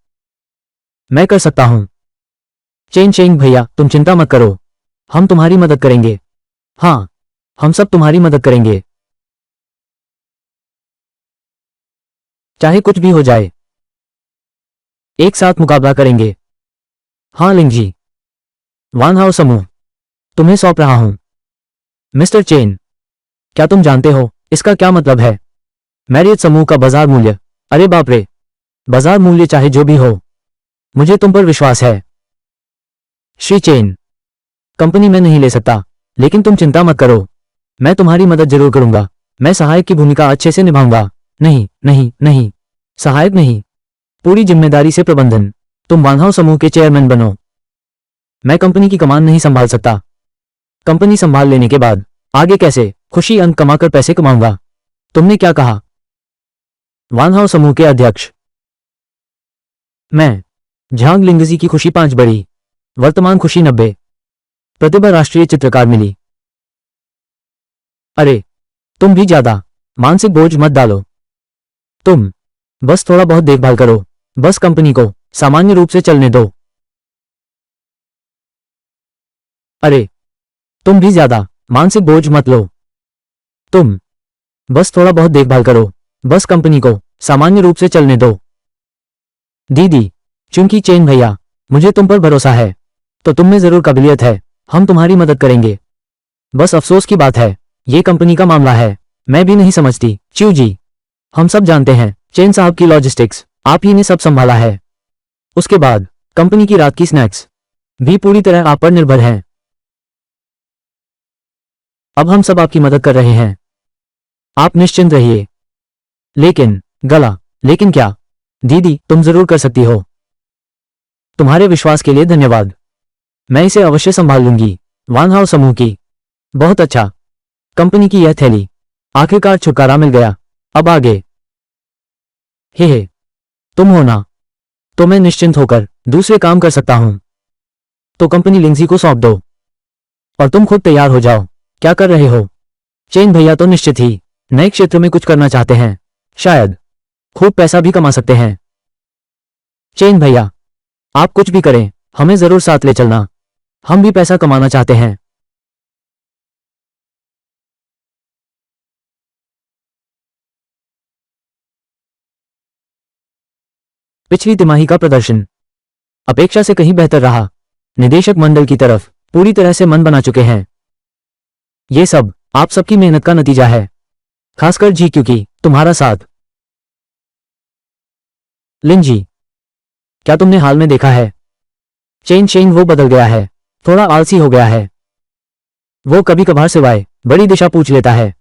S1: मैं कर सकता हूं। चेन चेंग भैया, तुम चिंता मत करो, हम तुम्हारी मदद करेंगे। हाँ, हम सब तुम्हारी मदद करेंगे, चाहे कुछ भी हो जाए। एक साथ मुकाबला करेंगे। हाँ लिंग जी, वान हाउ समूह तुम्हें सौंप रहा हूं। मिस्टर चेन, क्या तुम जानते हो इसका क्या मतलब है? मैरियट समूह का बाजार मूल्य। अरे बाप रे, बाजार मूल्य चाहे जो भी हो, मुझे तुम पर विश्वास है। श्री चेन, कंपनी में नहीं ले सकता, लेकिन तुम चिंता मत करो, मैं तुम्हारी मदद जरूर करूंगा। मैं सहायक की भूमिका अच्छे से निभाऊंगा। नहीं नहीं नहीं, सहायक नहीं, पूरी जिम्मेदारी से प्रबंधन। तुम वानहाउ समूह के चेयरमैन बनो। मैं कंपनी की कमान नहीं संभाल सकता। कंपनी संभाल लेने के बाद आगे कैसे खुशी अंक कमाकर पैसे कमाऊंगा? तुमने क्या कहा? वानहाउ समूह के अध्यक्ष मैं। झांग लिंगजी की खुशी 5 बढ़ी, वर्तमान खुशी 90। प्रतिभा राष्ट्रीय चित्रकार मिली। अरे, तुम भी ज्यादा मानसिक बोझ मत डालो। तुम बस थोड़ा बहुत देखभाल करो, बस कंपनी को सामान्य रूप से चलने दो। अरे, तुम भी ज्यादा मानसिक बोझ मत लो। तुम बस थोड़ा बहुत देखभाल करो, बस कंपनी को सामान्य रूप से चलने दो। दीदी, चूंकि चेन भैया, मुझे तुम पर भरोसा है, तो तुम में जरूर काबिलियत है, हम तुम्हारी मदद करेंगे। बस अफसोस की बात है, ये कंपनी का मामला है, मैं भी नहीं समझती। च्यू जी, हम सब जानते हैं, चेन साहब की लॉजिस्टिक्स आप ही ने सब संभाला है। उसके बाद कंपनी की रात की स्नैक्स भी पूरी तरह आप पर निर्भर हैं। अब हम सब आपकी मदद कर रहे हैं, आप निश्चिंत रहिए। लेकिन लेकिन क्या? दीदी, तुम जरूर कर सकती हो। तुम्हारे विश्वास के लिए धन्यवाद, मैं इसे अवश्य संभाल लूंगी। वानहाउ समूह की बहुत अच्छा, कंपनी की यह थैली, आखिरकार छुटकारा मिल गया। अब आगे हे, तुम हो ना, तो मैं निश्चिंत होकर दूसरे काम कर सकता हूं। तो कंपनी लिंगजी को सौंप दो और तुम खुद तैयार हो जाओ। क्या कर रहे हो? चेन भैया तो निश्चित ही नए क्षेत्र में कुछ करना चाहते हैं, शायद खूब पैसा भी कमा सकते हैं। चेन भैया, आप कुछ भी करें, हमें जरूर साथ ले चलना, हम भी पैसा कमाना चाहते हैं। पिछली तिमाही का प्रदर्शन अपेक्षा से कहीं बेहतर रहा। निदेशक मंडल की तरफ पूरी तरह से मन बना चुके हैं। ये सब आप सबकी मेहनत का नतीजा है, खासकर जी क्योंकि तुम्हारा साथ। लिन जी, क्या तुमने हाल में देखा है? चेन शेंग वो बदल गया है, थोड़ा आलसी हो गया है। वो कभी कभार सिवाय बड़ी दिशा पूछ लेता है,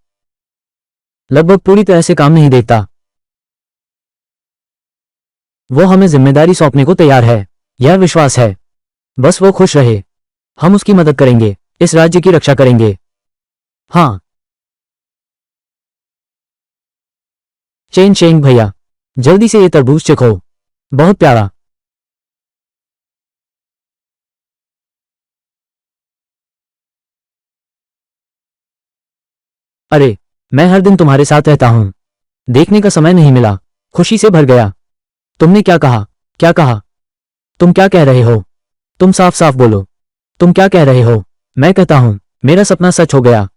S1: लगभग पूरी तरह से काम नहीं देखता। वो हमें जिम्मेदारी सौंपने को तैयार है, यह विश्वास है। बस वो खुश रहे, हम उसकी मदद करेंगे, इस राज्य की रक्षा करेंगे। हाँ। चेन शेंग भैया, जल्दी से ये तरबूज चखो, बहुत प्यारा। अरे, मैं हर दिन तुम्हारे साथ रहता हूं, देखने का समय नहीं मिला, खुशी से भर गया। तुमने क्या कहा? क्या कहा? तुम क्या कह रहे हो? तुम साफ साफ बोलो, तुम क्या कह रहे हो? मैं कहता हूं, मेरा सपना सच हो गया।